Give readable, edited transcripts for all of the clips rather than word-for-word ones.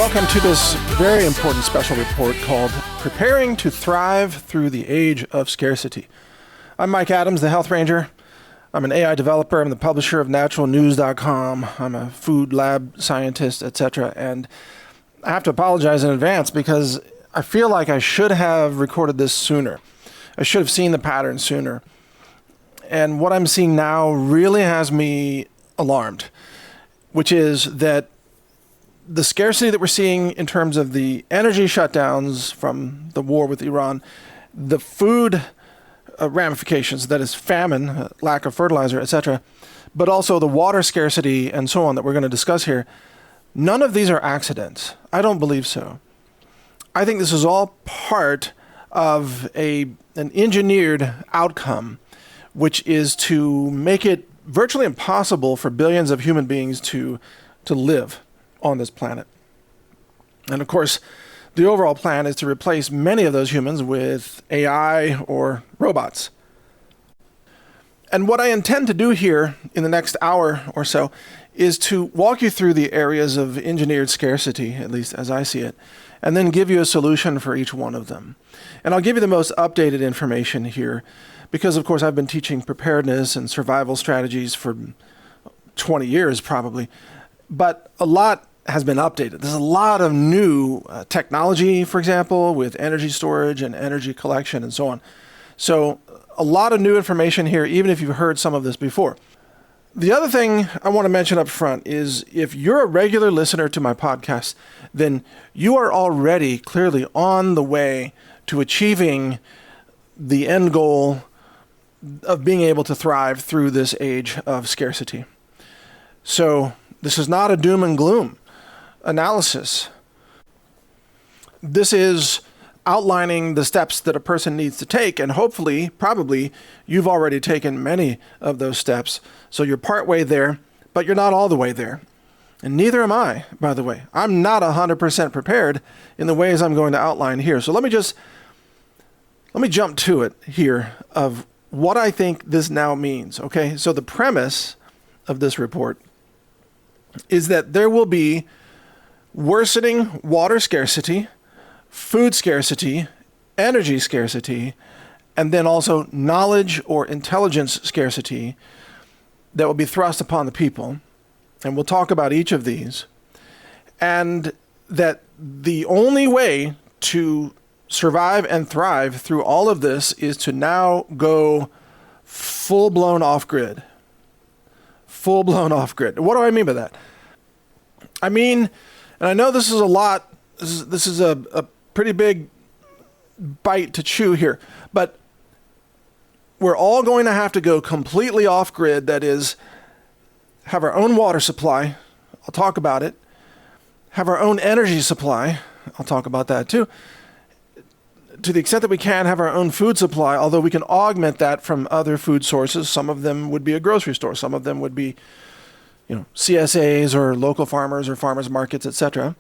welcome to this very important special report called Preparing to Thrive Through the Age of Scarcity. I'm Mike Adams, the Health Ranger. I'm an AI developer. I'm the publisher of naturalnews.com. I'm a food lab scientist, etc. And I have to apologize in advance because I feel like I should have recorded this sooner. I should have seen the pattern sooner. And what I'm seeing now really has me alarmed, which is that the scarcity that we're seeing in terms of the energy shutdowns from the war with Iran, the food ramifications, that is famine, lack of fertilizer, etc., but also the water scarcity and so on that we're going to discuss here, none of these are accidents. I don't believe so. I think this is all part of an engineered outcome, which is to make it virtually impossible for billions of human beings to live on this planet. And of course, the overall plan is to replace many of those humans with AI or robots. And what I intend to do here in the next hour or so is to walk you through the areas of engineered scarcity, at least as I see it, and then give you a solution for each one of them. And I'll give you the most updated information here because, of course, I've been teaching preparedness and survival strategies for 20 years probably, but a lot has been updated. There's a lot of new technology, for example, with energy storage and energy collection and so on. So a lot of new information here, even if you've heard some of this before. The other thing I want to mention up front is if you're a regular listener to my podcast, then you are already clearly on the way to achieving the end goal of being able to thrive through this age of scarcity. So this is not a doom and gloom analysis. This is outlining the steps that a person needs to take, and hopefully, probably, you've already taken many of those steps. So you're partway there, but you're not all the way there. And neither am I, by the way. I'm not 100% prepared in the ways I'm going to outline here. So let me jump to it here of what I think this now means, okay? So the premise of this report is that there will be worsening water scarcity, food scarcity, energy scarcity, and then also knowledge or intelligence scarcity that will be thrust upon the people. And we'll talk about each of these. And that the only way to survive and thrive through all of this is to now go full-blown off-grid. Full-blown off-grid. What do I mean by that? I mean, and I know this is a lot, this is a pretty big bite to chew here, but we're all going to have to go completely off-grid, that is, have our own water supply, I'll talk about it, have our own energy supply, I'll talk about that too, to the extent that we can have our own food supply, although we can augment that from other food sources. Some of them would be a grocery store, some of them would be CSAs or local farmers or farmers markets, etc.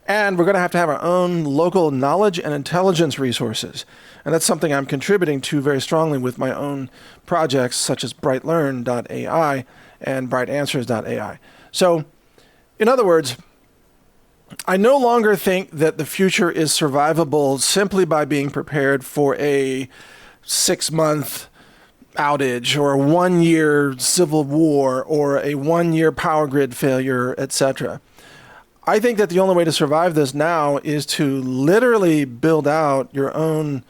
And we're going to have our own local knowledge and intelligence resources. And that's something I'm contributing to very strongly with my own projects such as brightlearn.ai and brightanswers.ai. So, in other words, I no longer think that the future is survivable simply by being prepared for a 6-month outage or a 1-year civil war or a 1-year power grid failure, etc. I think that the only way to survive this now is to literally build out your own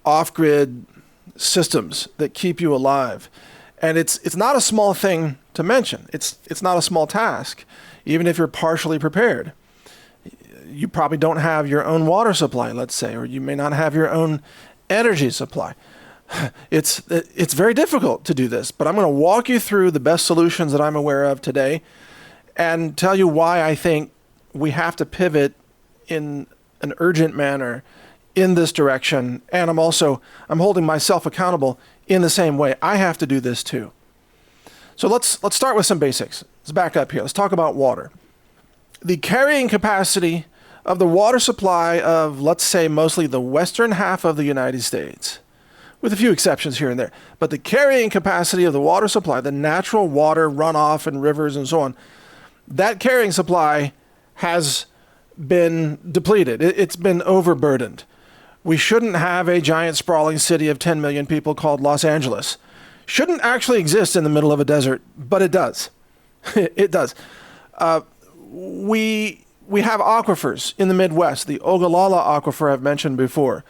off-grid systems that keep you alive. And it's not a small thing to mention. It's not a small task, even if you're partially prepared. You probably don't have your own water supply, let's say, or you may not have your own energy supply. It's very difficult to do this, but I'm going to walk you through the best solutions that I'm aware of today and tell you why I think we have to pivot in an urgent manner in this direction. And I'm holding myself accountable in the same way. I have to do this too. So let's start with some basics. Let's back up here. Let's talk about water. The carrying capacity of the water supply of, let's say, mostly the western half of the United States, with a few exceptions here and there. But the carrying capacity of the water supply, the natural water runoff in rivers and so on, that carrying supply has been depleted. It's been overburdened. We shouldn't have a giant sprawling city of 10 million people called Los Angeles. Shouldn't actually exist in the middle of a desert, but it does. It does. We have aquifers in the Midwest, the Ogallala Aquifer I've mentioned before,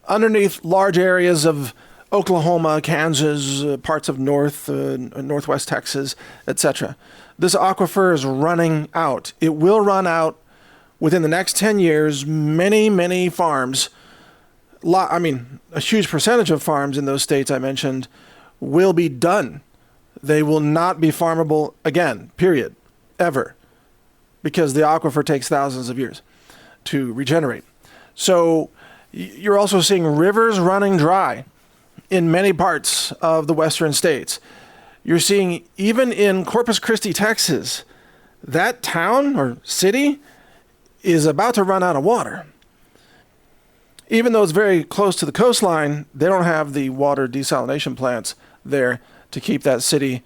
underneath large areas of Oklahoma, Kansas, parts of northwest Texas, etc. This aquifer is running out. It will run out within the next 10 years. Many farms, a huge percentage of farms in those states I mentioned will be done. They will not be farmable again, period, ever, because the aquifer takes thousands of years to regenerate. So you're also seeing rivers running dry in many parts of the western states. You're seeing, even in Corpus Christi, Texas, that town or city is about to run out of water. Even though it's very close to the coastline, they don't have the water desalination plants there to keep that city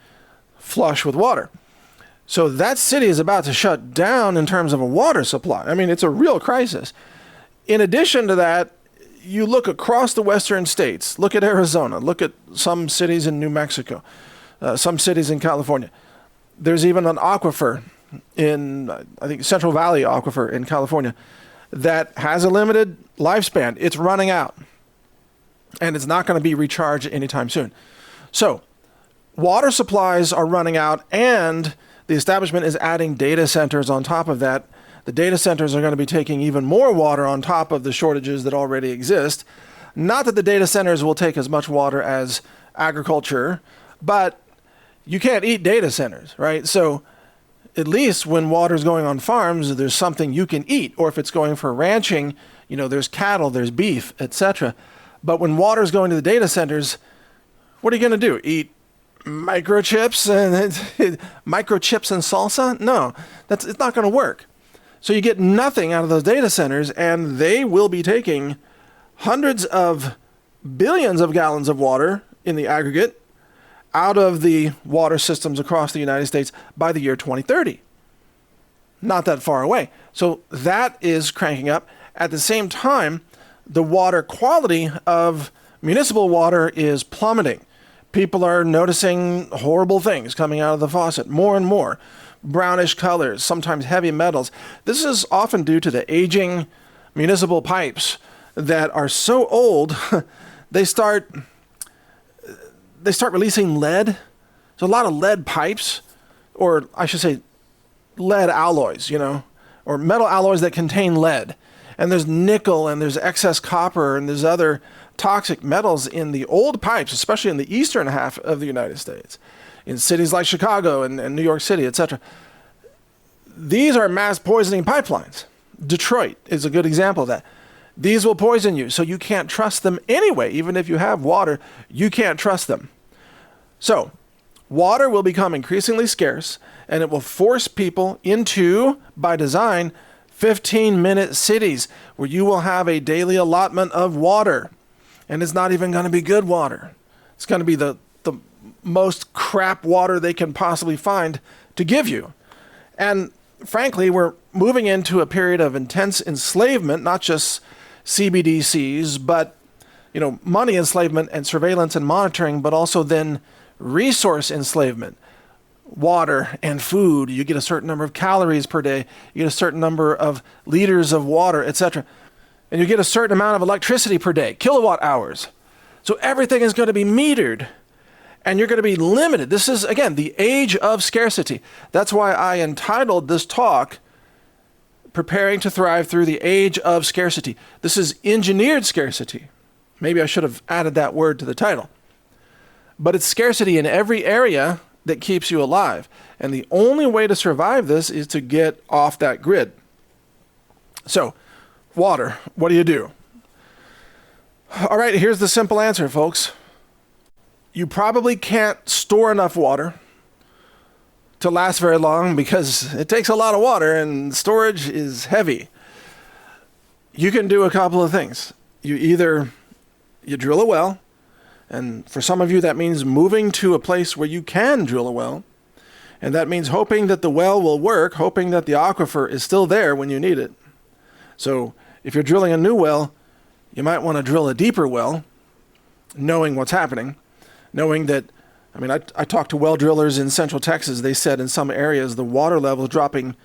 flush with water. So that city is about to shut down in terms of a water supply. I mean, it's a real crisis. In addition to that, you look across the western states, look at Arizona, look at some cities in New Mexico, some cities in California. There's even an aquifer in, I think, Central Valley Aquifer in California that has a limited lifespan. It's running out, and it's not going to be recharged anytime soon. So water supplies are running out, and the establishment is adding data centers on top of that. The data centers are going to be taking even more water on top of the shortages that already exist. Not that the data centers will take as much water as agriculture, but you can't eat data centers, right? So at least when water's going on farms, there's something you can eat. Or if it's going for ranching, there's cattle, there's beef, etc. But when water's going to the data centers, what are you going to do? Eat microchips and salsa? No, it's not going to work. So you get nothing out of those data centers, and they will be taking hundreds of billions of gallons of water in the aggregate out of the water systems across the United States by the year 2030. Not that far away. So that is cranking up. At the same time, the water quality of municipal water is plummeting. People are noticing horrible things coming out of the faucet, more and more. Brownish colors, sometimes heavy metals. This is often due to the aging municipal pipes that are so old, they start releasing lead. So a lot of lead pipes, or I should say lead alloys, or metal alloys that contain lead. And there's nickel, and there's excess copper, and there's other toxic metals in the old pipes, especially in the eastern half of the United States, in cities like Chicago and New York City, etc. These are mass poisoning pipelines. Detroit is a good example of that. These will poison you, so you can't trust them anyway. Even if you have water, you can't trust them. So water will become increasingly scarce, and it will force people into, by design, 15-minute cities where you will have a daily allotment of water. And it's not even going to be good water. It's going to be the most crap water they can possibly find to give you. And frankly, we're moving into a period of intense enslavement, not just CBDCs, but money enslavement and surveillance and monitoring, but also then resource enslavement. Water and food. You get a certain number of calories per day. You get a certain number of liters of water, etc. And you get a certain amount of electricity per day, kilowatt hours. So everything is going to be metered. And you're going to be limited. This is, again, the age of scarcity. That's why I entitled this talk, Preparing to Thrive Through the Age of Scarcity. This is engineered scarcity. Maybe I should have added that word to the title. But it's scarcity in every area that keeps you alive. And the only way to survive this is to get off that grid. So, water, what do you do? All right, here's the simple answer, folks. You probably can't store enough water to last very long because it takes a lot of water and storage is heavy. You can do a couple of things. You drill a well, and for some of you that means moving to a place where you can drill a well, And that means hoping that the well will work, hoping that the aquifer is still there when you need it. So if you're drilling a new well, you might want to drill a deeper well, knowing what's happening, knowing that, I talked to well drillers in Central Texas. They said in some areas the water level is dropping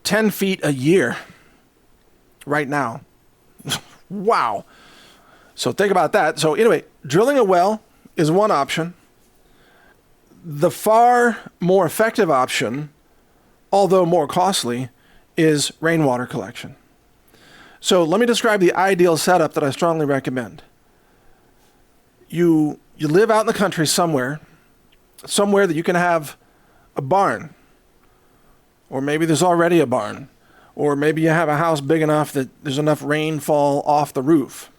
10 feet a year right now. Wow. So think about that. So anyway, drilling a well is one option. The far more effective option, although more costly, is rainwater collection. So let me describe the ideal setup that I strongly recommend. You live out in the country somewhere that you can have a barn, or maybe there's already a barn, or maybe you have a house big enough that there's enough rainfall off the roof.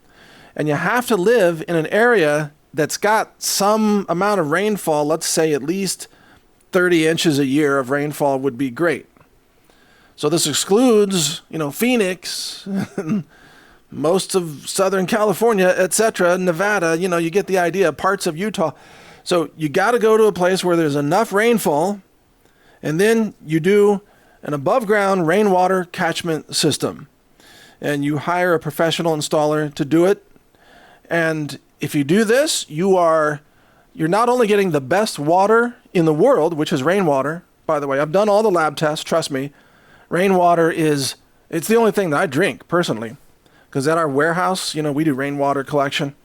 And you have to live in an area that's got some amount of rainfall. Let's say at least 30 inches a year of rainfall would be great. So this excludes, Phoenix, most of Southern California, etc., Nevada, you get the idea, parts of Utah. So you got to go to a place where there's enough rainfall, and then you do an above-ground rainwater catchment system. And you hire a professional installer to do it. And if you do this, you're not only getting the best water in the world, which is rainwater. By the way, I've done all the lab tests, trust me. Rainwater it's the only thing that I drink personally. Because at our warehouse, we do rainwater collection.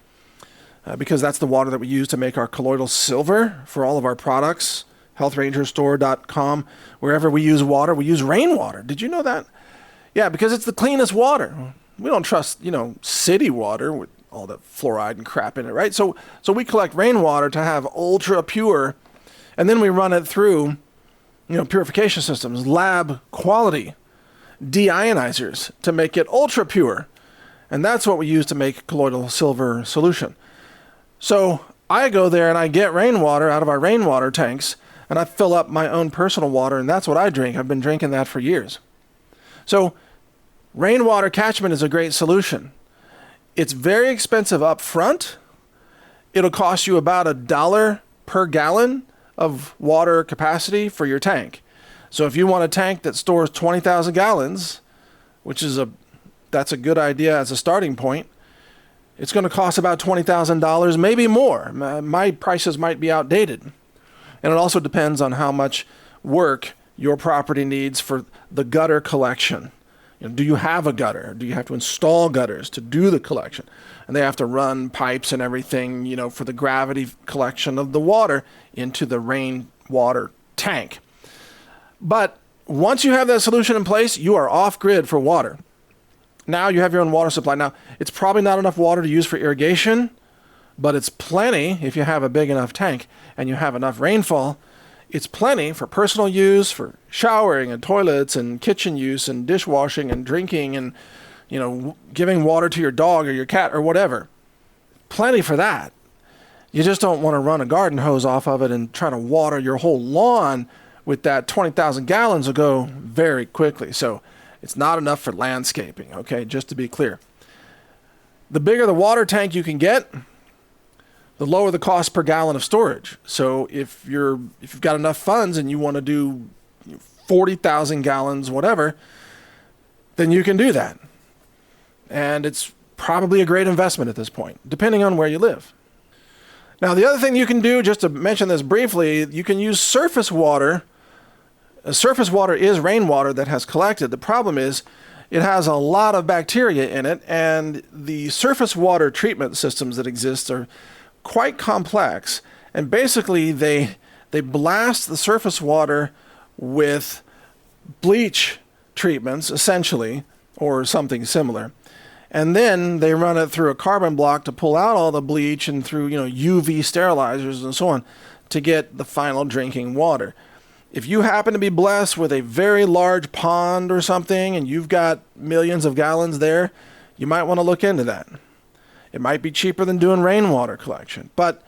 Because that's the water that we use to make our colloidal silver for all of our products. HealthRangerStore.com. Wherever we use water, we use rainwater. Did you know that? Yeah, because it's the cleanest water. We don't trust, city water with all the fluoride and crap in it, right? So we collect rainwater to have ultra pure, and then we run it through, purification systems, lab quality deionizers to make it ultra pure. And that's what we use to make colloidal silver solution. So I go there and I get rainwater out of our rainwater tanks, and I fill up my own personal water, and that's what I drink. I've been drinking that for years. So rainwater catchment is a great solution. It's very expensive up front. It'll cost you about $1 per gallon of water capacity for your tank. So if you want a tank that stores 20,000 gallons, that's a good idea as a starting point, it's going to cost about $20,000, maybe more. My prices might be outdated. And it also depends on how much work your property needs for the gutter collection. Do you have a gutter? Do you have to install gutters to do the collection? And they have to run pipes and everything, for the gravity collection of the water into the rainwater tank. But once you have that solution in place, you are off grid for water. Now you have your own water supply. Now, it's probably not enough water to use for irrigation, but it's plenty if you have a big enough tank and you have enough rainfall. It's plenty for personal use, for showering and toilets and kitchen use and dishwashing and drinking and, giving water to your dog or your cat or whatever. Plenty for that. You just don't want to run a garden hose off of it and try to water your whole lawn with that. 20,000 gallons will go very quickly. So it's not enough for landscaping, okay, just to be clear. The bigger the water tank you can get, the lower the cost per gallon of storage. So if you've got enough funds and you want to do 40,000 gallons, whatever, then you can do that. And it's probably a great investment at this point, depending on where you live. Now, the other thing you can do, just to mention this briefly, you can use surface water. Surface water is rainwater that has collected. The problem is it has a lot of bacteria in it, and the surface water treatment systems that exist are quite complex. And basically, they blast the surface water with bleach treatments, essentially, or something similar. And then they run it through a carbon block to pull out all the bleach and through, UV sterilizers and so on to get the final drinking water. If you happen to be blessed with a very large pond or something and you've got millions of gallons there, you might want to look into that. It might be cheaper than doing rainwater collection. But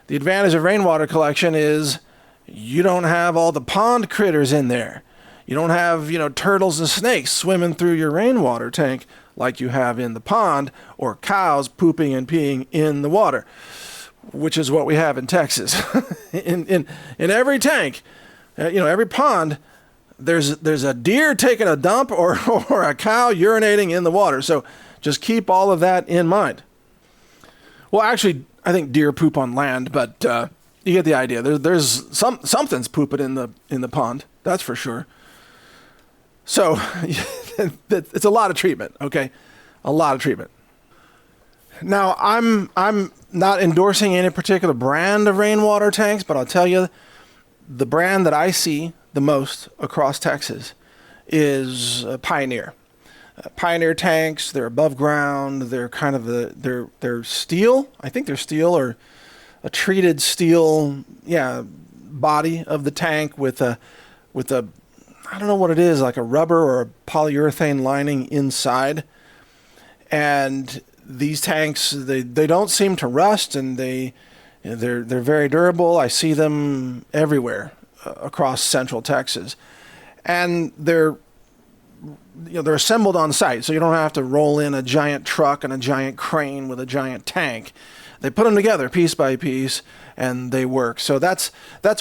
the advantage of rainwater collection is you don't have all the pond critters in there. You don't have, turtles and snakes swimming through your rainwater tank like you have in the pond, or cows pooping and peeing in the water, which is what we have in Texas. In every tank, Every pond, there's a deer taking a dump or a cow urinating in the water. So just keep all of that in mind. Well, actually, I think deer poop on land, but you get the idea. There's something's pooping in the pond. That's for sure. So it's a lot of treatment. Okay, a lot of treatment. Now I'm not endorsing any particular brand of rainwater tanks, but I'll tell you, the brand that I see the most across Texas is Pioneer. Pioneer tanks, they're above ground. They're kind of they're steel. I think they're steel or a treated steel, body of the tank with a I don't know what it is, like a rubber or a polyurethane lining inside. And these tanks, they don't seem to rust, and they're very durable. I see them everywhere across Central Texas, and they're assembled on site, so you don't have to roll in a giant truck and a giant crane with a giant tank. They put them together piece by piece, and they work. So that's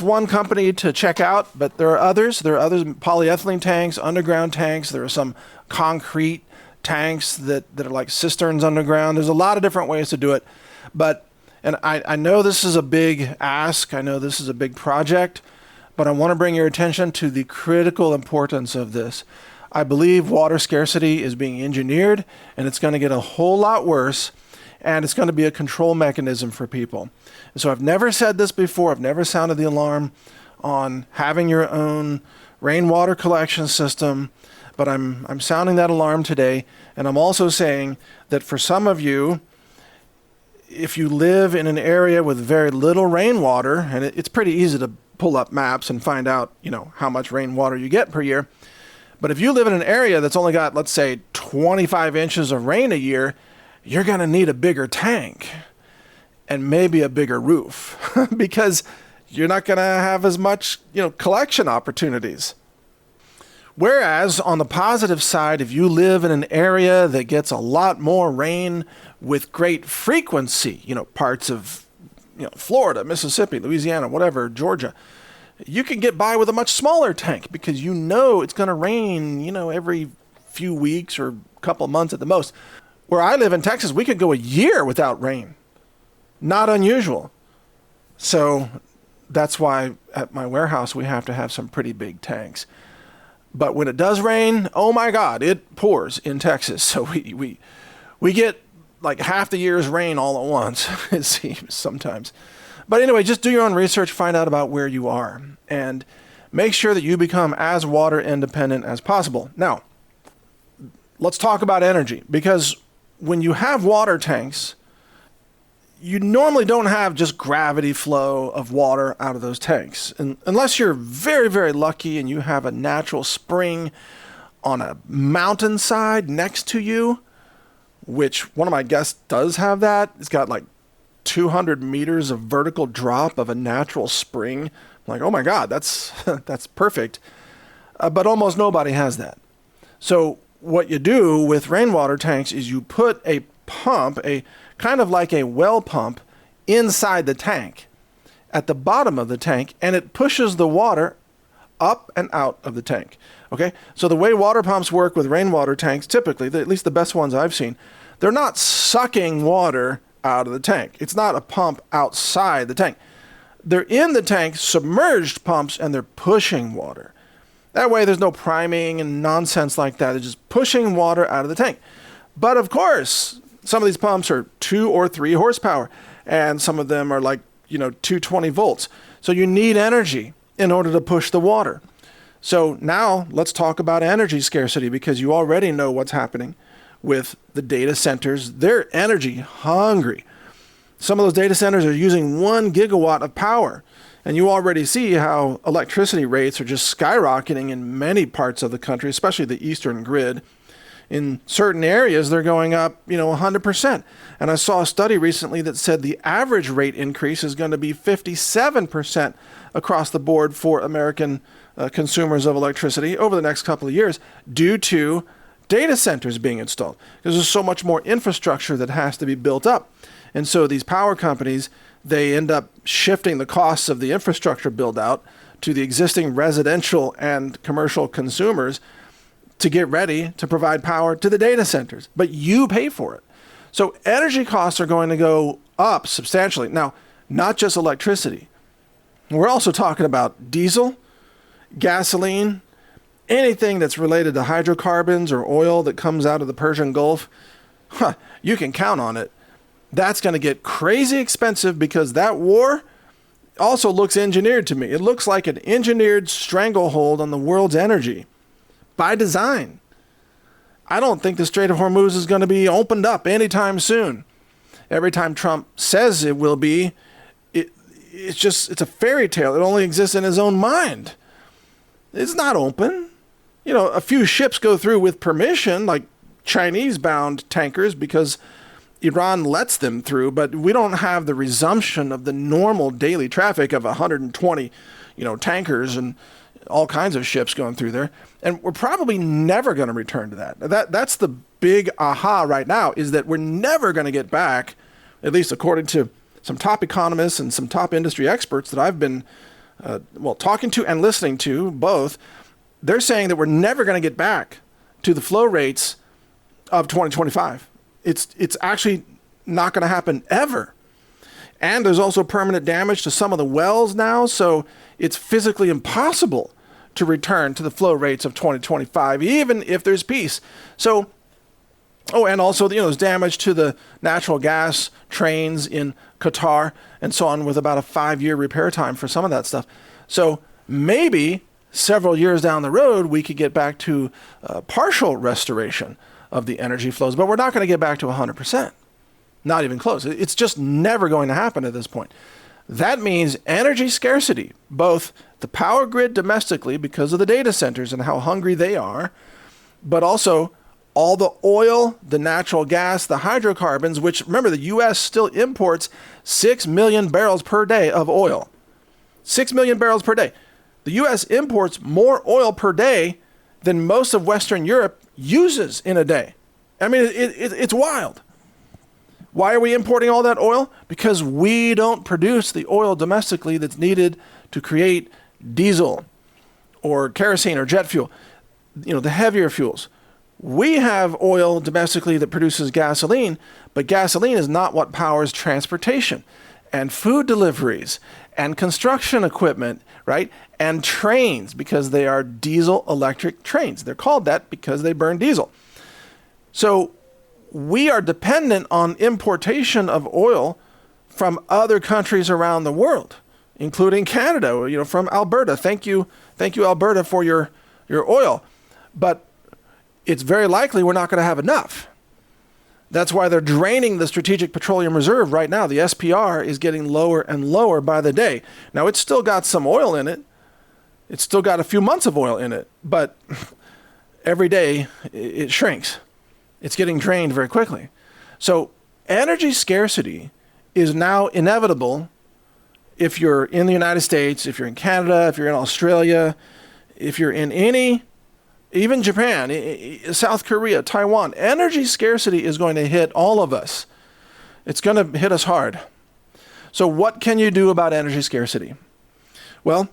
one company to check out, but there are others. There are other polyethylene tanks, underground tanks. There are some concrete tanks that are like cisterns underground. There's a lot of different ways to do it. And I know this is a big ask. I know this is a big project, but I want to bring your attention to the critical importance of this. I believe water scarcity is being engineered, and it's going to get a whole lot worse, and it's going to be a control mechanism for people. And so I've never said this before. I've never sounded the alarm on having your own rainwater collection system, but I'm sounding that alarm today. And I'm also saying that for some of you, if you live in an area with very little rainwater, and it's pretty easy to pull up maps and find out, how much rainwater you get per year. But if you live in an area that's only got, let's say, 25 inches of rain a year, you're going to need a bigger tank and maybe a bigger roof because you're not going to have as much, collection opportunities. Whereas on the positive side, if you live in an area that gets a lot more rain with great frequency, parts of, Florida, Mississippi, Louisiana, whatever, Georgia, you can get by with a much smaller tank because it's going to rain, every few weeks or a couple months at the most. Where I live in Texas, we could go a year without rain. Not unusual. So that's why at my warehouse, we have to have some pretty big tanks. But when it does rain, oh my God, it pours in Texas. So we get like half the year's rain all at once, it seems sometimes. But anyway, just do your own research, find out about where you are, and make sure that you become as water independent as possible. Now, let's talk about energy, because when you have water tanks, you normally don't have just gravity flow of water out of those tanks. And unless you're very, very lucky and you have a natural spring on a mountainside next to you, which one of my guests does have that. It's got like 200 meters of vertical drop of a natural spring. I'm like, oh my God, that's perfect. But almost nobody has that. So what you do with rainwater tanks is you put a pump, a kind of like a well pump, inside the tank at the bottom of the tank, and it pushes the water up and out of the tank. Okay, so the way water pumps work with rainwater tanks, typically, at least the best ones I've seen, they're not sucking water out of the tank. It's not a pump outside the tank. They're in the tank, submerged pumps, and they're pushing water. That way there's no priming and nonsense like that. They're just pushing water out of the tank. But of course, some of these pumps are 2 or 3 horsepower, and some of them are like, 220 volts. So you need energy in order to push the water. So now let's talk about energy scarcity, because you already know what's happening with the data centers. They're energy hungry. Some of those data centers are using 1 gigawatt of power. And you already see how electricity rates are just skyrocketing in many parts of the country, especially the eastern grid. In certain areas, they're going up, 100%. And I saw a study recently that said the average rate increase is going to be 57% across the board for American consumers of electricity over the next couple of years due to data centers being installed. Because there's so much more infrastructure that has to be built up. And so these power companies, they end up shifting the costs of the infrastructure build out to the existing residential and commercial consumers to get ready to provide power to the data centers. But you pay for it. So energy costs are going to go up substantially. Now, not just electricity. We're also talking about diesel, gasoline, anything that's related to hydrocarbons or oil that comes out of the Persian Gulf. You can count on it. That's going to get crazy expensive because that war also looks engineered to me. It looks like an engineered stranglehold on the world's energy by design. I don't think the Strait of Hormuz is going to be opened up anytime soon. Every time Trump says it will be, it's a fairy tale. It only exists in his own mind. It's not open. A few ships go through with permission, like Chinese-bound tankers, because Iran lets them through, but we don't have the resumption of the normal daily traffic of 120, tankers and all kinds of ships going through there. And we're probably never going to return to that. That's the big aha right now, is that we're never going to get back, at least according to some top economists and some top industry experts that I've been talking to and listening to both. They're saying that we're never going to get back to the flow rates of 2025. It's actually not going to happen ever. And there's also permanent damage to some of the wells now, so it's physically impossible to return to the flow rates of 2025, even if there's peace. So, and also, there's damage to the natural gas trains in Qatar and so on, with about a 5-year repair time for some of that stuff. So maybe several years down the road, we could get back to partial restoration of the energy flows, but we're not going to get back to 100%. Not even close. It's just never going to happen at this point. That means energy scarcity, both the power grid domestically because of the data centers and how hungry they are, but also all the oil, the natural gas, the hydrocarbons, which, remember, the U.S. still imports 6 million barrels per day of oil. 6 million barrels per day. The U.S. imports more oil per day than most of Western Europe uses in a day. I mean, it's wild. Why are we importing all that oil? Because we don't produce the oil domestically that's needed to create diesel or kerosene or jet fuel, the heavier fuels. We have oil domestically that produces gasoline, but gasoline is not what powers transportation and food deliveries and construction equipment, right? And trains, because they are diesel electric trains. They're called that because they burn diesel. So we are dependent on importation of oil from other countries around the world, including Canada, from Alberta. Thank you, Alberta, for your oil. But it's very likely we're not going to have enough. That's why they're draining the Strategic Petroleum Reserve right now. The SPR is getting lower and lower by the day. Now, it's still got some oil in it. It's still got a few months of oil in it. But every day it shrinks. It's getting drained very quickly. So energy scarcity is now inevitable if you're in the United States, if you're in Canada, if you're in Australia, if you're in even Japan, South Korea, Taiwan. Energy scarcity is going to hit all of us. It's going to hit us hard. So what can you do about energy scarcity? Well,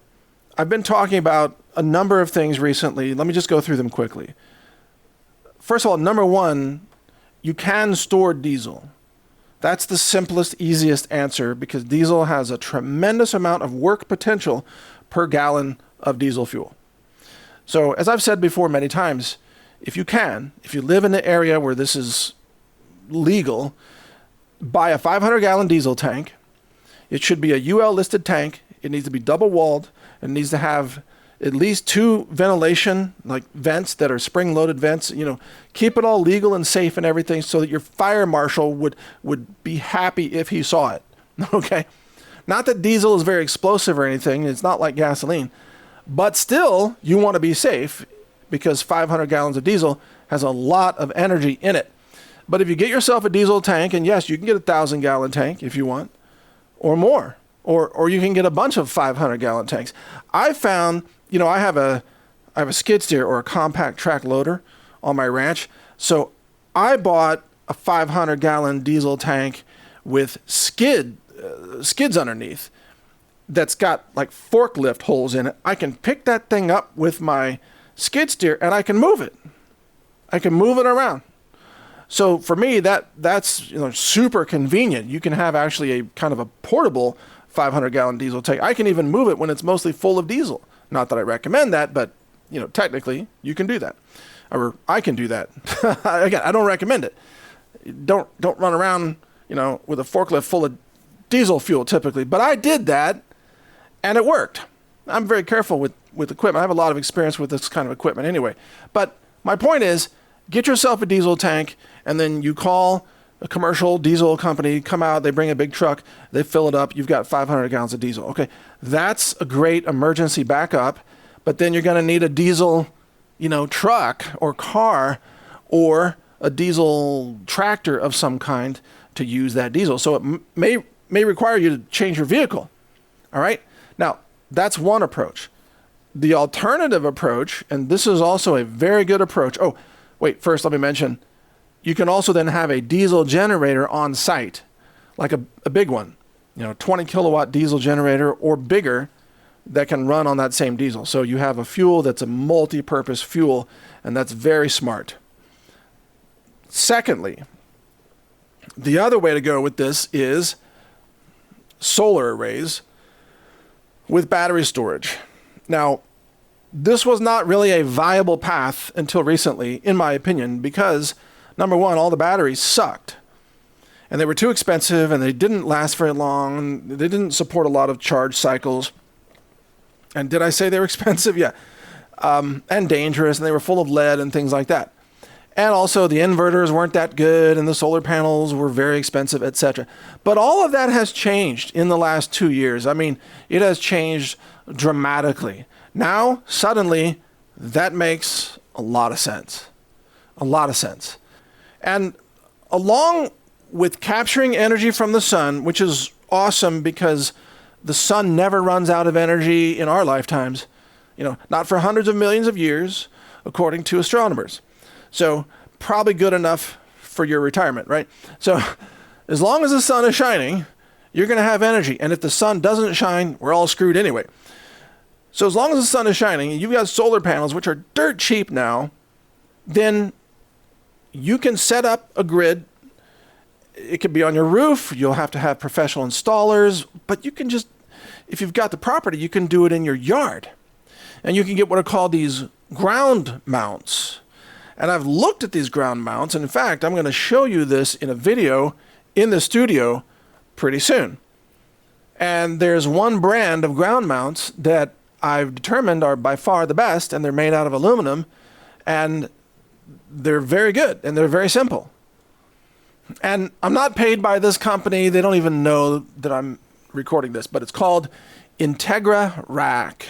I've been talking about a number of things recently. Let me just go through them quickly. First of all, number one, you can store diesel. That's the simplest, easiest answer because diesel has a tremendous amount of work potential per gallon of diesel fuel. So as I've said before many times, if you live in an area where this is legal, buy a 500-gallon diesel tank. It should be a UL listed tank. It needs to be double walled. It needs to have at least 2 ventilation, like vents that are spring-loaded vents. Keep it all legal and safe and everything so that your fire marshal would be happy if he saw it. Okay? Not that diesel is very explosive or anything. It's not like gasoline. But still, you want to be safe because 500 gallons of diesel has a lot of energy in it. But if you get yourself a diesel tank, and yes, you can get a 1,000-gallon tank if you want, or more, or you can get a bunch of 500-gallon tanks. I found, I have a skid steer or a compact track loader on my ranch. So I bought a 500-gallon diesel tank with skids underneath. that's got like forklift holes in it, I can pick that thing up with my skid steer and I can move it. I can move it around. So for me, that's super convenient. You can have actually a kind of a portable 500-gallon diesel tank. I can even move it when it's mostly full of diesel. Not that I recommend that, but technically you can do that, or I can do that. Again, I don't recommend it. Don't run around with a forklift full of diesel fuel typically, but I did that and it worked. I'm very careful with equipment. I have a lot of experience with this kind of equipment anyway. But my point is, get yourself a diesel tank, and then you call a commercial diesel company, come out, they bring a big truck, they fill it up, you've got 500 gallons of diesel. Okay, that's a great emergency backup, but then you're going to need a diesel, truck or car or a diesel tractor of some kind to use that diesel. So it may require you to change your vehicle. All right? Now, that's one approach. The alternative approach, and this is also a very good approach. Oh, wait, first let me mention, you can also then have a diesel generator on site, like a big one, 20 kilowatt diesel generator or bigger that can run on that same diesel. So you have a fuel that's a multi-purpose fuel, and that's very smart. Secondly, the other way to go with this is solar arrays with battery storage. Now, this was not really a viable path until recently, in my opinion, because number one, all the batteries sucked. And they were too expensive, and they didn't last very long. And they didn't support a lot of charge cycles. And did I say they were expensive? Yeah. And dangerous, and they were full of lead and things like that. And also the inverters weren't that good, and the solar panels were very expensive, etc. But all of that has changed in the last 2 years. I mean, it has changed dramatically. Now, suddenly, that makes a lot of sense. A lot of sense. And along with capturing energy from the sun, which is awesome because the sun never runs out of energy in our lifetimes, not for hundreds of millions of years, according to astronomers. So probably good enough for your retirement, right? So as long as the sun is shining, you're going to have energy. And if the sun doesn't shine, we're all screwed anyway. So as long as the sun is shining and you've got solar panels, which are dirt cheap now, then you can set up a grid. It could be on your roof. You'll have to have professional installers, but you can just, if you've got the property, you can do it in your yard. And you can get what are called these ground mounts. And I've looked at these ground mounts, and in fact, I'm going to show you this in a video in the studio pretty soon. And there's one brand of ground mounts that I've determined are by far the best, and they're made out of aluminum, and they're very good, and they're very simple. And I'm not paid by this company. They don't even know that I'm recording this, but it's called Integra Rack.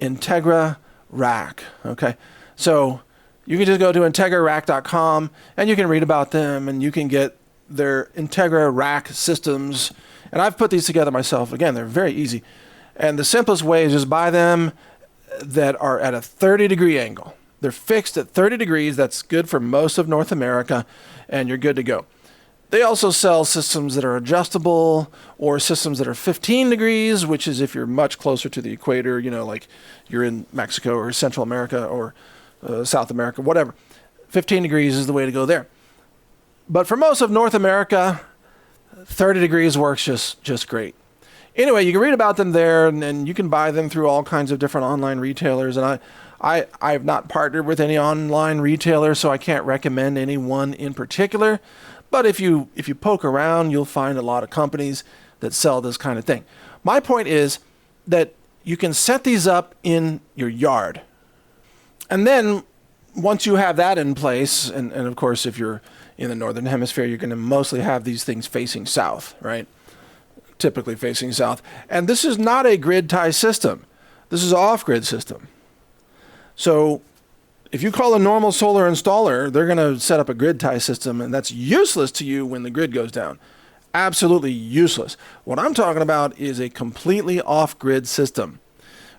Integra Rack, okay? So you can just go to integrarack.com and you can read about them, and you can get their Integra Rack systems. And I've put these together myself. Again, they're very easy. And the simplest way is just buy them that are at a 30-degree angle. They're fixed at 30 degrees. That's good for most of North America, and you're good to go. They also sell systems that are adjustable, or systems that are 15 degrees, which is if you're much closer to the equator, like you're in Mexico or Central America or South America, whatever. 15 degrees is the way to go there. But for most of North America, 30 degrees works just great. Anyway, you can read about them there, and you can buy them through all kinds of different online retailers. And I've not partnered with any online retailer, so I can't recommend any one in particular. But if you poke around, you'll find a lot of companies that sell this kind of thing. My point is that you can set these up in your yard. And then once you have that in place, and of course, if you're in the Northern Hemisphere, you're going to mostly have these things facing south, right? Typically facing south. And this is not a grid tie system. This is an off-grid system. So if you call a normal solar installer, they're going to set up a grid tie system, and that's useless to you when the grid goes down. Absolutely useless. What I'm talking about is a completely off-grid system.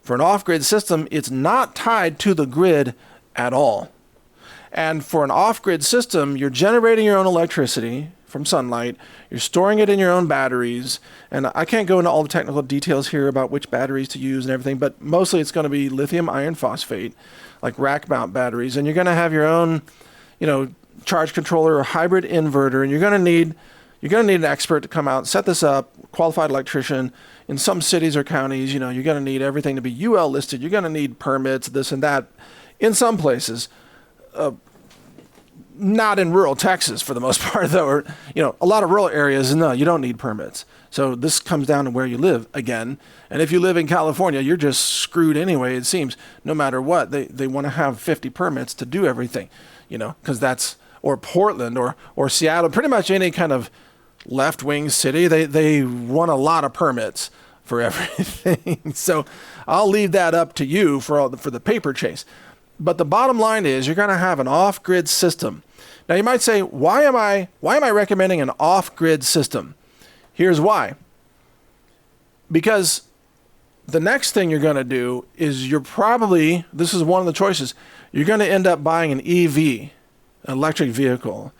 For an off-grid system, it's not tied to the grid at all. And for an off-grid system, you're generating your own electricity from sunlight. You're storing it in your own batteries. And I can't go into all the technical details here about which batteries to use and everything, but mostly it's going to be lithium iron phosphate, like rack mount batteries. And you're going to have your own, charge controller or hybrid inverter. And you're going to need an expert to come out and set this up, qualified electrician. In some cities or counties, you're going to need everything to be UL listed. You're going to need permits, this and that. In some places, not in rural Texas for the most part, though, or, a lot of rural areas, no, you don't need permits. So this comes down to where you live again. And if you live in California, you're just screwed anyway, it seems. No matter what, they want to have 50 permits to do everything, because that's, or Portland or Seattle, pretty much any kind of left-wing city, they want a lot of permits for everything. So I'll leave that up to you for the paper chase. But the bottom line is you're going to have an off-grid system. Now you might say, why am I recommending an off-grid system? Here's why. Because the next thing you're going to do is this is one of the choices, you're going to end up buying an EV, electric vehicle.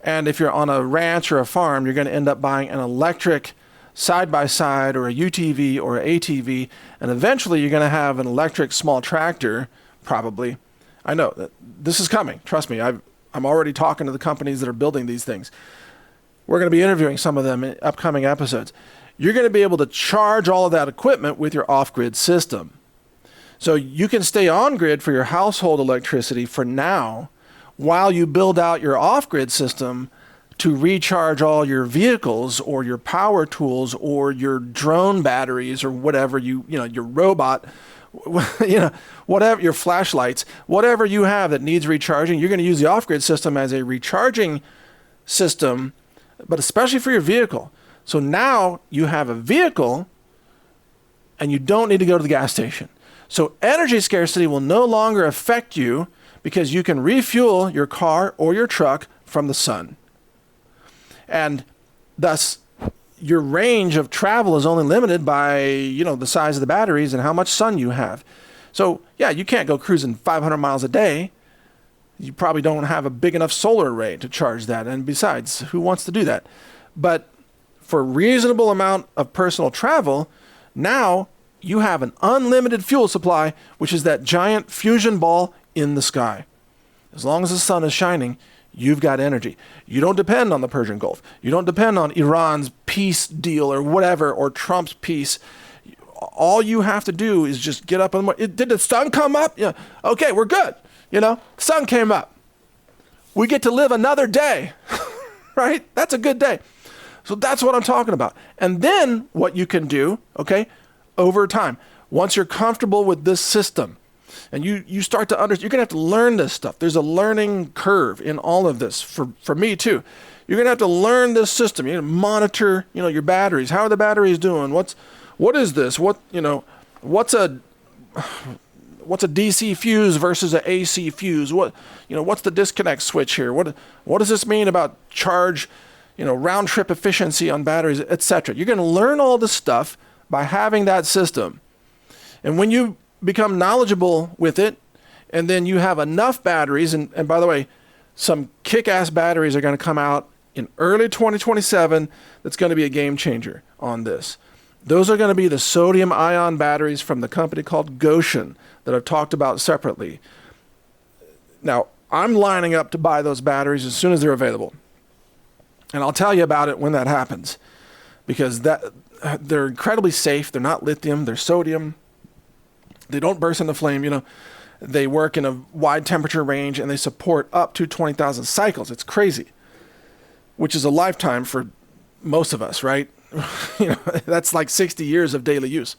And if you're on a ranch or a farm, you're going to end up buying an electric side-by-side or a UTV or an ATV. And eventually you're going to have an electric small tractor, probably. I know that this is coming. Trust me. I'm already talking to the companies that are building these things. We're going to be interviewing some of them in upcoming episodes. You're going to be able to charge all of that equipment with your off-grid system. So you can stay on-grid for your household electricity for now, while you build out your off-grid system to recharge all your vehicles or your power tools or your drone batteries or whatever your robot, whatever, your flashlights, whatever you have that needs recharging, you're going to use the off-grid system as a recharging system, but especially for your vehicle. So now you have a vehicle and you don't need to go to the gas station. So energy scarcity will no longer affect you because you can refuel your car or your truck from the sun. And thus, your range of travel is only limited by, the size of the batteries and how much sun you have. So, yeah, you can't go cruising 500 miles a day. You probably don't have a big enough solar array to charge that. And besides, who wants to do that? But for a reasonable amount of personal travel, now you have an unlimited fuel supply, which is that giant fusion ball in the sky. As long as the sun is shining, you've got energy. You don't depend on the Persian Gulf. You don't depend on Iran's peace deal or whatever, or Trump's peace. All you have to do is just get up in the morning. Did the sun come up? Yeah. Okay, we're good. The sun came up. We get to live another day, right? That's a good day. So that's what I'm talking about. And then what you can do, over time, once you're comfortable with this system, and you start to understand, you're going to have to learn this stuff. There's a learning curve in all of this for me too. You're going to have to learn this system. You're going to monitor, your batteries. How are the batteries doing? What is this? What's a DC fuse versus an AC fuse? What's the disconnect switch here? What does this mean about charge, round trip efficiency on batteries, etc. You're going to learn all this stuff by having that system. And when you become knowledgeable with it, and then you have enough batteries, and by the way, some kick-ass batteries are going to come out in early 2027 that's going to be a game changer on this. Those are going to be the sodium-ion batteries from the company called Goshen that I've talked about separately. Now, I'm lining up to buy those batteries as soon as they're available. And I'll tell you about it when that happens, because they're incredibly safe. They're not lithium, they're sodium. They don't burst into flame, They work in a wide temperature range and they support up to 20,000 cycles. It's crazy, which is a lifetime for most of us, right? That's like 60 years of daily use.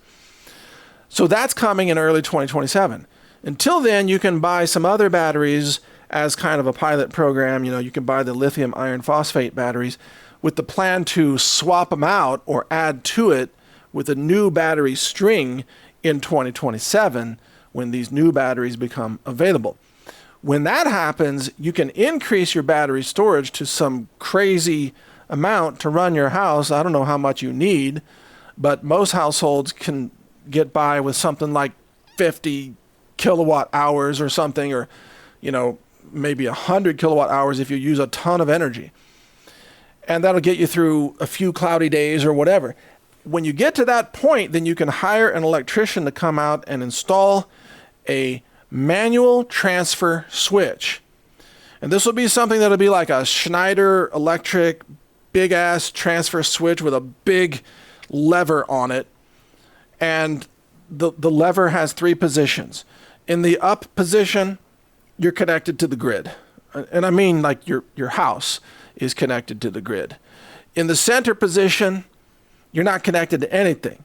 So that's coming in early 2027. Until then, you can buy some other batteries as kind of a pilot program. You can buy the lithium iron phosphate batteries with the plan to swap them out or add to it with a new battery string in 2027 when these new batteries become available. When that happens, you can increase your battery storage to some crazy amount to run your house. I don't know how much you need, but most households can get by with something like 50 kilowatt hours or something, or maybe 100 kilowatt hours if you use a ton of energy. and that'll get you through a few cloudy days or whatever. When you get to that point, then you can hire an electrician to come out and install a manual transfer switch. And this will be something that'll be like a Schneider Electric big ass transfer switch with a big lever on it. And the lever has 3 positions. In the up position, you're connected to the grid. And I mean like your house is connected to the grid. In the center position, you're not connected to anything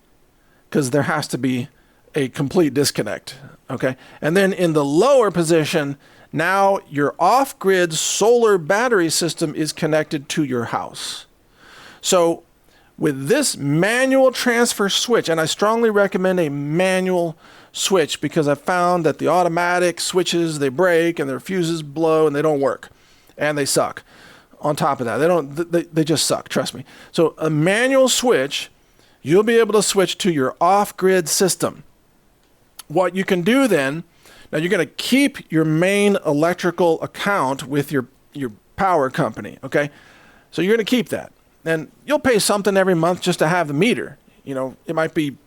because there has to be a complete disconnect, okay? And then in the lower position, now your off-grid solar battery system is connected to your house. So with this manual transfer switch, and I strongly recommend a manual switch because I found that the automatic switches, they break and their fuses blow and they don't work and they suck. On top of that, they just suck, trust me. So a manual switch, you'll be able to switch to your off-grid system. What you can do then, now you're going to keep your main electrical account with your power company, okay? So you're going to keep that. And you'll pay something every month just to have the meter. You know, it might be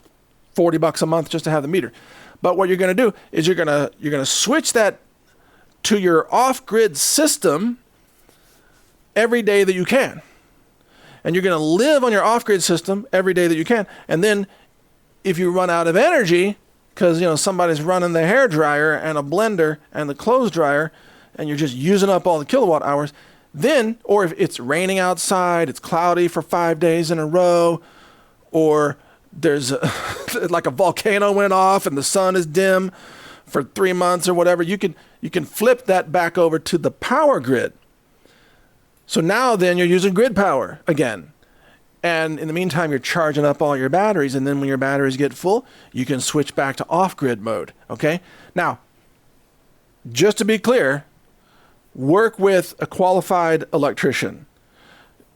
$40 a month just to have the meter. But what you're going to do is you're going to switch that to your off-grid system every day that you can. And you're going to live on your off-grid system every day that you can. And then if you run out of energy, because somebody's running the hairdryer and a blender and the clothes dryer, and you're just using up all the kilowatt hours, then, or if it's raining outside, it's cloudy for 5 days in a row, or there's like a volcano went off and the sun is dim for 3 months or whatever, you can flip that back over to the power grid. So now then you're using grid power again. And in the meantime, you're charging up all your batteries. And then when your batteries get full, you can switch back to off-grid mode. Okay? Now, just to be clear, work with a qualified electrician.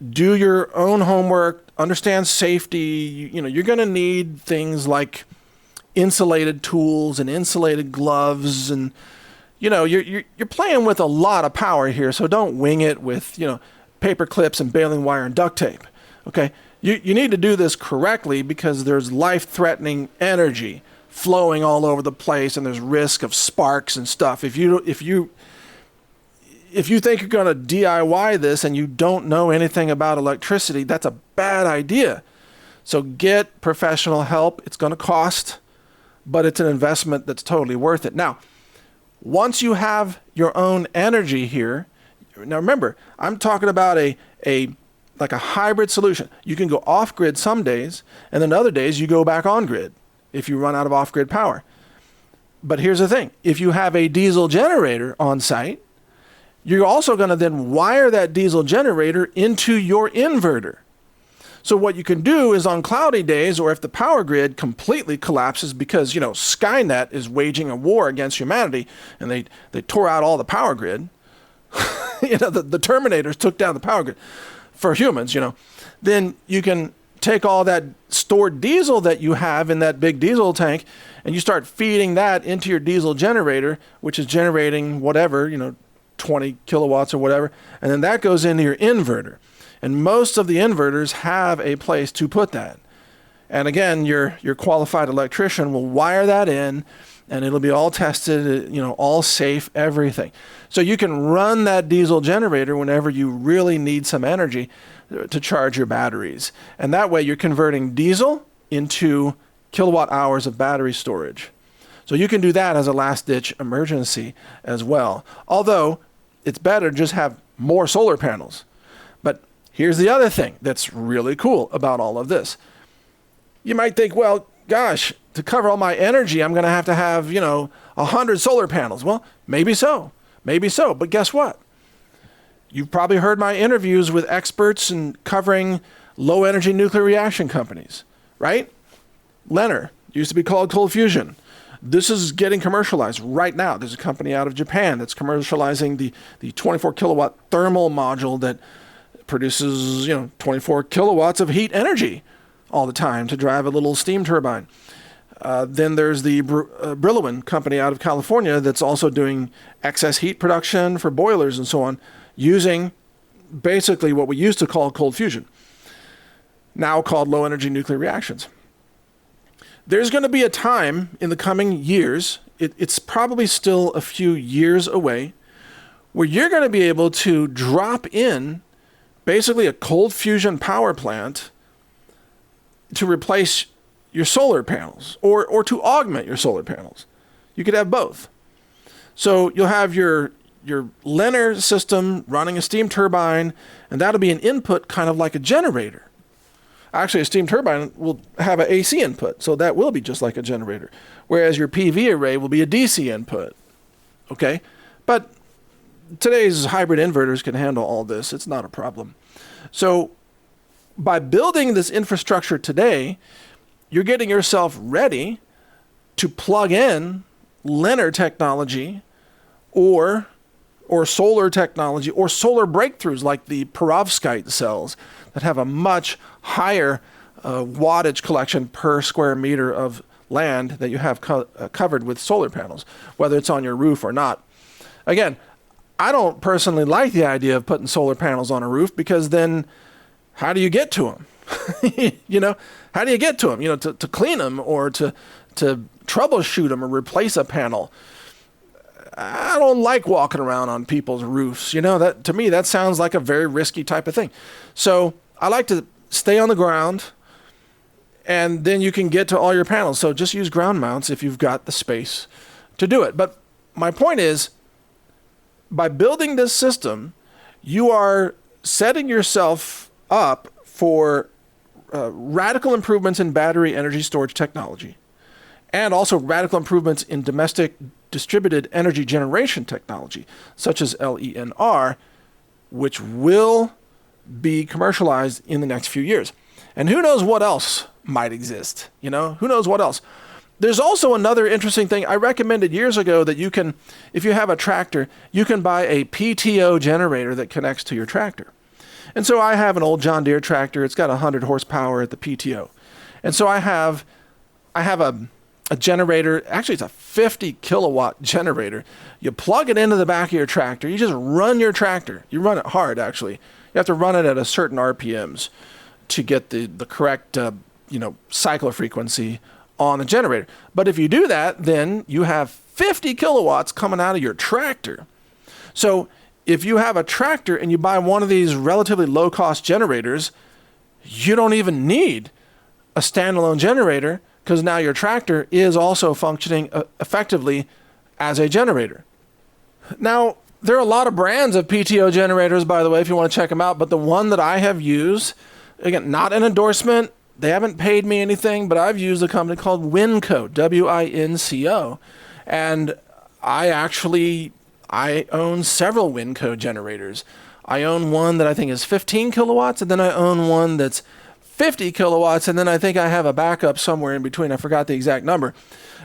Do your own homework. Understand safety. You're going to need things like insulated tools and insulated gloves, and you're playing with a lot of power here, so don't wing it with paper clips and baling wire and duct tape. Okay, you need to do this correctly because there's life-threatening energy flowing all over the place, and there's risk of sparks and stuff. If you think you're going to DIY this and you don't know anything about electricity, that's a bad idea. So get professional help. It's going to cost, but it's an investment that's totally worth it. Now, once you have your own energy here, now remember, I'm talking about a hybrid solution. You can go off-grid some days, and then other days you go back on-grid if you run out of off-grid power. But here's the thing. If you have a diesel generator on site, you're also going to then wire that diesel generator into your inverter. So what you can do is on cloudy days, or if the power grid completely collapses because, Skynet is waging a war against humanity and they tore out all the power grid, the Terminators took down the power grid for humans, then you can take all that stored diesel that you have in that big diesel tank and you start feeding that into your diesel generator, which is generating whatever, 20 kilowatts or whatever, and then that goes into your inverter. And most of the inverters have a place to put that. And again, your qualified electrician will wire that in, and it'll be all tested, all safe, everything. So you can run that diesel generator whenever you really need some energy to charge your batteries. And that way you're converting diesel into kilowatt hours of battery storage. So you can do that as a last-ditch emergency as well. Although it's better to just have more solar panels. But here's the other thing that's really cool about all of this. You might think, well, gosh, to cover all my energy, I'm going to have 100 solar panels. Well, maybe so. But guess what? You've probably heard my interviews with experts in covering low-energy nuclear reaction companies, right? LENR used to be called cold fusion. This is getting commercialized right now. There's a company out of Japan that's commercializing the 24 kilowatt thermal module that produces 24 kilowatts of heat energy all the time to drive a little steam turbine. Then there's the Brillouin company out of California that's also doing excess heat production for boilers and so on, using basically what we used to call cold fusion, now called low energy nuclear reactions. There's going to be a time in the coming years, it's probably still a few years away, where you're going to be able to drop in basically a cold fusion power plant to replace your solar panels or to augment your solar panels. You could have both. So you'll have your LENR system running a steam turbine, and that'll be an input kind of like a generator. Actually, a steam turbine will have an AC input, so that will be just like a generator. Whereas your PV array will be a DC input. Okay? But today's hybrid inverters can handle all this. It's not a problem. So by building this infrastructure today, you're getting yourself ready to plug in LENR technology or solar technology or solar breakthroughs like the perovskite cells that have a much higher wattage collection per square meter of land that you have covered with solar panels, whether it's on your roof or not. Again, I don't personally like the idea of putting solar panels on a roof, because then how do you get to them? How do you get to them? To clean them or to troubleshoot them or replace a panel. I don't like walking around on people's roofs. That to me, that sounds like a very risky type of thing. So I like to stay on the ground, and then you can get to all your panels. So just use ground mounts if you've got the space to do it. But my point is, by building this system, you are setting yourself up for radical improvements in battery energy storage technology, and also radical improvements in domestic distributed energy generation technology, such as LENR, which will be commercialized in the next few years. And who knows what else might exist? Who knows what else? There's also another interesting thing. I recommended years ago that you can, if you have a tractor, you can buy a PTO generator that connects to your tractor. And so I have an old John Deere tractor. It's got 100 horsepower at the PTO. And so I have a generator. Actually, it's a 50 kilowatt generator. You plug it into the back of your tractor. You just run your tractor. You run it hard, actually. You have to run it at a certain RPMs to get the correct cycle frequency on the generator. But if you do that, then you have 50 kilowatts coming out of your tractor. So if you have a tractor and you buy one of these relatively low-cost generators, you don't even need a standalone generator, because now your tractor is also functioning effectively as a generator. Now, there are a lot of brands of PTO generators, by the way, if you want to check them out, but the one that I have used, again, not an endorsement, they haven't paid me anything, but I've used a company called Winco, W-I-N-C-O, and I own several Winco generators. I own one that I think is 15 kilowatts, and then I own one that's 50 kilowatts, and then I think I have a backup somewhere in between. I forgot the exact number.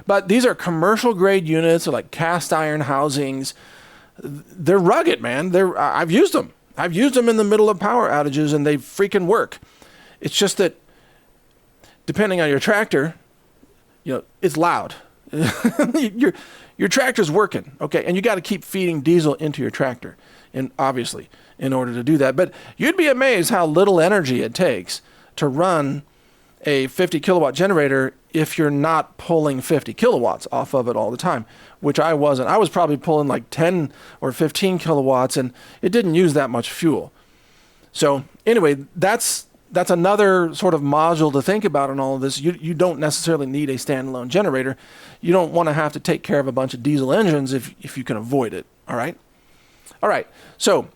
But these are commercial grade units, or like cast iron housings. They're rugged, man. I've used them. I've used them in the middle of power outages, and they freaking work. It's just that depending on your tractor, it's loud. Your tractor's working, okay? And you got to keep feeding diesel into your tractor, and obviously, in order to do that. But you'd be amazed how little energy it takes to run a 50 kilowatt generator if you're not pulling 50 kilowatts off of it all the time, which I wasn't. I was probably pulling like 10 or 15 kilowatts, and it didn't use that much fuel. So anyway, that's another sort of module to think about in all of this. You don't necessarily need a standalone generator. You don't want to have to take care of a bunch of diesel engines if you can avoid it. All right. So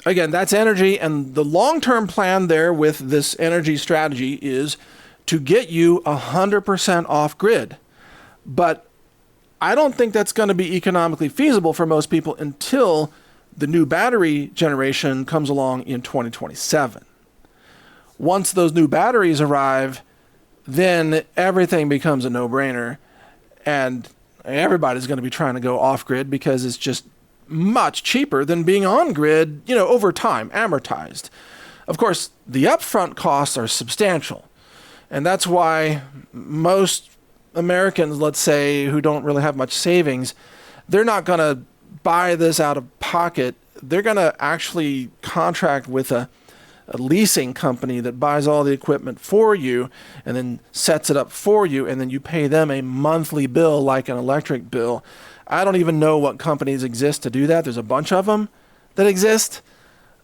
again, that's energy, and the long-term plan there with this energy strategy is to get you 100% off grid. But I don't think that's going to be economically feasible for most people until the new battery generation comes along in 2027. Once those new batteries arrive, then everything becomes a no-brainer, and everybody's going to be trying to go off-grid because it's just much cheaper than being on-grid, over time, amortized. Of course, the upfront costs are substantial, and that's why most Americans, let's say, who don't really have much savings, they're not going to buy this out of pocket, they're going to actually contract with a leasing company that buys all the equipment for you and then sets it up for you, and then you pay them a monthly bill like an electric bill. I don't even know what companies exist to do that. There's a bunch of them that exist.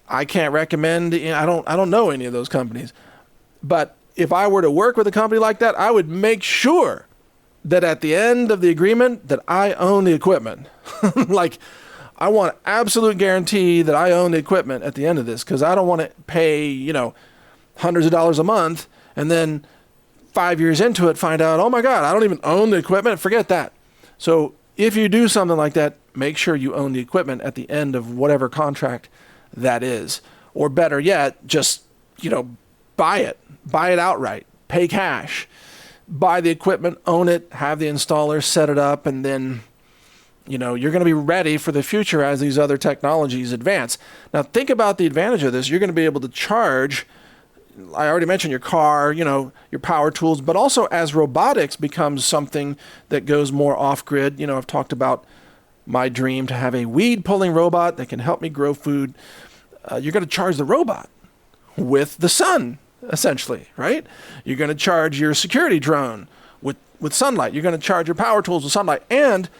I can't recommend, I don't know any of those companies. But if I were to work with a company like that, I would make sure that at the end of the agreement that I own the equipment. Like, I want absolute guarantee that I own the equipment at the end of this, because I don't want to pay, hundreds of dollars a month and then 5 years into it find out, oh my God, I don't even own the equipment. Forget that. So if you do something like that, make sure you own the equipment at the end of whatever contract that is. Or better yet, just, buy it outright, pay cash, buy the equipment, own it, have the installer set it up, and then you're going to be ready for the future as these other technologies advance. Now, think about the advantage of this. You're going to be able to charge, I already mentioned your car, your power tools, but also as robotics becomes something that goes more off-grid. I've talked about my dream to have a weed-pulling robot that can help me grow food. You're going to charge the robot with the sun, essentially, right? You're going to charge your security drone with sunlight. You're going to charge your power tools with sunlight. And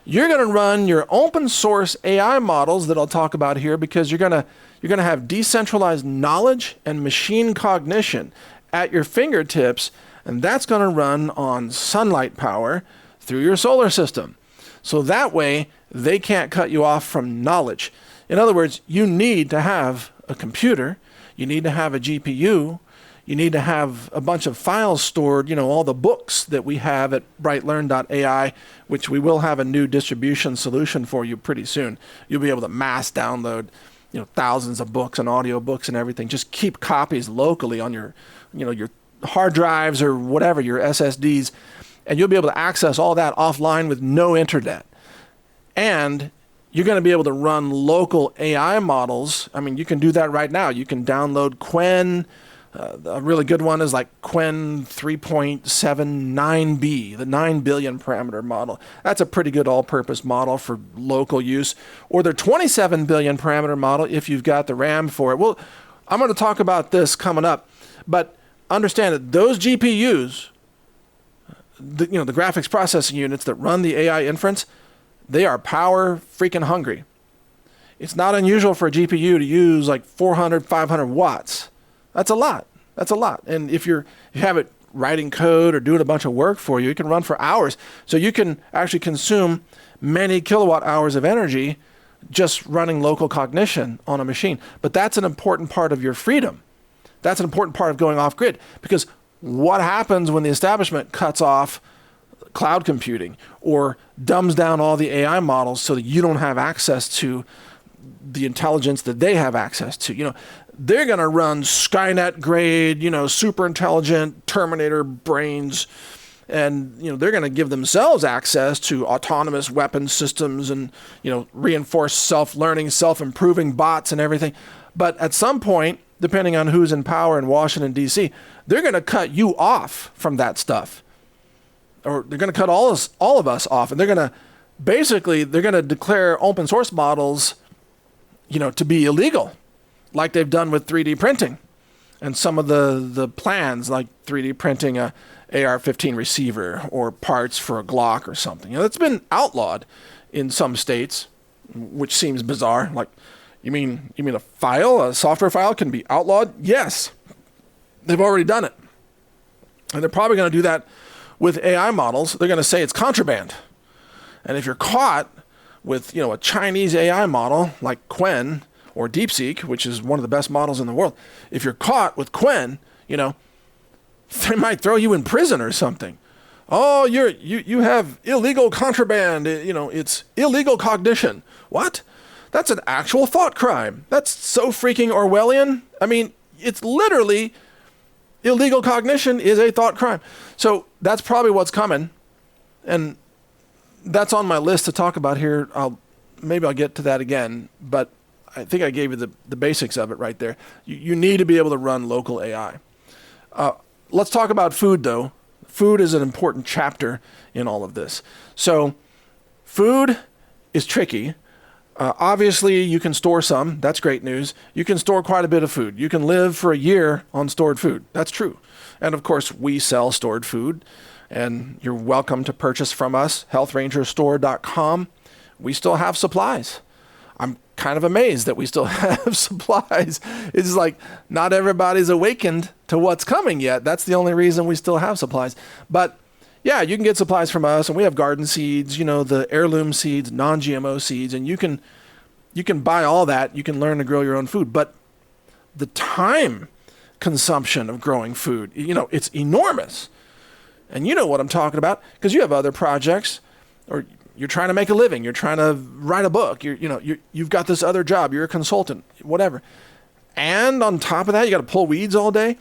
you're going to run your open source AI models that I'll talk about here, because you're going to have decentralized knowledge and machine cognition at your fingertips, and that's going to run on sunlight power through your solar system. So that way, they can't cut you off from knowledge. In other words, you need to have a computer, you need to have a GPU, you need to have a bunch of files stored, all the books that we have at brightlearn.ai, which we will have a new distribution solution for you pretty soon. You'll be able to mass download, thousands of books and audio books and everything. Just keep copies locally on your, your hard drives or whatever, your SSDs, and you'll be able to access all that offline with no internet. And you're going to be able to run local AI models. I mean, you can do that right now. You can download Quen. A really good one is like Quen 3.79b, the 9 billion parameter model. That's a pretty good all-purpose model for local use. Or their 27 billion parameter model if you've got the RAM for it. Well, I'm going to talk about this coming up. But understand that those GPUs, the graphics processing units that run the AI inference, they are power freaking hungry. It's not unusual for a GPU to use like 400, 500 watts. That's a lot. And if you have it writing code or doing a bunch of work for you, it can run for hours. So you can actually consume many kilowatt hours of energy just running local cognition on a machine. But that's an important part of your freedom. That's an important part of going off grid, because what happens when the establishment cuts off cloud computing or dumbs down all the AI models so that you don't have access to the intelligence that they have access to? They're going to run Skynet grade, super intelligent Terminator brains, and they're going to give themselves access to autonomous weapon systems and reinforced self-learning, self-improving bots and everything. But at some point, depending on who's in power in Washington, D.C., they're going to cut you off from that stuff. Or they're going to cut all of us off, and they're going to declare open source models, to be illegal, like they've done with 3D printing and some of the plans, like 3D printing a AR-15 receiver or parts for a Glock or something. That's been outlawed in some states, which seems bizarre. Like, you mean a software file can be outlawed? Yes, they've already done it, and they're probably going to do that with AI models. They're going to say it's contraband. And if you're caught with, a Chinese AI model like Quen or DeepSeek, which is one of the best models in the world, if you're caught with Quen, they might throw you in prison or something. Oh, you have illegal contraband. It's illegal cognition. What? That's an actual thought crime. That's so freaking Orwellian. I mean, it's literally illegal cognition is a thought crime. So that's probably what's coming. And that's on my list to talk about here. Maybe I'll get to that again, but I think I gave you the basics of it right there. You need to be able to run local AI. Let's talk about food, though. Food is an important chapter in all of this. So food is tricky Obviously, you can store some. That's great news. You can store quite a bit of food. You can live for a year on stored food. That's true. And of course, we sell stored food, and you're welcome to purchase from us, healthrangerstore.com. We still have supplies. I'm kind of amazed that we still have supplies. It's like not everybody's awakened to what's coming yet. That's the only reason we still have supplies. But yeah, you can get supplies from us, and we have garden seeds, the heirloom seeds, non-GMO seeds, and you can buy all that. You can learn to grow your own food. But the time consumption of growing food, it's enormous. And you know what I'm talking about because you have other projects, or you're trying to make a living. You're trying to write a book. You've got this other job. You're a consultant, whatever. And on top of that, you got to pull weeds all day.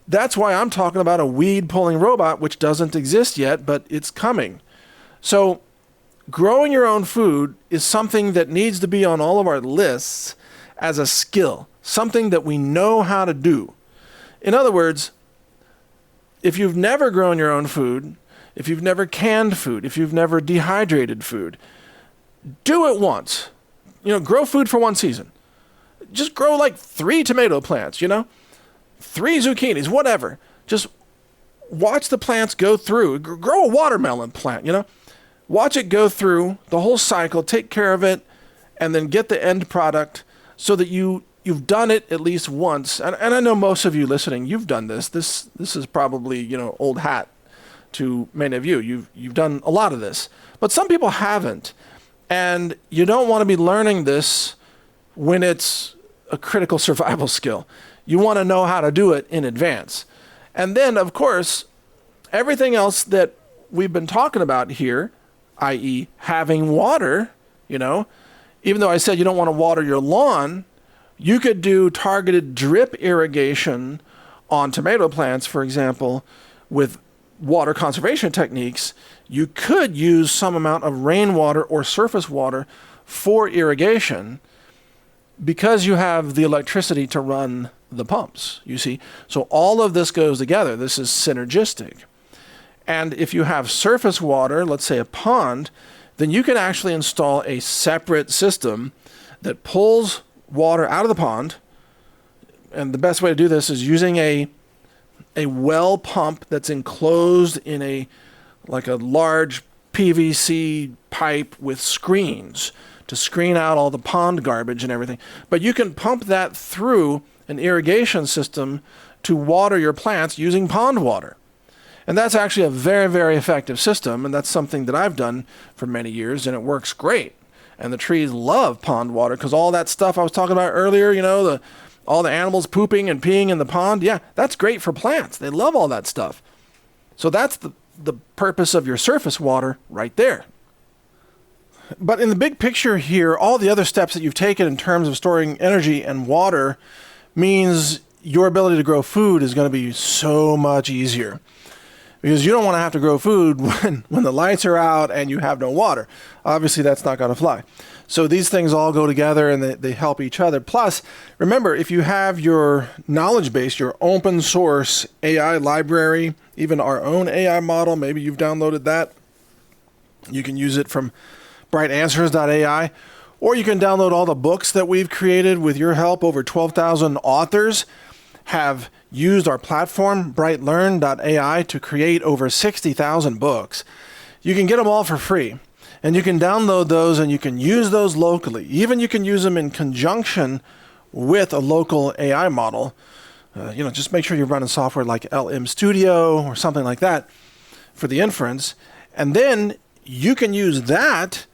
That's why I'm talking about a weed pulling robot, which doesn't exist yet, but it's coming. So growing your own food is something that needs to be on all of our lists as a skill, something that we know how to do. In other words, if you've never grown your own food, if you've never canned food, if you've never dehydrated food, do it once. Grow food for one season. Just grow like 3 tomato plants, 3 zucchinis, whatever. Just watch the plants go through. Grow a watermelon plant, Watch it go through the whole cycle, take care of it, and then get the end product so that you've done it at least once. And I know most of you listening, you've done this. This is probably, old hat to many of you. You've done a lot of this. But some people haven't. And you don't want to be learning this when it's a critical survival skill. You want to know how to do it in advance. And then, of course, everything else that we've been talking about here, i.e. having water, even though I said you don't want to water your lawn, you could do targeted drip irrigation on tomato plants, for example, with water conservation techniques. You could use some amount of rainwater or surface water for irrigation because you have the electricity to run the pumps, you see. So all of this goes together. This is synergistic. And if you have surface water, let's say a pond, then you can actually install a separate system that pulls water out of the pond. And the best way to do this is using a well pump that's enclosed in a large PVC pipe with screens to screen out all the pond garbage and everything. But you can pump that through an irrigation system to water your plants using pond water. And that's actually a very, very effective system, and that's something that I've done for many years, and it works great. And the trees love pond water because all that stuff I was talking about earlier, all the animals pooping and peeing in the pond, yeah, that's great for plants. They love all that stuff. So that's the purpose of your surface water right there. But in the big picture here, all the other steps that you've taken in terms of storing energy and water means your ability to grow food is going to be so much easier. Because you don't want to have to grow food when the lights are out and you have no water. Obviously, that's not going to fly. So these things all go together and they help each other. Plus, remember, if you have your knowledge base, your open source AI library, even our own AI model, maybe you've downloaded that. You can use it from brightanswers.ai, or you can download all the books that we've created with your help. Over 12,000 authors have used our platform, brightlearn.ai, to create over 60,000 books. You can get them all for free, and you can download those and you can use those locally. Even you can use them in conjunction with a local AI model. Just make sure you're running software like LM Studio or something like that for the inference. And then you can use that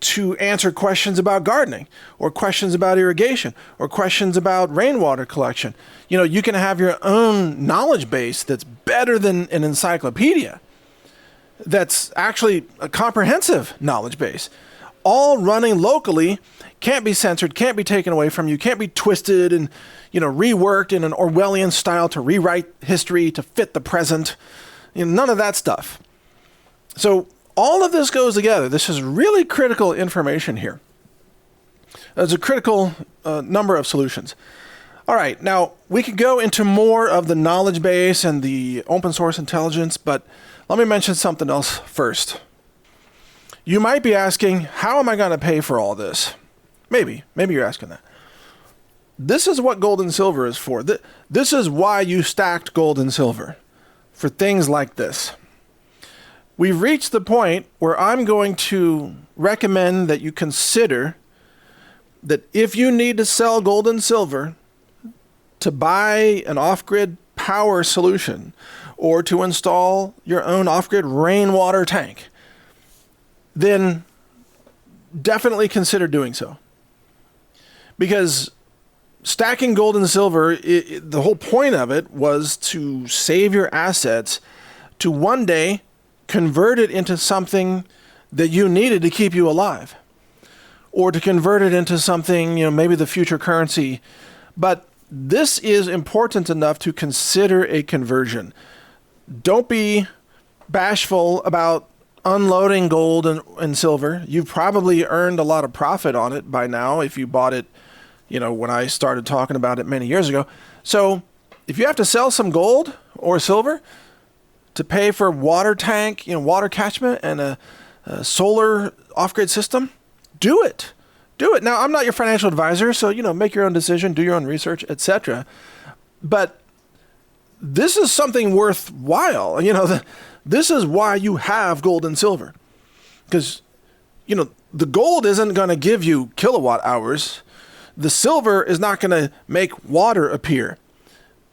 to answer questions about gardening or questions about irrigation or questions about rainwater collection. You can have your own knowledge base that's better than an encyclopedia. That's actually a comprehensive knowledge base, all running locally, can't be censored, can't be taken away from you, can't be twisted and, reworked in an Orwellian style to rewrite history to fit the present. None of that stuff. So all of this goes together. This is really critical information here. There's a critical number of solutions. All right, now we could go into more of the knowledge base and the open source intelligence, but let me mention something else first. You might be asking, how am I going to pay for all this? Maybe you're asking that. This is what gold and silver is for. This is why you stacked gold and silver, for things like this. We've reached the point where I'm going to recommend that you consider that if you need to sell gold and silver to buy an off-grid power solution or to install your own off-grid rainwater tank, then definitely consider doing so. Because stacking gold and silver, the whole point of it was to save your assets to one day convert it into something that you needed to keep you alive, or to convert it into something, maybe the future currency. But this is important enough to consider a conversion. Don't be bashful about unloading gold and silver. You've probably earned a lot of profit on it by now if you bought it, when I started talking about it many years ago. So if you have to sell some gold or silver to pay for water tank, water catchment and a solar off-grid system, do it. Do it. Now, I'm not your financial advisor, so, make your own decision, do your own research, etc. But this is something worthwhile. This is why you have gold and silver. Because, the gold isn't going to give you kilowatt hours. The silver is not going to make water appear.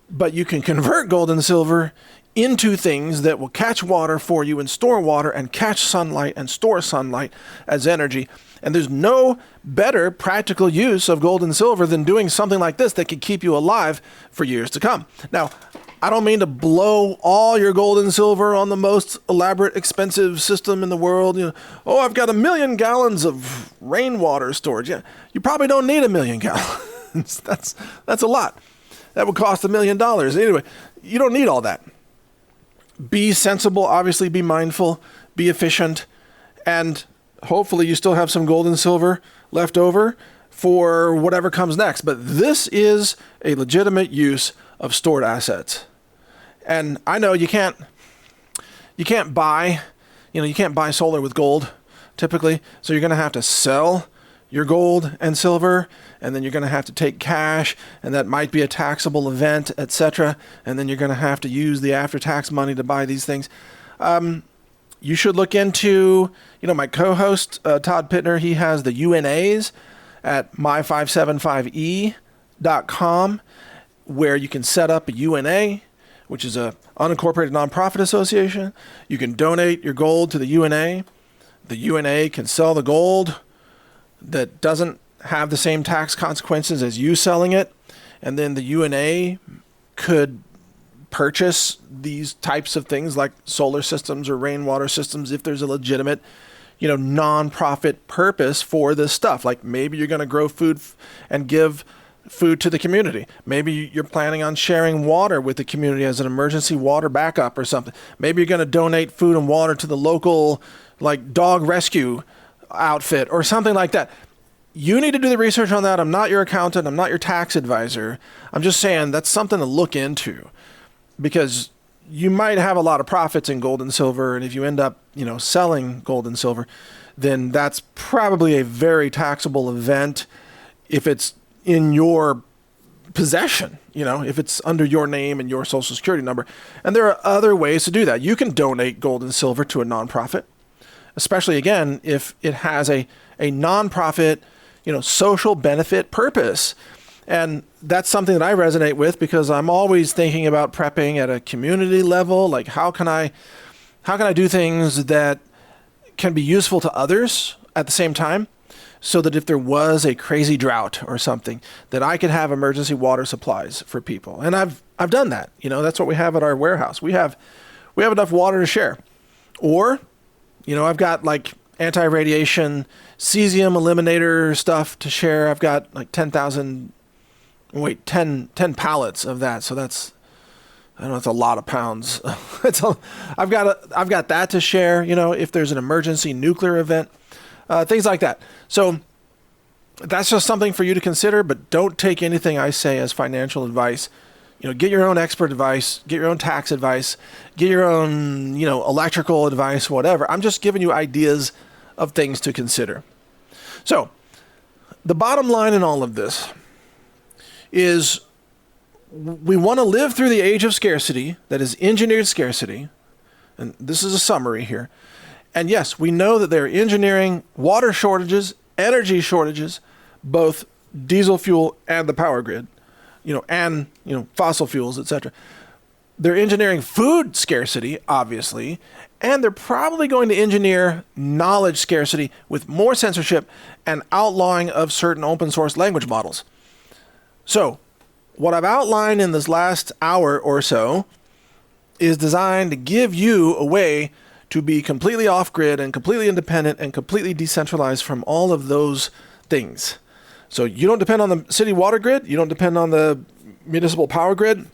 But you can convert gold and silver into things that will catch water for you and store water and catch sunlight and store sunlight as energy. And there's no better practical use of gold and silver than doing something like this that can keep you alive for years to come. Now, I don't mean to blow all your gold and silver on the most elaborate, expensive system in the world. I've got 1 million gallons of rainwater storage. Yeah, you probably don't need 1 million gallons. That's a lot. That would cost $1 million. Anyway, you don't need all that. Be sensible, obviously be mindful, be efficient, and hopefully you still have some gold and silver left over for whatever comes next. But this is a legitimate use of stored assets. And I know you can't buy, you can't buy solar with gold typically. So you're going to have to sell your gold and silver, and then you're going to have to take cash, and that might be a taxable event, etc. And then you're going to have to use the after-tax money to buy these things. You should look into, my co-host, Todd Pittner, he has the UNAs at my575e.com, where you can set up a UNA, which is a unincorporated nonprofit association. You can donate your gold to the UNA. The UNA can sell the gold that doesn't have the same tax consequences as you selling it. And then the UNA could purchase these types of things like solar systems or rainwater systems if there's a legitimate, nonprofit purpose for this stuff. Like maybe you're going to grow food and give food to the community. Maybe you're planning on sharing water with the community as an emergency water backup or something. Maybe you're going to donate food and water to the local dog rescue outfit or something like that. You need to do the research on that. I'm not your accountant. I'm not your tax advisor. I'm just saying that's something to look into, because you might have a lot of profits in gold and silver. And if you end up, selling gold and silver, then that's probably a very taxable event if it's in your possession, if it's under your name and your social security number. And there are other ways to do that. You can donate gold and silver to a nonprofit, especially again, if it has a nonprofit, social benefit purpose. And that's something that I resonate with, because I'm always thinking about prepping at a community level. Like how can I do things that can be useful to others at the same time, so that if there was a crazy drought or something, that I could have emergency water supplies for people. And I've done that. That's what we have at our warehouse. We have enough water to share. Or, I've got anti-radiation cesium eliminator stuff to share. I've got 10 pallets of that. So that's, I don't know, it's a lot of pounds. I've got that to share, if there's an emergency nuclear event, things like that. So that's just something for you to consider, but don't take anything I say as financial advice. Get your own expert advice, get your own tax advice, get your own, electrical advice, whatever. I'm just giving you ideas of things to consider. So the bottom line in all of this is we want to live through the age of scarcity, that is engineered scarcity. And this is a summary here. And yes, we know that they're engineering water shortages, energy shortages, both diesel fuel and the power grid, and fossil fuels, etc. They're engineering food scarcity, obviously, and they're probably going to engineer knowledge scarcity with more censorship and outlawing of certain open source language models. So, what I've outlined in this last hour or so is designed to give you a way to be completely off-grid and completely independent and completely decentralized from all of those things. So you don't depend on the city water grid, you don't depend on the municipal power grid,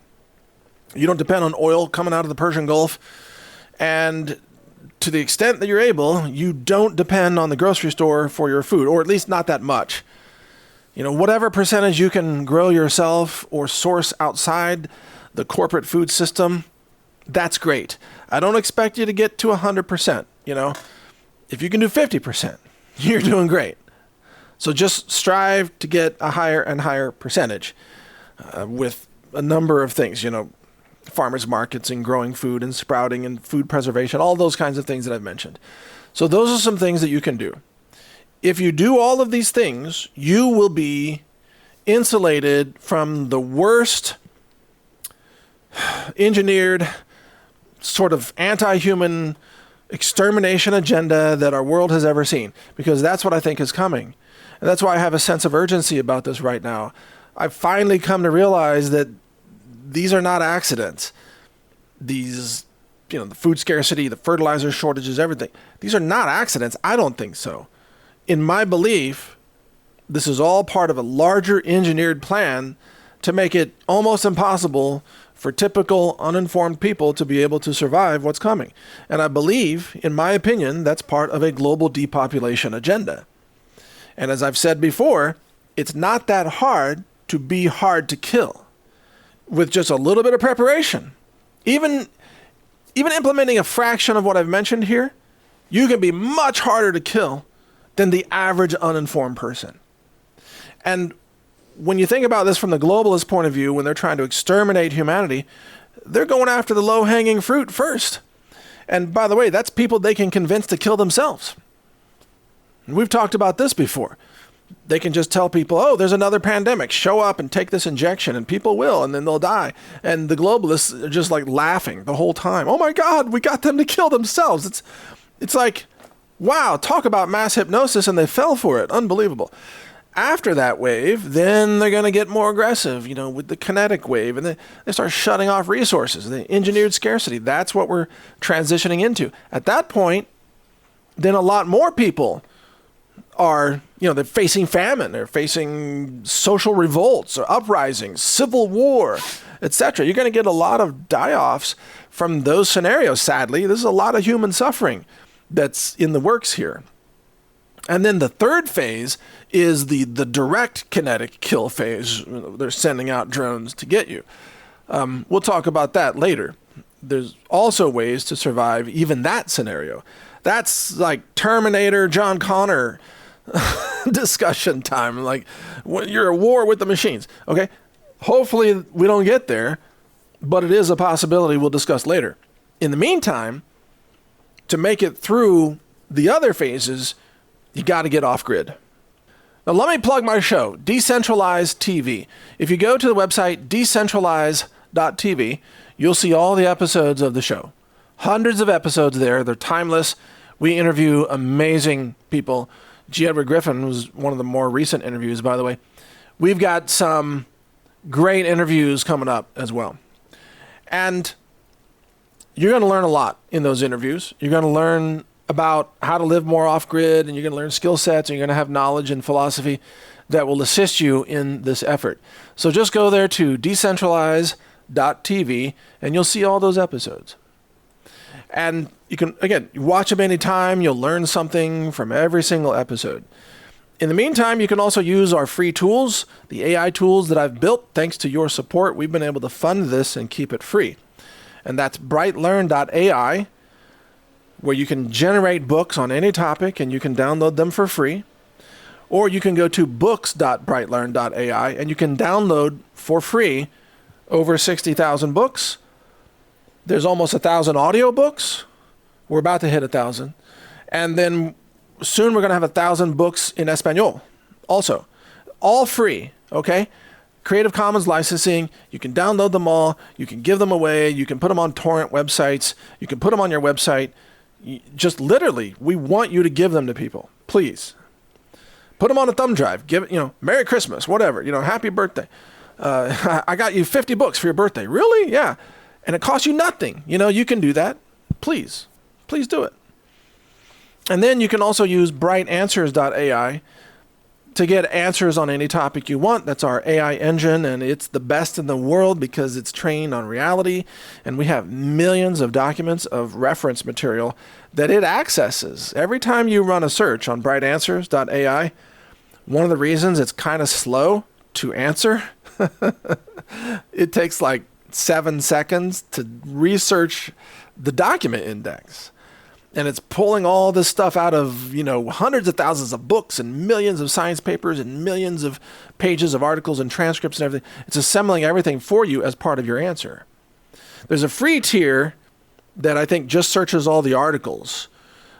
you don't depend on oil coming out of the Persian Gulf, and to the extent that you're able, you don't depend on the grocery store for your food, or at least not that much. Whatever percentage you can grow yourself or source outside the corporate food system, that's great. I don't expect you to get to 100%. If you can do 50%, you're doing great. So just strive to get a higher and higher percentage with a number of things, farmers markets and growing food and sprouting and food preservation, all those kinds of things that I've mentioned. So those are some things that you can do. If you do all of these things, you will be insulated from the worst engineered sort of anti-human extermination agenda that our world has ever seen, because that's what I think is coming. And that's why I have a sense of urgency about this right now. I've finally come to realize that these are not accidents. These, the food scarcity, the fertilizer shortages, everything. These are not accidents. I don't think so. In my belief, this is all part of a larger engineered plan to make it almost impossible for typical uninformed people to be able to survive what's coming. And I believe, in my opinion, that's part of a global depopulation agenda. And as I've said before, it's not that hard to be hard to kill with just a little bit of preparation. Even implementing a fraction of what I've mentioned here, you can be much harder to kill than the average uninformed person. And when you think about this from the globalist point of view, when they're trying to exterminate humanity, they're going after the low-hanging fruit first. And by the way, that's people they can convince to kill themselves. And we've talked about this before. They can just tell people, oh, there's another pandemic, show up and take this injection, and people will, and then they'll die. And the globalists are just like laughing the whole time. Oh my God, we got them to kill themselves. It's like, wow, talk about mass hypnosis, and they fell for it. Unbelievable. After that wave, then they're going to get more aggressive, with the kinetic wave, and they start shutting off resources, the engineered scarcity. That's what we're transitioning into. At that point, then a lot more people are, they're facing famine, they're facing social revolts or uprisings, civil war, etc. You're going to get a lot of die-offs from those scenarios, sadly. This is a lot of human suffering that's in the works here. And then the third phase is the direct kinetic kill phase. They're sending out drones to get you. We'll talk about that later. There's also ways to survive even that scenario. That's like Terminator, John Connor discussion time. Like, you're at war with the machines. Okay? Hopefully we don't get there, but it is a possibility we'll discuss later. In the meantime, to make it through the other phases, you got to get off grid. Now let me plug my show, Decentralized TV. If you go to the website decentralized.tv, you'll see all the episodes of the show. Hundreds of episodes there. They're timeless. We interview amazing people. G. Edward Griffin was one of the more recent interviews, by the way. We've got some great interviews coming up as well. And you're going to learn a lot in those interviews. You're going to learn about how to live more off-grid, and you're going to learn skill sets, and you're going to have knowledge and philosophy that will assist you in this effort. So just go there to decentralize.tv, and you'll see all those episodes. And you can, again, you watch them anytime. You'll learn something from every single episode. In the meantime, you can also use our free tools, the AI tools that I've built. Thanks to your support, we've been able to fund this and keep it free. And that's brightlearn.ai, where you can generate books on any topic and you can download them for free. Or you can go to books.brightlearn.ai and you can download for free over 60,000 books. There's almost 1,000 audiobooks. We're about to hit 1,000. And then soon we're going to have 1,000 books in Espanol also. All free, okay? Creative Commons licensing. You can download them all. You can give them away. You can put them on torrent websites. You can put them on your website. Just literally, we want you to give them to people. Please. Put them on a thumb drive. Give it, Merry Christmas, whatever. Happy birthday. I got you 50 books for your birthday. Really? Yeah. And it costs you nothing. You can do that. Please do it. And then you can also use brightanswers.ai to get answers on any topic you want. That's our AI engine, and it's the best in the world because it's trained on reality, and we have millions of documents of reference material that it accesses. Every time you run a search on brightanswers.ai, one of the reasons it's kind of slow to answer, it takes like 7 seconds to research the document index. And it's pulling all this stuff out of, hundreds of thousands of books and millions of science papers and millions of pages of articles and transcripts and everything. It's assembling everything for you as part of your answer. There's a free tier that I think just searches all the articles.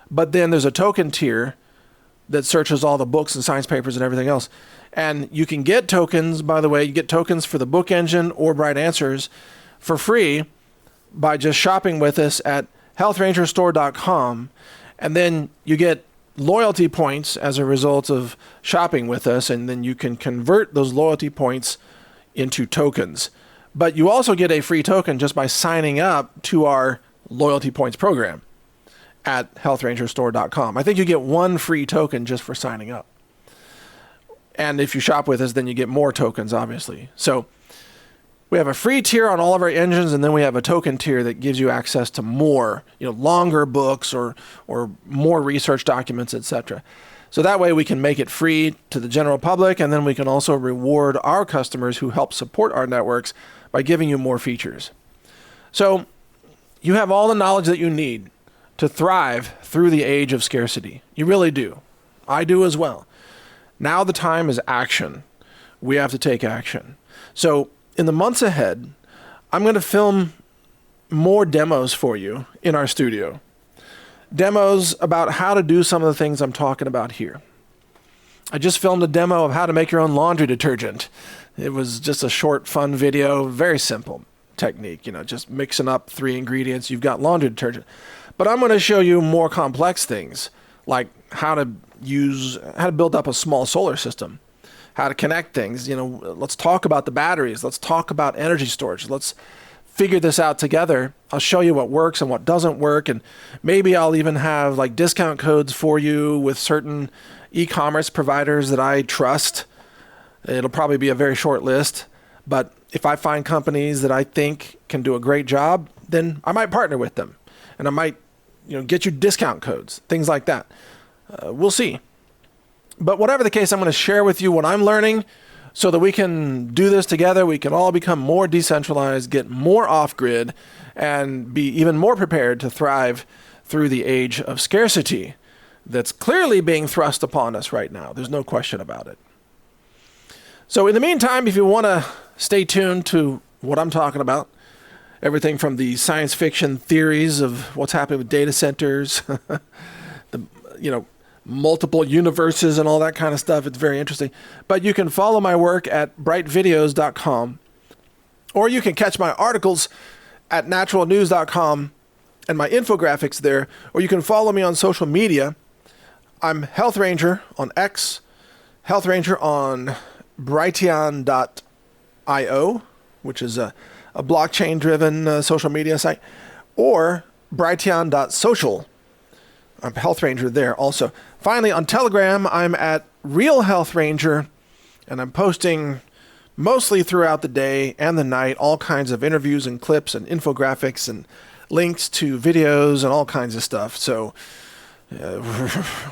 But then there's a token tier that searches all the books and science papers and everything else. And you can get tokens, by the way, you get tokens for the book engine or Bright Answers for free by just shopping with us at healthrangerstore.com, and then you get loyalty points as a result of shopping with us, and then you can convert those loyalty points into tokens. But you also get a free token just by signing up to our loyalty points program at healthrangerstore.com. I think you get one free token just for signing up. And if you shop with us, then you get more tokens, obviously. So we have a free tier on all of our engines, and then we have a token tier that gives you access to more, longer books or more research documents, etc. So that way we can make it free to the general public, and then we can also reward our customers who help support our networks by giving you more features. So you have all the knowledge that you need to thrive through the age of scarcity. You really do. I do as well. Now the time is action. We have to take action. So in the months ahead, I'm going to film more demos for you in our studio. Demos about how to do some of the things I'm talking about here. I just filmed a demo of how to make your own laundry detergent. It was just a short, fun video, very simple technique, just mixing up 3 ingredients, you've got laundry detergent. But I'm going to show you more complex things, like how to build up a small solar system. How to connect things. Let's talk about the batteries. Let's talk about energy storage. Let's figure this out together. I'll show you what works and what doesn't work. And maybe I'll even have like discount codes for you with certain e-commerce providers that I trust. It'll probably be a very short list. But if I find companies that I think can do a great job, then I might partner with them. And I might, get you discount codes, things like that. We'll see. But whatever the case, I'm going to share with you what I'm learning so that we can do this together. We can all become more decentralized, get more off-grid, and be even more prepared to thrive through the age of scarcity that's clearly being thrust upon us right now. There's no question about it. So in the meantime, if you want to stay tuned to what I'm talking about, everything from the science fiction theories of what's happening with data centers, multiple universes and all that kind of stuff. It's very interesting. But you can follow my work at brightvideos.com, or you can catch my articles at naturalnews.com and my infographics there, or you can follow me on social media. I'm Health Ranger on X, Health Ranger on Brighteon.io, which is a blockchain-driven social media site, or Brighteon.social. I'm Health Ranger there also. Finally, on Telegram, I'm at Real Health Ranger, and I'm posting mostly throughout the day and the night all kinds of interviews and clips and infographics and links to videos and all kinds of stuff. So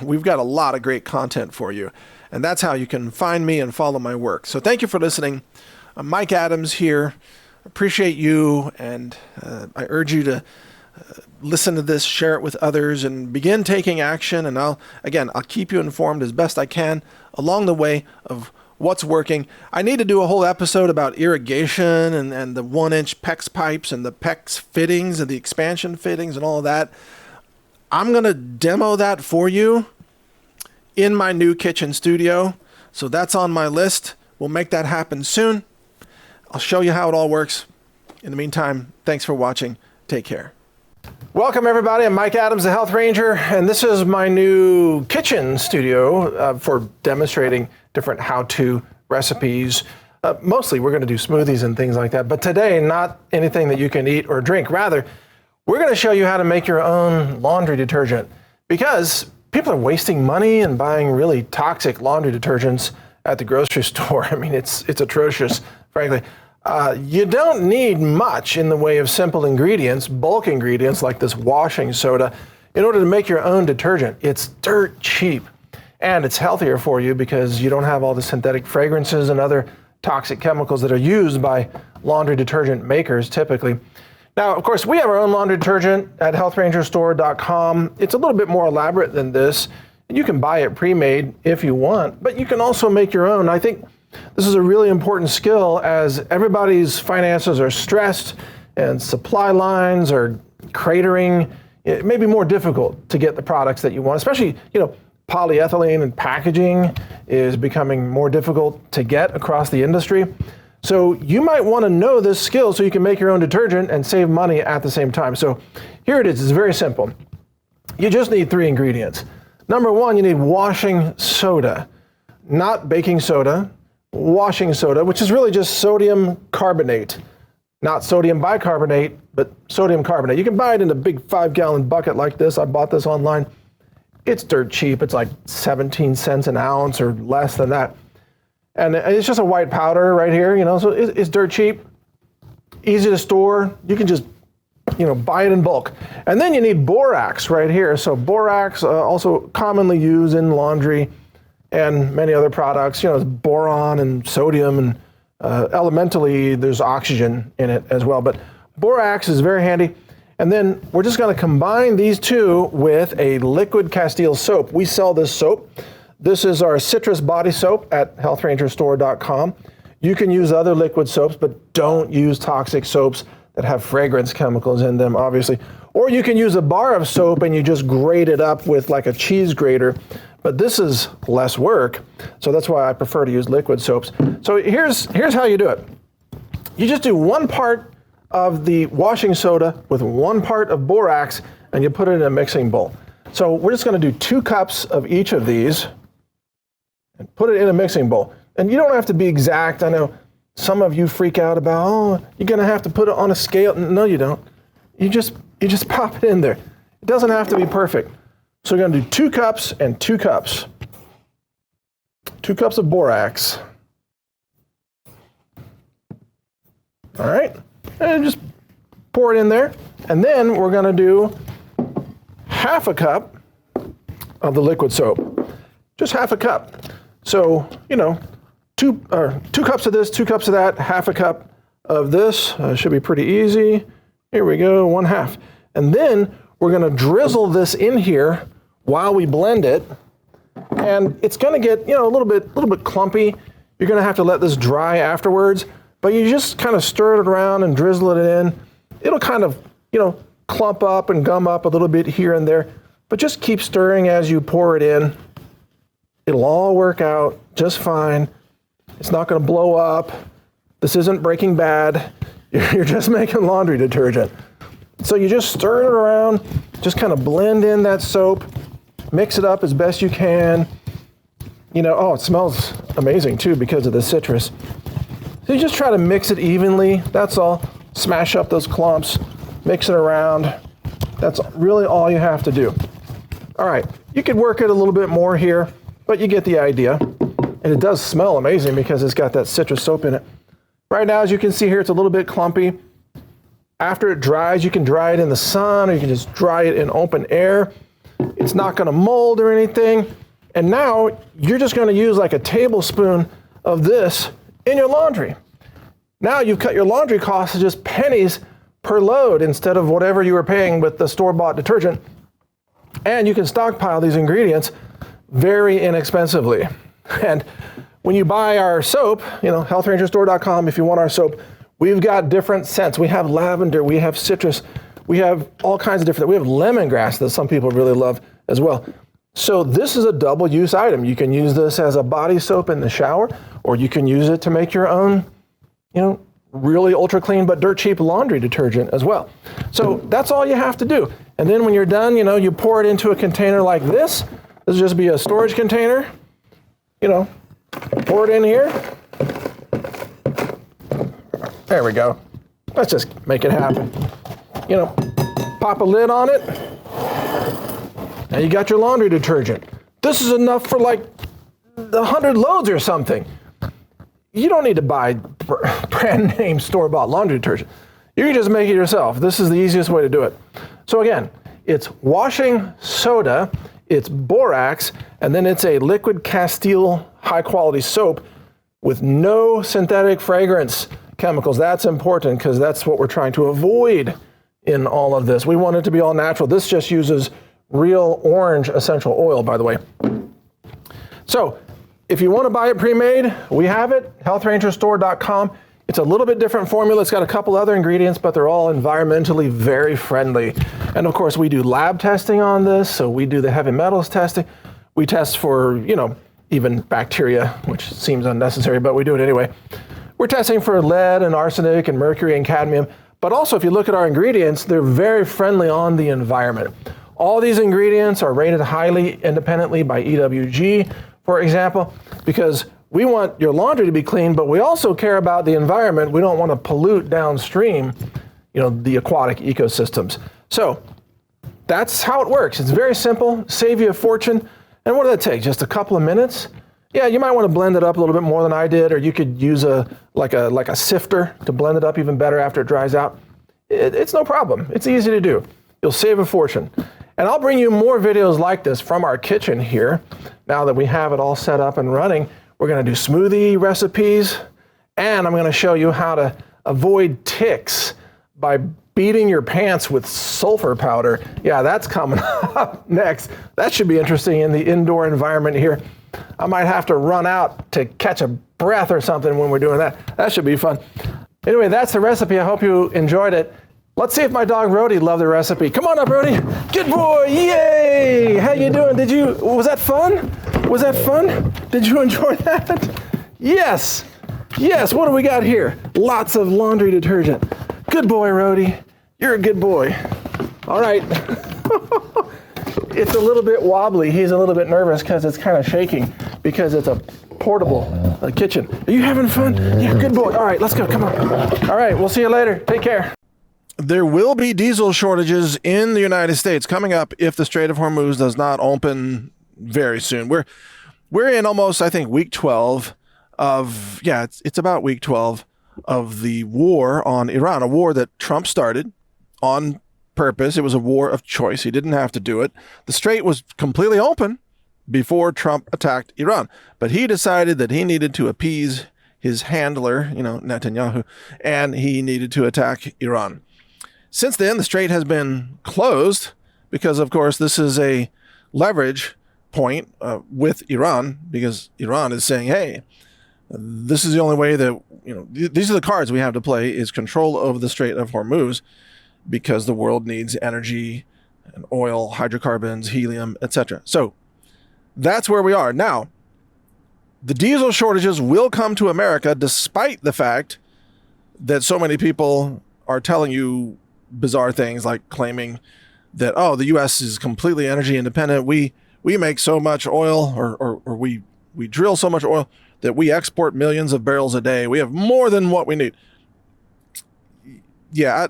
we've got a lot of great content for you, and that's how you can find me and follow my work. So thank you for listening. I'm Mike Adams here. Appreciate you, and I urge you to listen to this, share it with others, and begin taking action. And I'll keep you informed as best I can along the way of what's working. I need to do a whole episode about irrigation and the 1-inch PEX pipes and the PEX fittings and the expansion fittings and all of that. I'm going to demo that for you in my new kitchen studio. So that's on my list. We'll make that happen soon. I'll show you how it all works. In the meantime, thanks for watching. Take care. Welcome, everybody. I'm Mike Adams, the Health Ranger, and this is my new kitchen studio for demonstrating different how-to recipes. Mostly, we're going to do smoothies and things like that, but today, not anything that you can eat or drink. Rather, we're going to show you how to make your own laundry detergent, because people are wasting money and buying really toxic laundry detergents at the grocery store. I mean, it's atrocious, frankly. You don't need much in the way of simple ingredients, bulk ingredients like this washing soda, in order to make your own detergent. It's dirt cheap, and it's healthier for you because you don't have all the synthetic fragrances and other toxic chemicals that are used by laundry detergent makers typically. Now, of course, we have our own laundry detergent at healthrangerstore.com. It's a little bit more elaborate than this, and you can buy it pre-made if you want, but you can also make your own. I think this is a really important skill as everybody's finances are stressed and supply lines are cratering. It may be more difficult to get the products that you want, especially, polyethylene and packaging is becoming more difficult to get across the industry. So you might want to know this skill so you can make your own detergent and save money at the same time. So here it is. It's very simple. You just need 3 ingredients. Number 1, you need washing soda, not baking soda. Washing soda, which is really just sodium carbonate, not sodium bicarbonate, but sodium carbonate. You can buy it in a big 5-gallon bucket like this. I bought this online. It's dirt cheap. It's like 17 cents an ounce or less than that. And it's just a white powder right here, so it's dirt cheap, easy to store. You can just, buy it in bulk. And then you need borax right here. So borax, also commonly used in laundry and many other products, it's boron and sodium, and elementally there's oxygen in it as well. But borax is very handy. And then we're just going to combine these two with a liquid Castile soap. We sell this soap. This is our citrus body soap at healthrangerstore.com. You can use other liquid soaps, but don't use toxic soaps that have fragrance chemicals in them, obviously. Or you can use a bar of soap and you just grate it up with like a cheese grater. But this is less work, so that's why I prefer to use liquid soaps. So here's how you do it. You just do 1 part of the washing soda with 1 part of borax, and you put it in a mixing bowl. So we're just going to do 2 cups of each of these and put it in a mixing bowl. And you don't have to be exact. I know some of you freak out about, you're going to have to put it on a scale. No, you don't. You just pop it in there. It doesn't have to be perfect. So we're going to do 2 cups and 2 cups. 2 cups of borax. All right. And just pour it in there. And then we're going to do half a cup of the liquid soap. Just half a cup. So, 2 cups of this, 2 cups of that, half a cup of this. Should be pretty easy. Here we go, 1/2. And then we're going to drizzle this in here while we blend it, and it's going to get a little bit clumpy. You're going to have to let this dry afterwards, but you just kind of stir it around and drizzle it in. It'll kind of clump up and gum up a little bit here and there, but just keep stirring as you pour it in. It'll all work out just fine. It's not going to blow up. This isn't Breaking Bad. You're just making laundry detergent. So you just stir it around, just kind of blend in that soap, mix it up as best you can. It smells amazing too because of the citrus. So you just try to mix it evenly, that's all. Smash up those clumps, mix it around. That's really all you have to do. All right, you could work it a little bit more here, but you get the idea. And it does smell amazing because it's got that citrus soap in it. Right now, as you can see here, it's a little bit clumpy. After it dries, you can dry it in the sun, or you can just dry it in open air. It's not going to mold or anything. And now you're just going to use like a tablespoon of this in your laundry. Now you've cut your laundry costs to just pennies per load instead of whatever you were paying with the store-bought detergent. And you can stockpile these ingredients very inexpensively. And when you buy our soap, healthrangerstore.com, if you want our soap, we've got different scents. We have lavender, we have citrus, we have all kinds of different, we have lemongrass that some people really love as well. So this is a double use item. You can use this as a body soap in the shower, or you can use it to make your own, really ultra clean but dirt cheap laundry detergent as well. So that's all you have to do. And then when you're done, you pour it into a container like this. This will just be a storage container. Pour it in here. There we go. Let's just make it happen. Pop a lid on it. Now you got your laundry detergent. This is enough for like 100 loads or something. You don't need to buy brand name store-bought laundry detergent. You can just make it yourself. This is the easiest way to do it. So again, it's washing soda, it's borax, and then it's a liquid Castile high-quality soap with no synthetic fragrance chemicals. That's important because that's what we're trying to avoid in all of this. We want it to be all natural. This just uses real orange essential oil, by the way. So if you want to buy it pre-made, we have it, healthrangerstore.com. It's a little bit different formula. It's got a couple other ingredients, but they're all environmentally very friendly. And of course, we do lab testing on this. So we do the heavy metals testing. We test for, even bacteria, which seems unnecessary, but we do it anyway. We're testing for lead and arsenic and mercury and cadmium. But also, if you look at our ingredients, they're very friendly on the environment. All these ingredients are rated highly independently by EWG, for example, because we want your laundry to be clean, but we also care about the environment. We don't want to pollute downstream, the aquatic ecosystems. So that's how it works. It's very simple, save you a fortune. And what did that take? Just a couple of minutes? Yeah, you might want to blend it up a little bit more than I did, or you could use a sifter to blend it up even better after it dries out. It's no problem. It's easy to do. You'll save a fortune. And I'll bring you more videos like this from our kitchen here. Now that we have it all set up and running, we're going to do smoothie recipes, and I'm going to show you how to avoid ticks by beating your pants with sulfur powder. Yeah, that's coming up next. That should be interesting in the indoor environment here. I might have to run out to catch a breath or something when we're doing that. That should be fun. Anyway, that's the recipe. I hope you enjoyed it. Let's see if my dog Rhodey loved the recipe. Come on up, Rhodey. Good boy, yay! How you doing? Was that fun? Was that fun? Did you enjoy that? Yes, what do we got here? Lots of laundry detergent. Good boy, Rhodey. You're a good boy. All right. It's a little bit wobbly. He's a little bit nervous because it's kind of shaking because it's a portable kitchen. Are you having fun? Yeah, good boy. All right, let's go. Come on. All right, we'll see you later. Take care. There will be diesel shortages in the United States coming up if the Strait of Hormuz does not open very soon. We're in almost, I think, week 12 of, it's about week 12 of the war on Iran, a war that Trump started on purpose. It was a war of choice. He didn't have to do it. The Strait was completely open before Trump attacked Iran, but he decided that he needed to appease his handler, Netanyahu, and he needed to attack Iran. Since then, the Strait has been closed because, of course, this is a leverage point with Iran, because Iran is saying, hey, this is the only way that, these are the cards we have to play, is control over the Strait of Hormuz, because the world needs energy and oil, hydrocarbons, helium, etc. So that's where we are. Now, the diesel shortages will come to America despite the fact that so many people are telling you bizarre things, like claiming that, the U.S. is completely energy independent. We make so much oil, or we drill so much oil that we export millions of barrels a day. We have more than what we need. Yeah,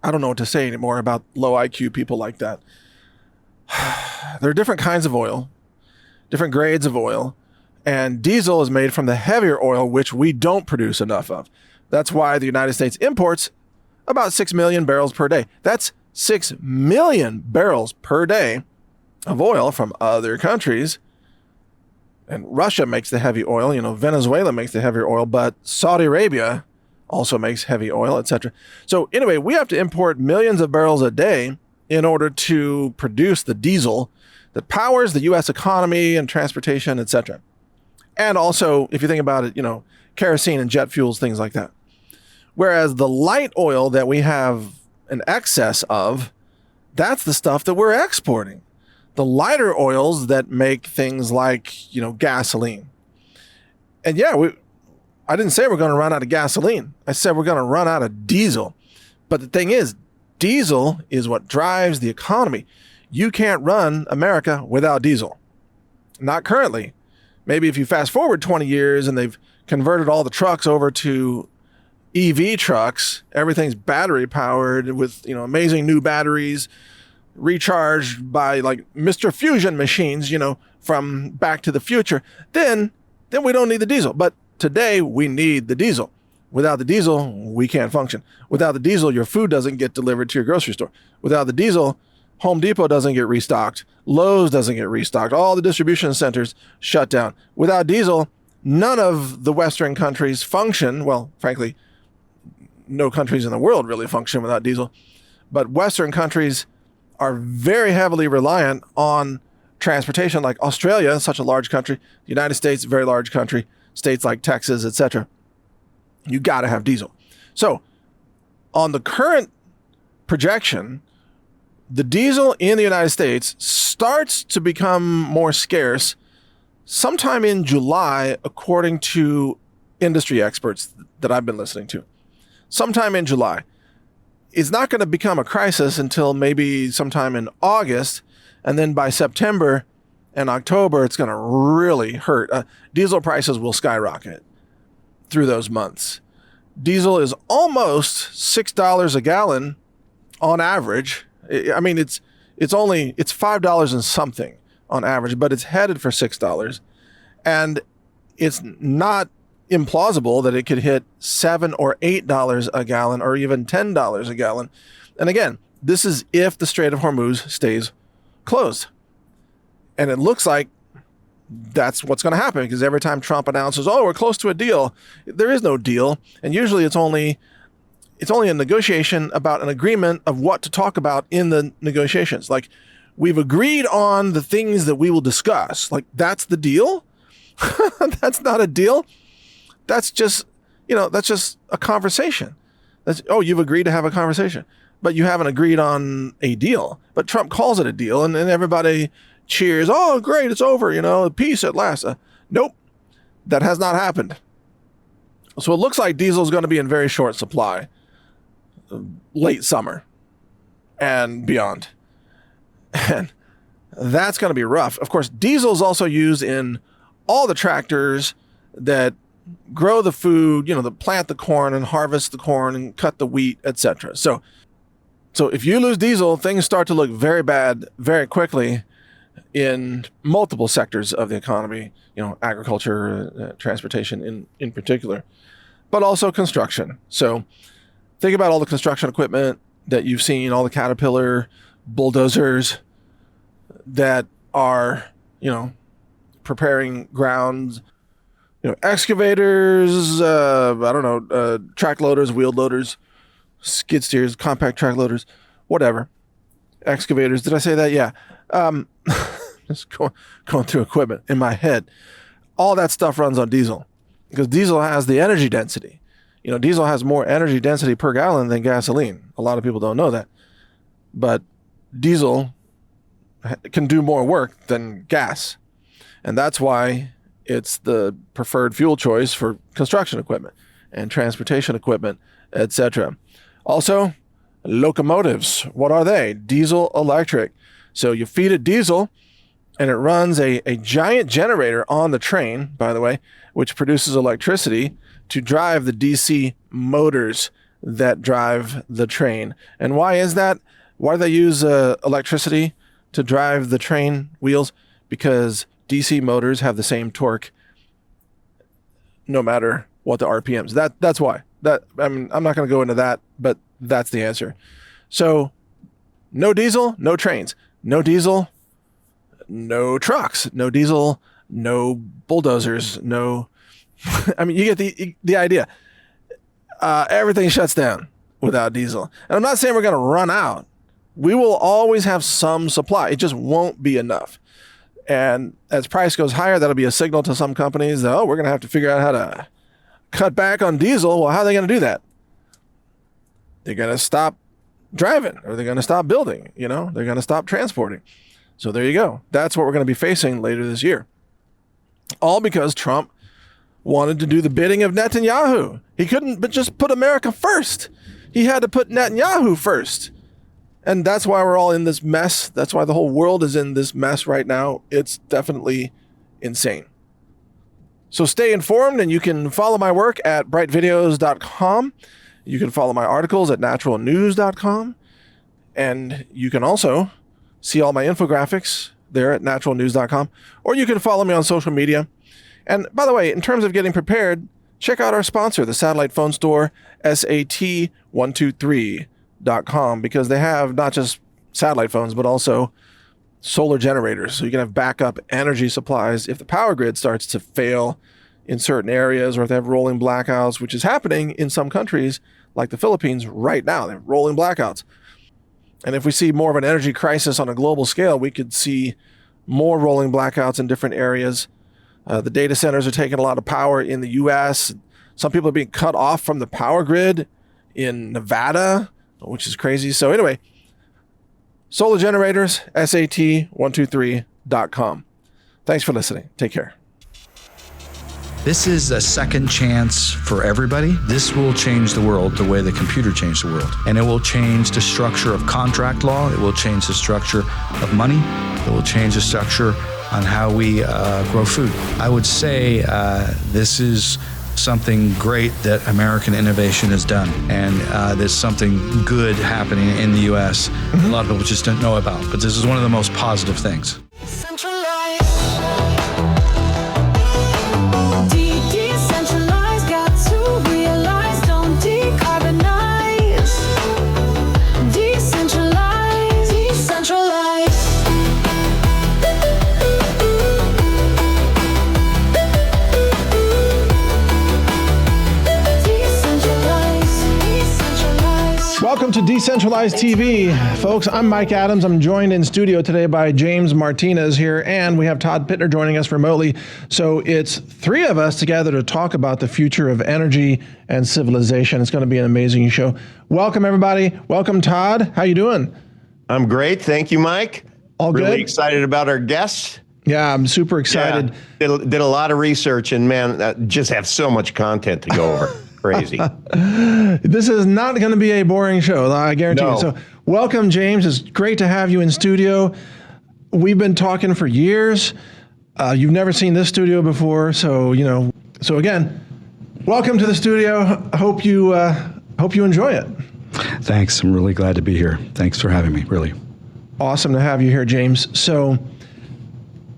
I don't know what to say anymore about low IQ people like that. There are different kinds of oil, different grades of oil, and diesel is made from the heavier oil, which we don't produce enough of. That's why the United States imports about 6 million barrels per day. That's 6 million barrels per day of oil from other countries. And Russia makes the heavy oil, Venezuela makes the heavier oil, but Saudi Arabia also makes heavy oil, etc. So anyway, we have to import millions of barrels a day in order to produce the diesel that powers the U.S. economy and transportation, etc. And also, if you think about it, kerosene and jet fuels, things like that. Whereas the light oil that we have an excess of, that's the stuff that we're exporting. The lighter oils that make things like, gasoline. And yeah, I didn't say we're going to run out of gasoline. I said we're going to run out of diesel. But the thing is, diesel is what drives the economy. You can't run America without diesel. Not currently. Maybe if you fast forward 20 years and they've converted all the trucks over to EV trucks, everything's battery powered with, amazing new batteries recharged by like Mr. Fusion machines, from Back to the Future, then we don't need the diesel. But today we need the diesel. Without the diesel, we can't function. Without the diesel, your food doesn't get delivered to your grocery store. Without the diesel, Home Depot doesn't get restocked. Lowe's doesn't get restocked. All the distribution centers shut down. Without diesel, none of the Western countries function. Well, frankly, no countries in the world really function without diesel. But Western countries are very heavily reliant on transportation, like Australia, such a large country. The United States, very large country. States like Texas, etc. You got to have diesel. So on the current projection, the diesel in the United States starts to become more scarce sometime in July, according to industry experts that I've been listening to. Sometime in July. It's not going to become a crisis until maybe sometime in August, and then by September and October, it's going to really hurt. Diesel prices will skyrocket through those months. Diesel is almost $6 a gallon on average. I mean, it's $5 and something on average, but it's headed for $6. And it's not implausible that it could hit $7 or $8 a gallon or even $10 a gallon. And again, this is if the Strait of Hormuz stays closed. And it looks like that's what's going to happen, because every time Trump announces, we're close to a deal, there is no deal. And usually it's only a negotiation about an agreement of what to talk about in the negotiations. Like, we've agreed on the things that we will discuss. Like, that's the deal? That's not a deal. That's just a conversation. You've agreed to have a conversation, but you haven't agreed on a deal. But Trump calls it a deal, and everybody cheers. Oh, great, it's over, peace at last. Nope, that has not happened. So it looks like diesel is going to be in very short supply late summer and beyond. And that's going to be rough. Of course, diesel is also used in all the tractors that grow the food, that plant the corn and harvest the corn and cut the wheat, etc. So if you lose diesel, things start to look very bad very quickly in multiple sectors of the economy, agriculture, transportation in particular, but also construction. So think about all the construction equipment that you've seen, all the Caterpillar bulldozers that are, preparing grounds, excavators, track loaders, wheel loaders, skid steers, compact track loaders, whatever. Excavators. Did I say that? Yeah. Just going through equipment in my head. All that stuff runs on diesel because diesel has the energy density. Diesel has more energy density per gallon than gasoline. A lot of people don't know that. But diesel can do more work than gas. And that's why it's the preferred fuel choice for construction equipment and transportation equipment, etc. Also, locomotives. What are they? Diesel electric. So you feed it diesel, and it runs a giant generator on the train, by the way, which produces electricity to drive the DC motors that drive the train. And why is that? Why do they use electricity to drive the train wheels? Because DC motors have the same torque no matter what the RPMs. That's why. I'm not going to go into that, but that's the answer. So no diesel, no trains. No diesel, no trucks. No diesel, no bulldozers. No. You get the idea. everything shuts down without diesel. And I'm not saying we're going to run out. We will always have some supply. It just won't be enough. And as price goes higher, that'll be a signal to some companies that, we're going to have to figure out how to cut back on diesel. Well, how are they going to do that? They're going to stop driving, or they're going to stop building, they're going to stop transporting. So there you go. That's what we're going to be facing later this year. All because Trump wanted to do the bidding of Netanyahu. He couldn't but just put America first. He had to put Netanyahu first. And that's why we're all in this mess. That's why the whole world is in this mess right now. It's definitely insane. So stay informed, and you can follow my work at brightvideos.com. You can follow my articles at naturalnews.com. And you can also see all my infographics there at naturalnews.com. Or you can follow me on social media. And by the way, in terms of getting prepared, check out our sponsor, the satellite phone store, SAT123.com, because they have not just satellite phones, but also solar generators. So you can have backup energy supplies if the power grid starts to fail in certain areas, or if they have rolling blackouts, which is happening in some countries like the Philippines right now. They have rolling blackouts. And if we see more of an energy crisis on a global scale, we could see more rolling blackouts in different areas. The data centers are taking a lot of power in the U.S. Some people are being cut off from the power grid in Nevada, which is crazy. So anyway, solar generators, SAT123.com. Thanks for listening. Take care. This is a second chance for everybody. This will change the world the way the computer changed the world. And it will change the structure of contract law. It will change the structure of money. It will change the structure on how we grow food. I would say this is something great that American innovation has done. And there's something good happening in the U.S. A lot of people just don't know about. But this is one of the most positive things. Decentralized, got to realize, don't decarbonize. Decentralized, decentralized. Decentralized. Welcome to Decentralized TV. Folks, I'm Mike Adams. I'm joined in studio today by James Martinez here, and we have Todd Pittner joining us remotely. So it's three of us together to talk about the future of energy and civilization. It's going to be an amazing show. Welcome, everybody. Welcome, Todd. How you doing? I'm great. Thank you, Mike. All good? Really excited about our guests. Yeah, I'm super excited. Yeah, did a lot of research, and man, just have so much content to go over. Crazy. This is not going to be a boring show, I guarantee you. So welcome, James. It's great to have you in studio. We've been talking for years. You've never seen this studio before. So, so again, welcome to the studio. Hope you enjoy it. Thanks. I'm really glad to be here. Thanks for having me, really. Awesome to have you here, James. So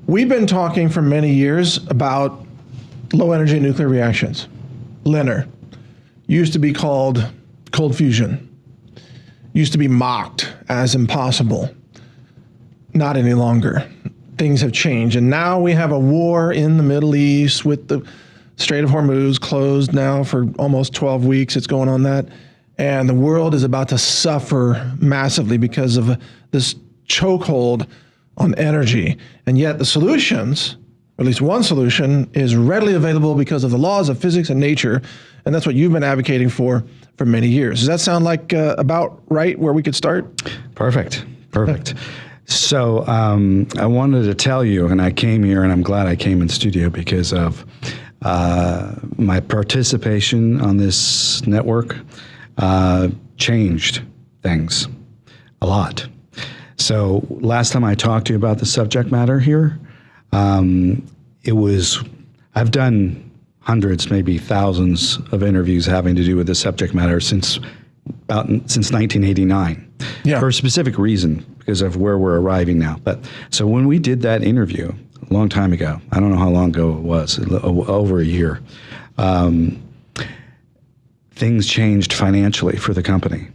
we've been talking for many years about low energy nuclear reactions, LENR. Used to be called cold fusion. Used to be mocked as impossible. Not any longer. Things have changed. And now we have a war in the Middle East with the Strait of Hormuz closed now for almost 12 weeks. It's going on that. And the world is about to suffer massively because of this chokehold on energy. And yet the solutions, or at least one solution, is readily available because of the laws of physics and nature. And that's what you've been advocating for many years. Does that sound like about right where we could start? Perfect. So I wanted to tell you, and I came here, and I'm glad I came in studio because of my participation on this network changed things a lot. So last time I talked to you about the subject matter here, I've done hundreds, maybe thousands of interviews having to do with this subject matter since 1989, for a specific reason, because of where we're arriving now. But so when we did that interview a long time ago, I don't know how long ago it was, over a year, things changed financially for the company.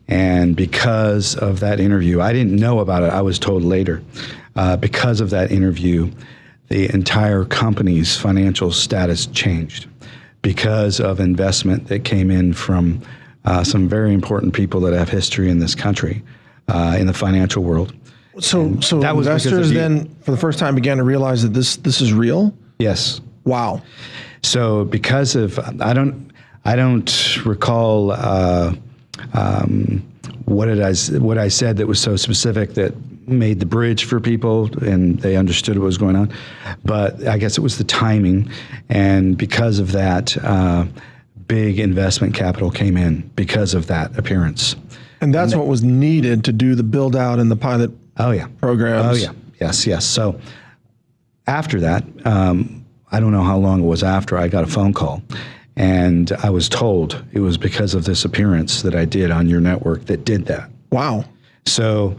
And because of that interview, I didn't know about it, I was told later, because of that interview, the entire company's financial status changed because of investment that came in from some very important people that have history in this country, in the financial world. So that was because of investors the- then, for the first time, began to realize that this is real. Yes. Wow. So because of, I don't recall what I said that was so specific that made the bridge for people and they understood what was going on. But I guess it was the timing, and because of that, big investment capital came in because of that appearance. And that's what was needed to do the build out and the pilot programs. Oh yeah. Yes. So after that, I don't know how long it was after, I got a phone call, and I was told it was because of this appearance that I did on your network that did that. Wow. So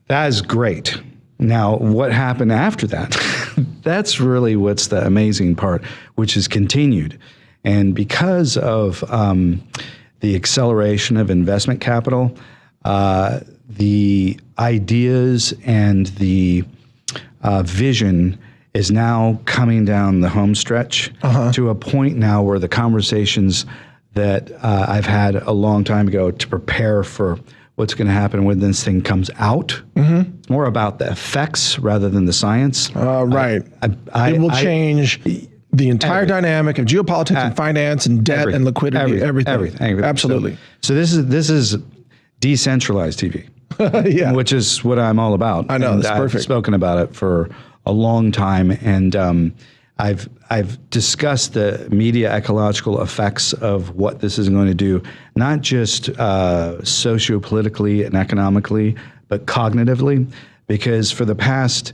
that is great. Now, what happened after that? That's really what's the amazing part, which is continued. And because of the acceleration of investment capital, the ideas and the vision is now coming down the home stretch to a point now where the conversations that I've had a long time ago to prepare for what's going to happen when this thing comes out. It's more about the effects rather than the science. Right. It will change the entire dynamic of geopolitics and finance and debt and liquidity, everything. Absolutely. So this is decentralized TV, Yeah. which is what I'm all about. I know, And that's perfect. I've spoken about it for a long time, and I've discussed the media ecological effects of what this is going to do, not just sociopolitically and economically, but cognitively, because for the past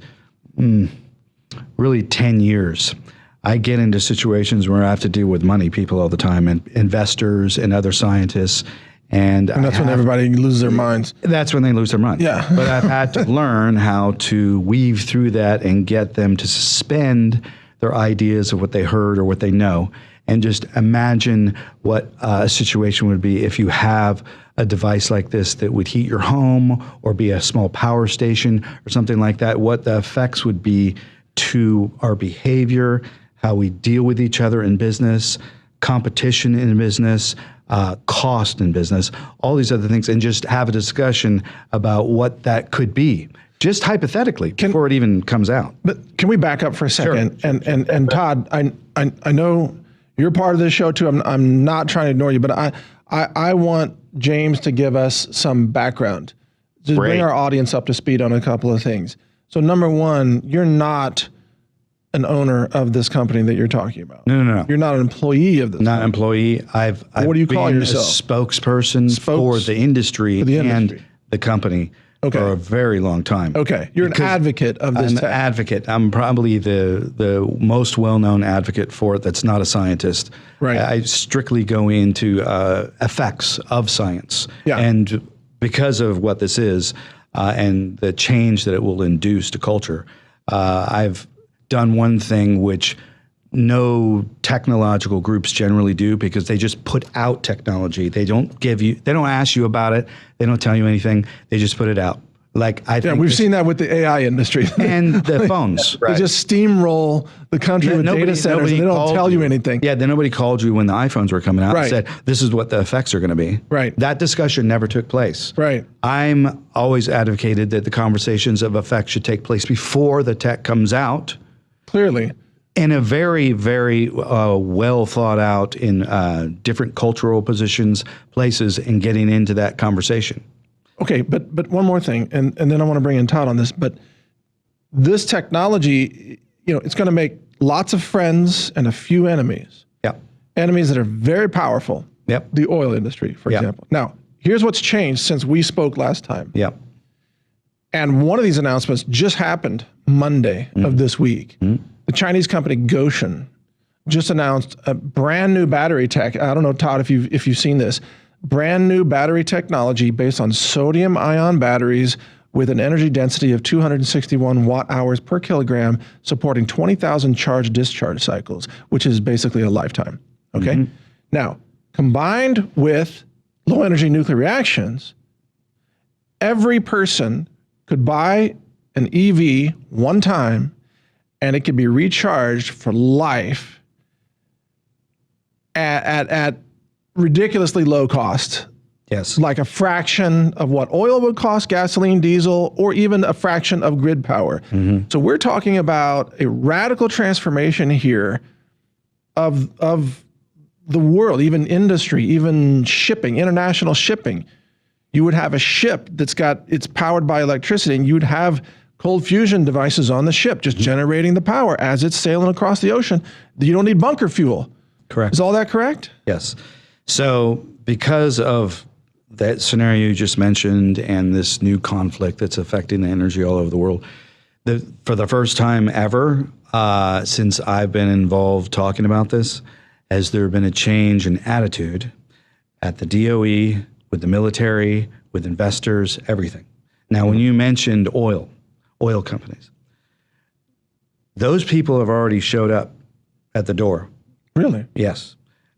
really 10 years, I get into situations where I have to deal with money people all the time, and investors and other scientists. And that's when everybody loses their minds. That's when they lose their mind. Yeah. But I've had to learn how to weave through that and get them to suspend their ideas of what they heard or what they know, and just imagine what a situation would be if you have a device like this that would heat your home or be a small power station or something like that, what the effects would be to our behavior, how we deal with each other in business, competition in business, cost in business, all these other things, and just have a discussion about what that could be, just hypothetically, before it even comes out. But can we back up for a second? Sure. And Todd, I know you're part of this show too. I'm not trying to ignore you, but I want James to give us some background, to bring our audience up to speed on a couple of things. So number one, you're not an owner of this company that you're talking about. No. You're not an employee of this. Not employee. I've What do you call been yourself? a spokesperson for the industry, and the company for a very long time. Okay, you're an advocate of this I'm tech. an advocate. I'm probably the most well-known advocate for it that's not a scientist. Right. I strictly go into effects of science. Yeah. And because of what this is and the change that it will induce to culture, I've done one thing which no technological groups generally do, because they just put out technology. They don't ask you about it. They don't tell you anything. They just put it out. Like I think we've seen that with the AI industry. and the phones. They just steamroll the country with data centers, and they don't tell you anything. Yeah, then nobody called you when the iPhones were coming out Right. and said, this is what the effects are going to be. Right. That discussion never took place. Right. I'm always advocated that the conversations of effects should take place before the tech comes out, Clearly. in a very, very well thought out in different cultural positions, places, and getting into that conversation. Okay, but one more thing, and then I want to bring in Todd on this, but this technology, it's going to make lots of friends and a few enemies. Yep. Enemies that are very powerful. Yep. The oil industry, for example. Now, here's what's changed since we spoke last time. Yep. And one of these announcements just happened Monday of this week. The Chinese company Gotion just announced a brand new battery tech. I don't know, Todd, if you've seen this. Brand new battery technology based on sodium ion batteries with an energy density of 261 watt hours per kilogram, supporting 20,000 charge-discharge cycles, which is basically a lifetime. Okay? Now, combined with low energy nuclear reactions, every person could buy an EV one time and it could be recharged for life at ridiculously low cost. Yes. Like a fraction of what oil would cost, gasoline, diesel, or even a fraction of grid power. So we're talking about a radical transformation here of the world, even industry, even shipping, international shipping. You would have a ship it's powered by electricity, and you'd have cold fusion devices on the ship just generating the power as it's sailing across the ocean. You don't need bunker fuel. Correct. Is all that correct? Yes. So because of that scenario you just mentioned and this new conflict that's affecting the energy all over the world, for the first time ever since I've been involved talking about this, has there been a change in attitude at the DOE, with the military, with investors, everything. Now, when you mentioned oil companies, those people have already showed up at the door. Really? Yes.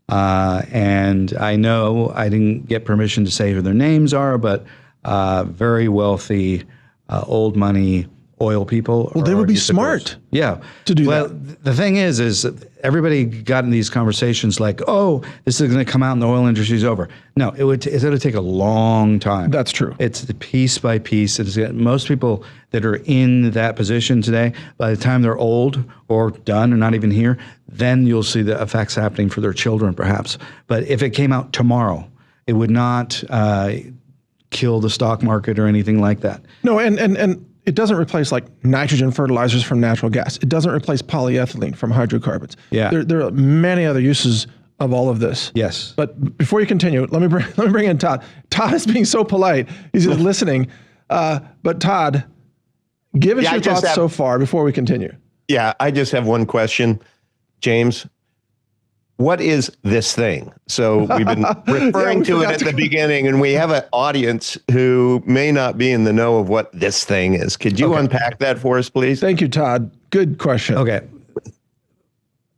And I know I didn't get permission to say who their names are, but very wealthy, old money oil people. Well, they would be smart. Yeah. To do well, that. The thing is everybody got in these conversations like, oh, this is going to come out and the oil industry is over. No, it's going to take a long time. That's true. It's piece by piece. Most people that are in that position today, by the time they're old or done or not even here, then you'll see the effects happening for their children perhaps. But if it came out tomorrow, it would not kill the stock market or anything like that. No, and it doesn't replace like nitrogen fertilizers from natural gas. It doesn't replace polyethylene from hydrocarbons. Yeah. There are many other uses of all of this. Yes. But before you continue, let me bring in Todd. Todd is being so polite. He's just listening. But Todd, give us your thoughts so far before we continue. Yeah, I just have one question, James. What is this thing? So we've been referring to it at the beginning, and we have an audience who may not be in the know of what this thing is. Could you unpack that for us, please? Thank you, Todd. Good question. Okay.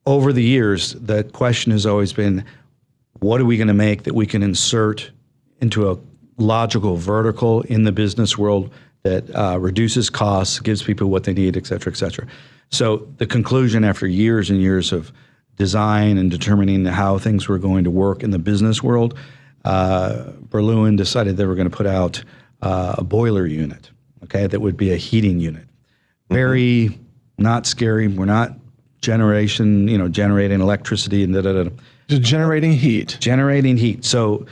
Over the years, the question has always been, what are we going to make that we can insert into a logical vertical in the business world that reduces costs, gives people what they need, et cetera, et cetera. So the conclusion after years and years of design and determining how things were going to work in the business world, Berlin decided they were going to put out a boiler unit, okay, that would be a heating unit. Very not scary. We're not generating electricity and da-da-da. Just generating heat. Generating heat. So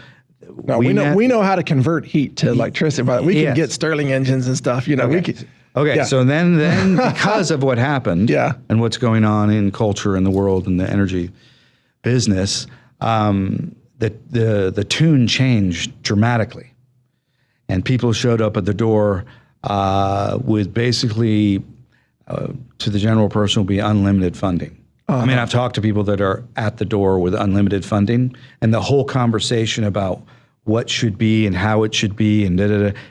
no, we know how to convert heat to electricity, but we can get Stirling engines and stuff. We could. Okay, yeah. So then because of what happened and what's going on in culture in the world and the energy business, the tune changed dramatically. And people showed up at the door with basically, to the general person, will be unlimited funding. I mean, I've talked to people that are at the door with unlimited funding, and the whole conversation about what should be and how it should be and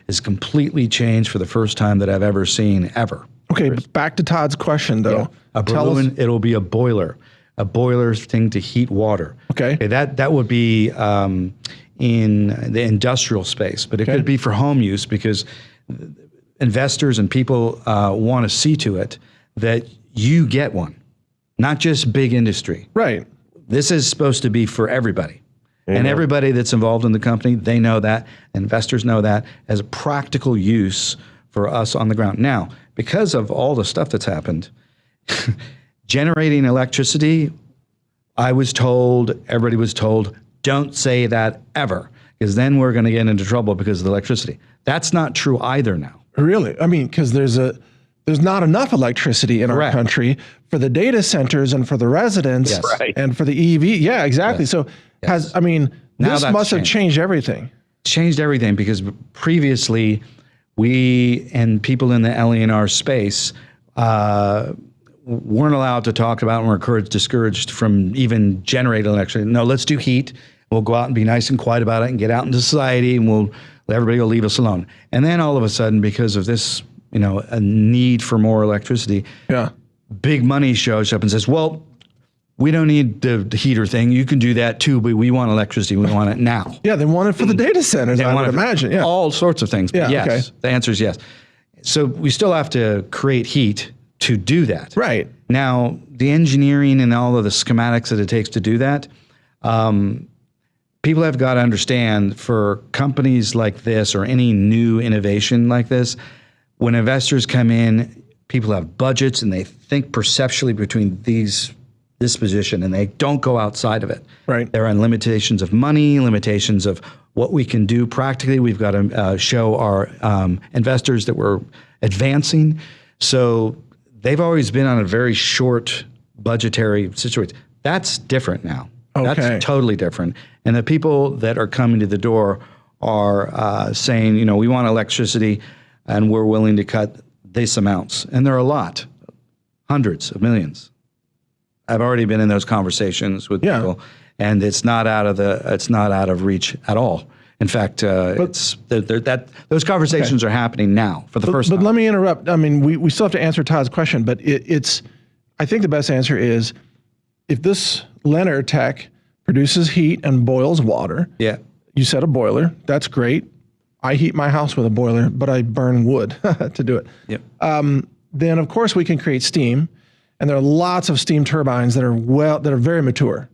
is completely changed for the first time that I've ever seen ever. Okay, but back to Todd's question though. Yeah. It'll be a boiler thing to heat water. Okay. That would be in the industrial space, but it could be for home use because investors and people want to see to it that you get one, not just big industry. Right. This is supposed to be for everybody. And everybody that's involved in the company, they know that. Investors know that as a practical use for us on the ground. Now, because of all the stuff that's happened, generating electricity, everybody was told, don't say that ever, because then we're going to get into trouble because of the electricity. That's not true either now. Really? I mean, because there's not enough electricity in our country for the data centers and for the residents and for the EV. Yeah, exactly. Yes. So this must have changed everything. Changed everything because previously we and people in the LENR space weren't allowed to talk about and were discouraged from even generating electricity. No, let's do heat. We'll go out and be nice and quiet about it and get out into society and everybody will leave us alone. And then all of a sudden, because of this, a need for more electricity, big money shows up and says, well, we don't need the heater thing. You can do that too, but we want electricity. We want it now. Yeah, they want it for the data centers, I would imagine. Yeah. All sorts of things. But yes, the answer is yes. So we still have to create heat to do that. Right. Now, the engineering and all of the schematics that it takes to do that, People have got to understand, for companies like this or any new innovation like this, when investors come in, people have budgets and they think perceptually between this position, and they don't go outside of it. Right. There are limitations of money, limitations of what we can do practically. We've got to show our investors that we're advancing. So they've always been on a very short budgetary situation. That's different now. Okay. That's totally different. And the people that are coming to the door are saying, we want electricity and we're willing to cut this amounts. And there are a lot, hundreds of millions. I've already been in those conversations with people, and it's not out of reach at all. In fact, those conversations are happening now for the first time. But let me interrupt. I mean, we still have to answer Todd's question, but I think the best answer is, if this LENR tech produces heat and boils water, you said a boiler, that's great. I heat my house with a boiler, but I burn wood to do it. Yep. Then of course we can create steam, and there are lots of steam turbines that are very mature.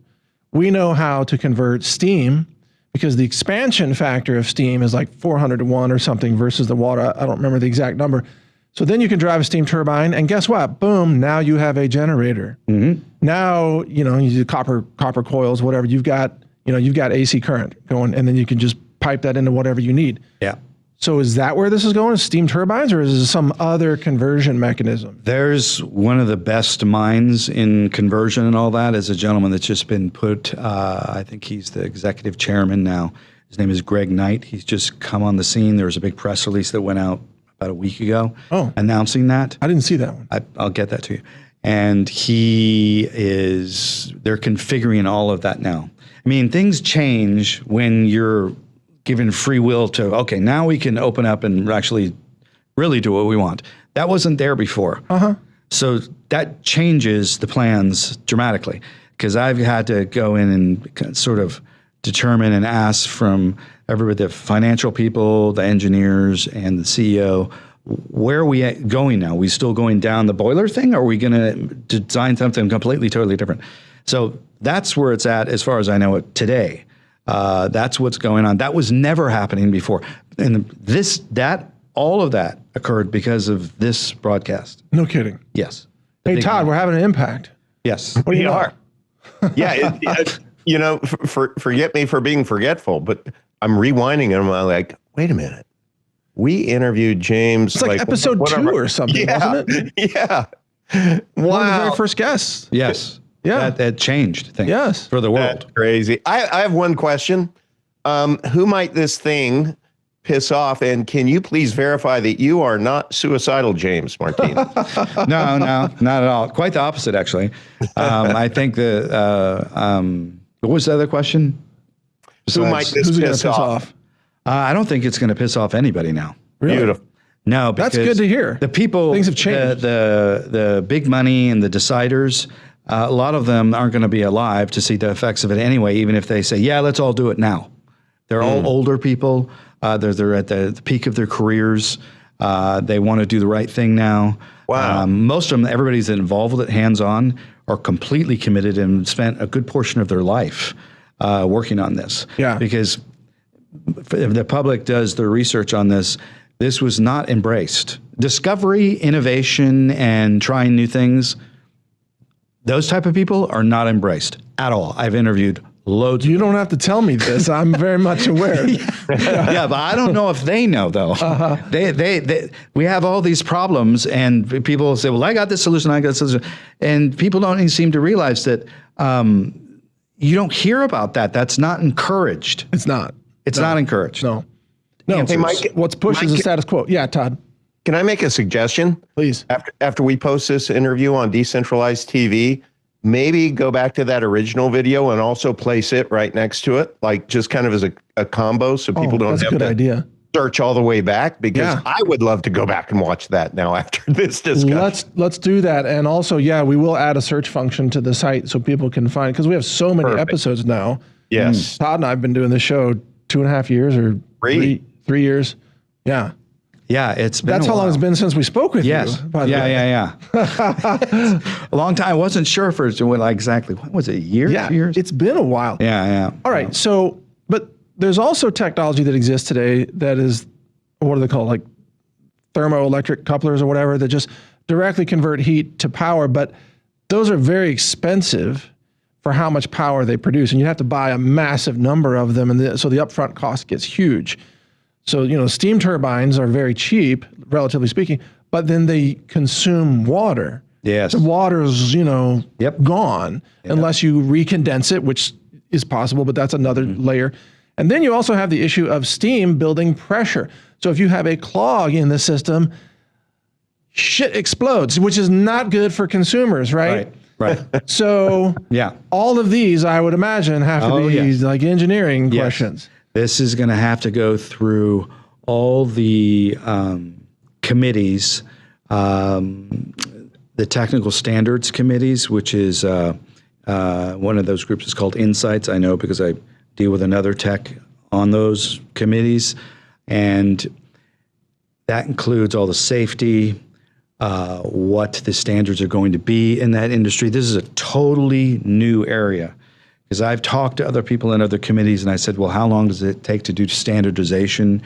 We know how to convert steam, because the expansion factor of steam is like 400 to 1 or something versus the water. I don't remember the exact number. So then you can drive a steam turbine, and guess what? Boom, now you have a generator. Mm-hmm. Now, you do copper coils, whatever. You've got AC current going, and then you can just pipe that into whatever you need. Yeah. So is that where this is going? Is steam turbines, or is it some other conversion mechanism? There's one of the best minds in conversion and all that is a gentleman that's just been put, I think he's the executive chairman now. His name is Greg Knight. He's just come on the scene. There was a big press release that went out about a week ago announcing that. I didn't see that one. I'll get that to you. And they're configuring all of that now. I mean, things change when you're given free will to, okay, now we can open up and actually really do what we want. That wasn't there before. So that changes the plans dramatically, because I've had to go in and sort of determine and ask from everybody, the financial people, the engineers, and the CEO, where are we going now? Are we still going down the boiler thing, or are we going to design something completely, totally different? So that's where it's at as far as I know it today. That's what's going on. That was never happening before. And all of that occurred because of this broadcast. No kidding. Yes. Hey, Todd, we're having an impact. Yes. What do you know? Yeah, forget me for being forgetful, but I'm rewinding and I'm like, wait a minute. We interviewed James. It's like episode 2 or something, wasn't it? Yeah. Wow. One of the very first guests. Yes. Yeah. That changed things Yes. for the world. That's crazy. I have one question. Who might this thing piss off? And can you please verify that you are not suicidal, James Martin? No, not at all. Quite the opposite, actually. I think what was the other question? Who might this piss off? I don't think it's going to piss off anybody now. Really? Beautiful. No, because that's good to hear. The people, things have changed. The big money and the deciders, a lot of them aren't going to be alive to see the effects of it anyway, even if they say, yeah, let's all do it now. They're all older people. They're at the peak of their careers. They want to do the right thing now. Wow. Most of them, everybody's involved with it, hands-on, are completely committed and spent a good portion of their life working on this. Yeah. Because if the public does the research on this, this was not embraced. Discovery, innovation, and trying new things, those type of people are not embraced at all. I've interviewed loads. You don't have to tell me this. I'm very much aware. Yeah, but I don't know if they know though. We have all these problems, and people say, "Well, I got this solution. I got this solution," and people don't even seem to realize that you don't hear about that. That's not encouraged. It's not. It's not encouraged. No. Hey, Mike, what's pushed is the status quo. Yeah, Todd. Can I make a suggestion? Please. After we post this interview on Decentralized TV, maybe go back to that original video and also place it right next to it, like just kind of as a combo, so people don't have to idea. Search all the way back, because I would love to go back and watch that now after this discussion. Let's do that. And also, we will add a search function to the site so people can find, because we have so many episodes now. Yes. Todd and I have been doing this show 2.5 years or three years. Yeah. Yeah, it's been That's a how long while. it's been since we spoke with Yes. you. By the way. Yeah. A long time. I wasn't sure for exactly. What was it? A year? Yeah, 2 years? it's been a while. Yeah. All right. So, but there's also technology that exists today that is, what do they call, like thermoelectric couplers or whatever, that just directly convert heat to power. But those are very expensive for how much power they produce. And you have to buy a massive number of them. And so the upfront cost gets huge. So, steam turbines are very cheap, relatively speaking, but then they consume water. Yes. The water's, Yep. gone unless you recondense it, which is possible, but that's another layer. And then you also have the issue of steam building pressure. So if you have a clog in the system, shit explodes, which is not good for consumers, right? Right. So Yeah. all of these, I would imagine, have to be like engineering questions. This is going to have to go through all the committees, the technical standards committees, which is one of those groups is called Insights. I know because I deal with another tech on those committees. And that includes all the safety, what the standards are going to be in that industry. This is a totally new area. Because I've talked to other people in other committees, and I said, well, how long does it take to do standardization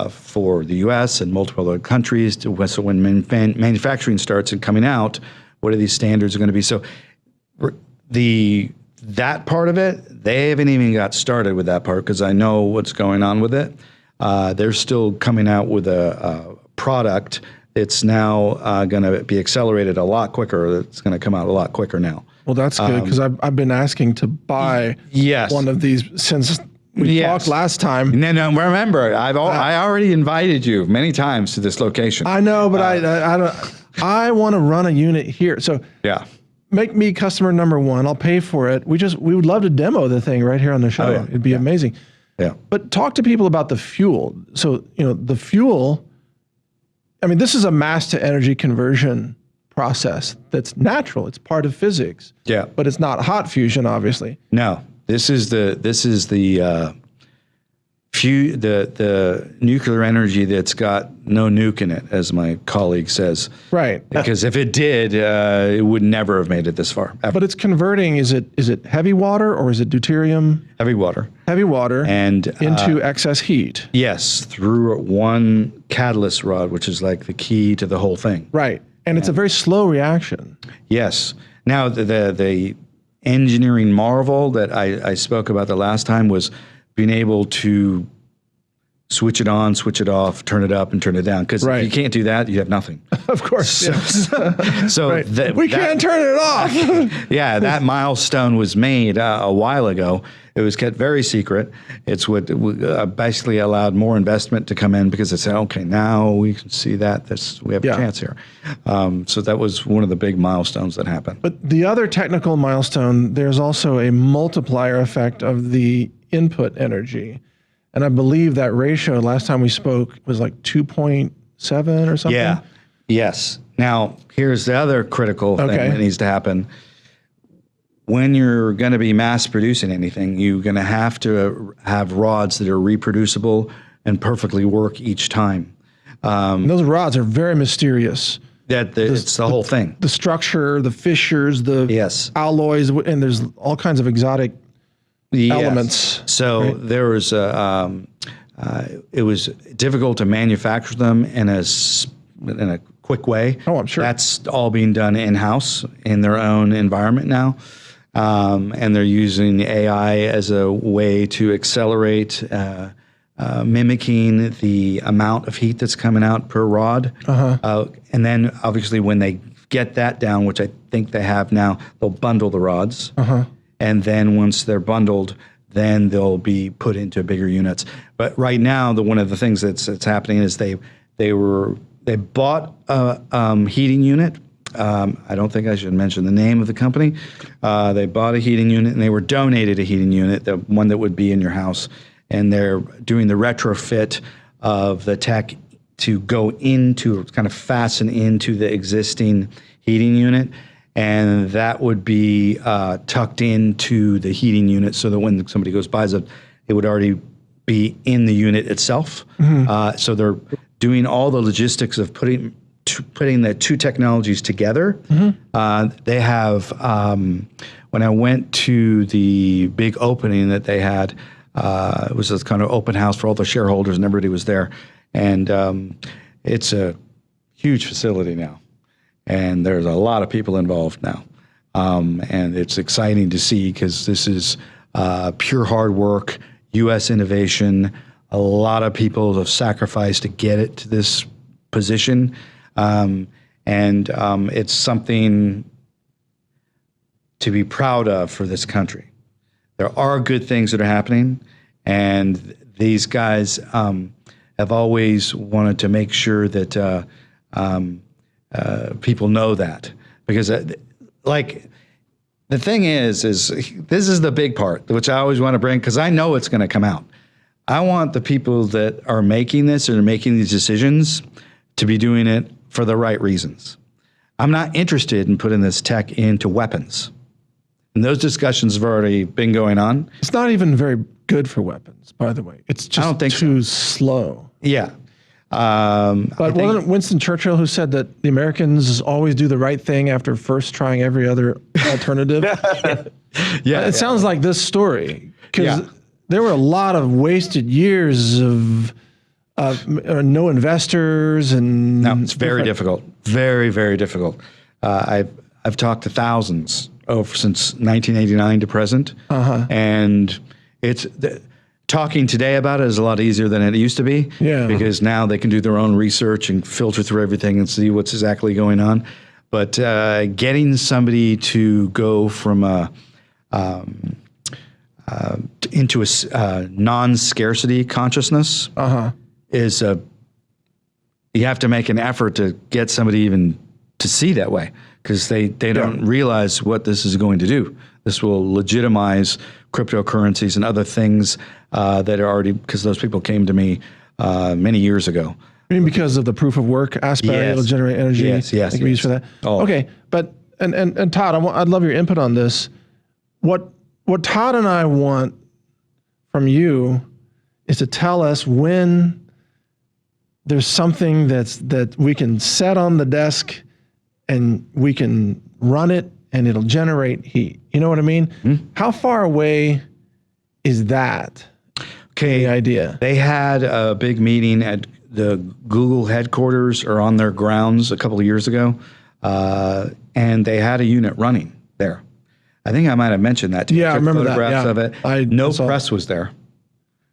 for the U.S. and multiple other countries? So when manufacturing starts and coming out, what are these standards going to be? So that part of it, they haven't even got started with that part because I know what's going on with it. They're still coming out with a product. It's now going to be accelerated a lot quicker. It's going to come out a lot quicker now. Well, that's good because I've been asking to buy one of these since we talked last time. No, remember, I already invited you many times to this location. I know, but I don't. I want to run a unit here. So make me customer number one. I'll pay for it. We would love to demo the thing right here on the show. It'd be amazing. Yeah. But talk to people about the fuel. So, the fuel, I mean, this is a mass to energy conversion process that's natural. It's part of physics. Yeah. But it's not hot fusion, obviously. No. This is the nuclear energy that's got no nuke in it, as my colleague says. Right. Because if it did, it would never have made it this far. Ever. But it's converting, is it heavy water or is it deuterium? Heavy water. Heavy water and into excess heat. Yes, through one catalyst rod, which is like the key to the whole thing. Right. And it's a very slow reaction. Yes. Now, the engineering marvel that I spoke about the last time was being able to switch it on, switch it off, turn it up, and turn it down. Because if you can't do that, you have nothing. Of course. So we can't turn it off. Yeah, that milestone was made a while ago. It was kept very secret. It's what basically allowed more investment to come in because they said, okay, now we can see that we have a chance here. So that was one of the big milestones that happened. But the other technical milestone, there's also a multiplier effect of the input energy. And I believe that ratio, last time we spoke, was like 2.7 or something. Yeah. Yes. Now, here's the other critical thing that needs to happen. When you're going to be mass producing anything, you're going to have rods that are reproducible and perfectly work each time. And those rods are very mysterious. It's the whole thing. The structure, the fissures, the alloys, and there's all kinds of exotic elements. So there was it was difficult to manufacture them in a quick way. Oh, I'm sure. That's all being done in-house in their own environment now. And they're using AI as a way to accelerate mimicking the amount of heat that's coming out per rod. And then obviously when they get that down, which I think they have now, they'll bundle the rods. And then once they're bundled, then they'll be put into bigger units. But right now, one of the things that's happening is they bought a heating unit. I don't think I should mention the name of the company. They bought a heating unit and they were donated a heating unit, the one that would be in your house. And they're doing the retrofit of the tech to go into, kind of fasten into the existing heating unit. And that would be tucked into the heating unit so that when somebody buys it, it would already be in the unit itself. So they're doing all the logistics of putting the two technologies together. They have, when I went to the big opening that they had, it was this kind of open house for all the shareholders and everybody was there. And it's a huge facility now. And there's a lot of people involved now. And it's exciting to see because this is pure hard work, U.S. innovation. A lot of people have sacrificed to get it to this position. And it's something to be proud of for this country. There are good things that are happening, and these guys have always wanted to make sure that people know that. Because, like, the thing is this is the big part, which I always want to bring, because I know it's going to come out. I want the people that are making this or making these decisions to be doing it for the right reasons. I'm not interested in putting this tech into weapons. And those discussions have already been going on. It's not even very good for weapons, by the way. It's just I don't think too slow. Yeah. But wasn't it Winston Churchill who said that the Americans always do the right thing after first trying every other alternative? It sounds like this story, because there were a lot of wasted years of no investors, and no, it's very difficult. Very, very difficult. I've talked to thousands since 1989 to present, and it's talking today about it is a lot easier than it used to be. Yeah. Because now they can do their own research and filter through everything and see what's exactly going on. But getting somebody to go from into a non-scarcity consciousness is you have to make an effort to get somebody even to see that way, because they don't realize what this is going to do. This will legitimize cryptocurrencies and other things that are already, because those people came to me many years ago. I mean, because of the proof of work aspect, it'll generate energy. Yes. That can be used for that. Oh. Okay, but and Todd, I'd love your input on this. What Todd and I want from you is to tell us when there's something that we can set on the desk and we can run it and it'll generate heat. You know what I mean? How far away is that? Okay, the idea. They had a big meeting at the Google headquarters or on their grounds a couple of years ago, and they had a unit running there. I think I might have mentioned that to you. Yeah, I remember that. Photographs of it. No press was there.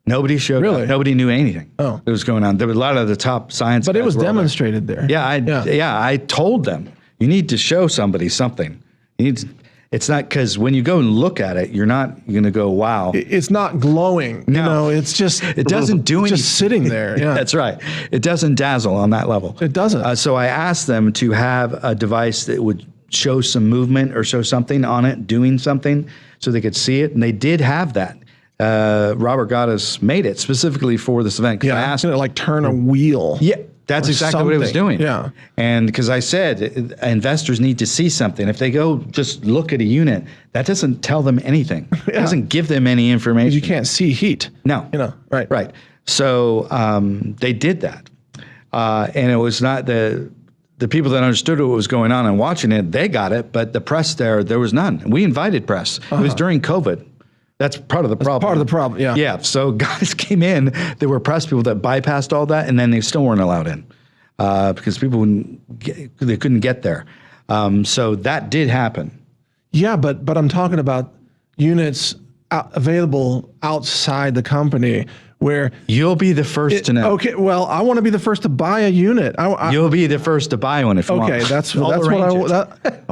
Nobody showed up. Nobody knew anything that was going on. There were a lot of the top science guys. But it was demonstrated there. I told them, you need to show somebody something. It's not, because when you go and look at it, you're not going to go, wow. It's not glowing. No. You know, it's just, it doesn't do anything. Just sitting there. Yeah. That's right. It doesn't dazzle on that level. It doesn't. So I asked them to have a device that would show some movement or show something on it, doing something, so they could see it. And they did have that. Robert Gaddis made it specifically for this event. Yeah, I asked him to like turn a wheel. Yeah, that's exactly what it was doing. Yeah. And because I said investors need to see something. If they go just look at a unit, that doesn't tell them anything. It doesn't give them any information. You can't see heat. No. You know, right. Right. So they did that. And it was not the people that understood what was going on and watching it, they got it, but the press there was none. We invited press. It was during COVID. That's part of the problem. Part of the problem, yeah. Yeah, so guys came in, there were press people that bypassed all that, and then they still weren't allowed in because people they couldn't get there. So that did happen. Yeah, but I'm talking about units available outside the company where you'll be the first to know. Okay, well, I want to be the first to buy a unit. You'll be the first to buy one if you want. Okay, that's what I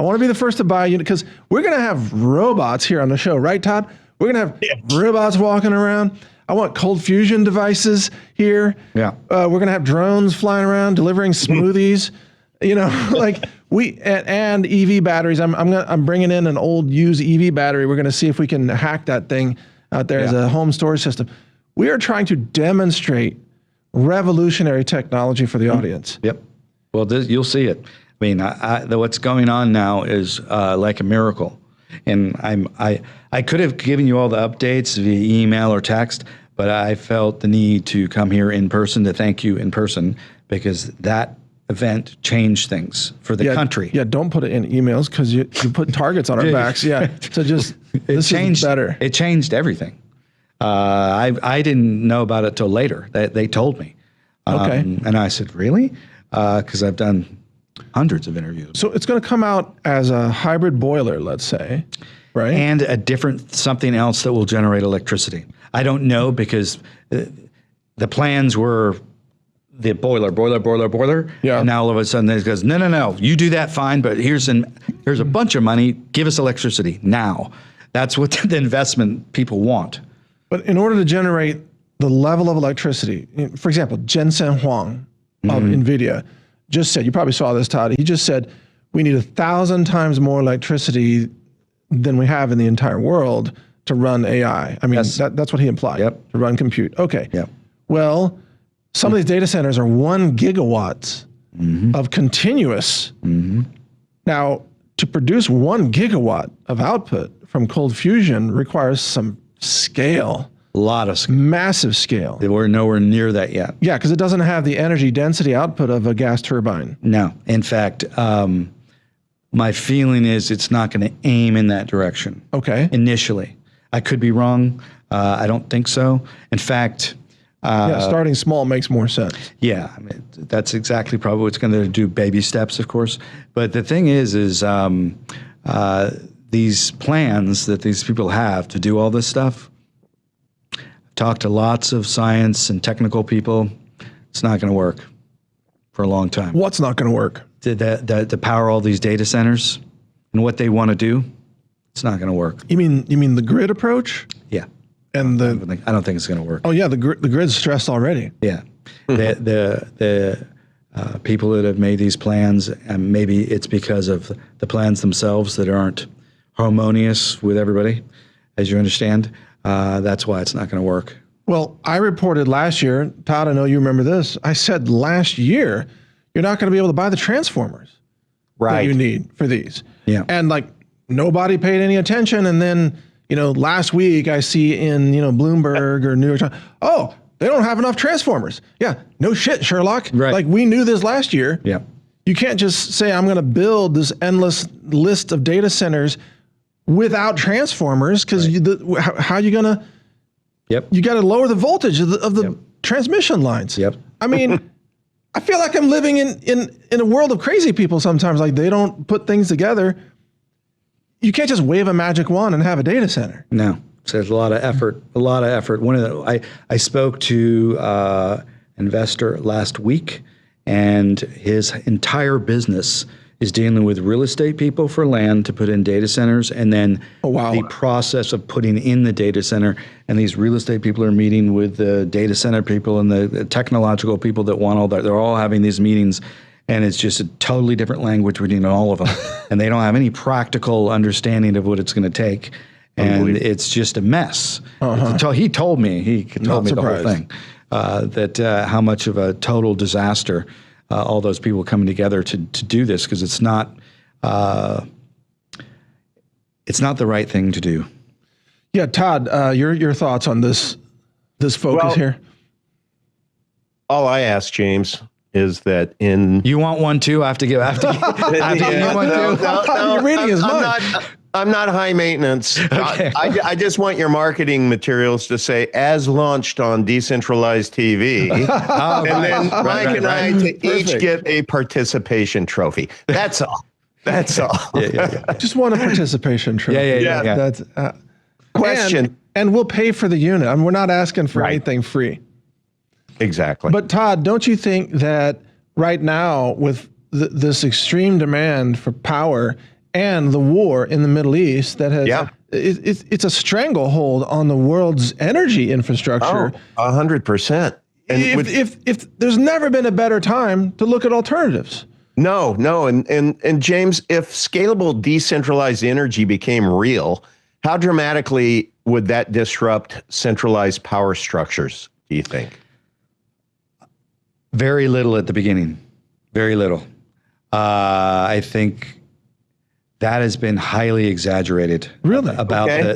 want to be the first to buy a unit, because we're going to have robots here on the show, right, Todd? We're going to have robots walking around. I want cold fusion devices here. Yeah. We're going to have drones flying around delivering smoothies. You know, like and EV batteries. I'm bringing in an old used EV battery. We're going to see if we can hack that thing out there as a home storage system. We are trying to demonstrate revolutionary technology for the audience. Yep. Well, you'll see it. I mean, what's going on now is like a miracle. And I could have given you all the updates via email or text, but I felt the need to come here in person to thank you in person because that event changed things for the country. Yeah, don't put it in emails because you put targets on our backs. Yeah, so just this is better. It changed everything. I didn't know about it till later. They told me. Okay. And I said, really? Because I've done hundreds of interviews. So it's going to come out as a hybrid boiler, let's say, right? And a different something else that will generate electricity. I don't know because the plans were the boiler. Yeah. And now all of a sudden it goes, no, you do that fine, but here's a bunch of money. Give us electricity now. That's what the investment people want. But in order to generate the level of electricity, for example, Jensen Huang of NVIDIA just said, you probably saw this, Todd, he just said, we need 1,000 times more electricity than we have in the entire world to run AI. I mean, Yes. that's what he implied, Yep. to run compute. Okay. Yep. Well, some of these data centers are 1 gigawatt of continuous. Now, to produce 1 gigawatt of output from cold fusion requires some scale, A lot of scale. massive scale. We're nowhere near that yet. Yeah, because it doesn't have the energy density output of a gas turbine. No. In fact, my feeling is it's not going to aim in that direction. Okay. Initially. I could be wrong. I don't think so. In fact, Yeah, starting small makes more sense. yeah, I mean, that's exactly probably what's going to do baby steps, of course. But the thing is these plans that these people have to do all this stuff, I've talked to lots of science and technical people. It's not going to work for a long time. What's not going to work? To power all these data centers and what they want to do, it's not going to work. You mean the grid approach Yeah. and the? I don't think it's going to work. Oh yeah, the grid's stressed already. Yeah. The people that have made these plans, and maybe it's because of the plans themselves that aren't harmonious with everybody, as you understand. That's why it's not going to work. Well, I reported last year, Todd, I know you remember this. I said last year, you're not going to be able to buy the transformers that you need for these. Yeah. And like nobody paid any attention. And then, last week I see in, Bloomberg or New York Times, oh, they don't have enough transformers. Yeah, no shit, Sherlock. Right. Like we knew this last year. Yeah. You can't just say, I'm going to build this endless list of data centers without transformers because how are you going to? Yep. You got to lower the voltage of the transmission lines. Yep. I mean, I feel like I'm living in a world of crazy people sometimes. Like they don't put things together. You can't just wave a magic wand and have a data center. No. So there's a lot of effort. I spoke to investor last week, and his entire business is dealing with real estate people for land to put in data centers, and then the process of putting in the data center. And these real estate people are meeting with the data center people and the technological people that want all that. They're all having these meetings, and it's just a totally different language between all of them. And they don't have any practical understanding of what it's going to take. And it's just a mess. He told me the whole thing, that how much of a total disaster all those people coming together to do this, because it's not the right thing to do. Yeah, Todd, your thoughts on this focus here? All I ask, James, is that in you want one too? I have to give one too. You're reading his mind. I'm not high maintenance. Okay. I just want your marketing materials to say, as launched on Decentralized TV. And then Mike and I to each get a participation trophy. That's all. That's all. Yeah. Just want a participation trophy. Yeah. That's question. And we'll pay for the unit. I mean, we're not asking for anything free. Exactly. But Todd, don't you think that right now with this extreme demand for power and the war in the Middle East that has it's a stranglehold on the world's energy infrastructure? 100%. And if there's never been a better time to look at alternatives. No. And James, if scalable decentralized energy became real, how dramatically would that disrupt centralized power structures, do you think? Very little at the beginning. Very little. I think that has been highly exaggerated. Really? About Okay.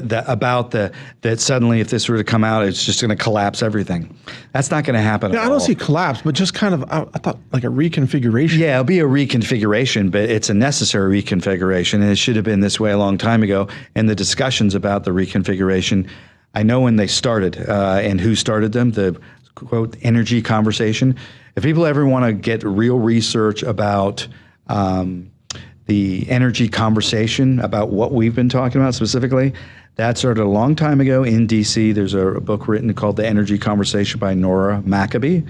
that suddenly if this were to come out, it's just going to collapse everything. That's not going to happen. Yeah, at I don't all. see collapse, but just kind of, I thought like a reconfiguration. Yeah, it'll be a reconfiguration, but it's a necessary reconfiguration, and it should have been this way a long time ago. And the discussions about the reconfiguration, I know when they started and who started them, the quote energy conversation. If people ever want to get real research about the energy conversation, about what we've been talking about specifically, that started a long time ago in DC. There's a book written called The Energy Conversation by Nora Maccabee,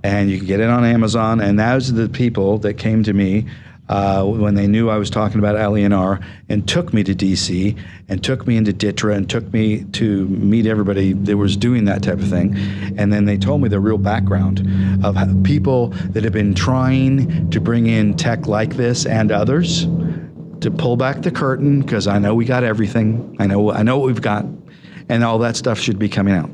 and you can get it on Amazon. And those are the people that came to me when they knew I was talking about LENR and took me to DC and took me into DITRA and took me to meet everybody that was doing that type of thing. And then they told me the real background of how people that have been trying to bring in tech like this and others to pull back the curtain, because I know we got everything. I know what we've got, and all that stuff should be coming out.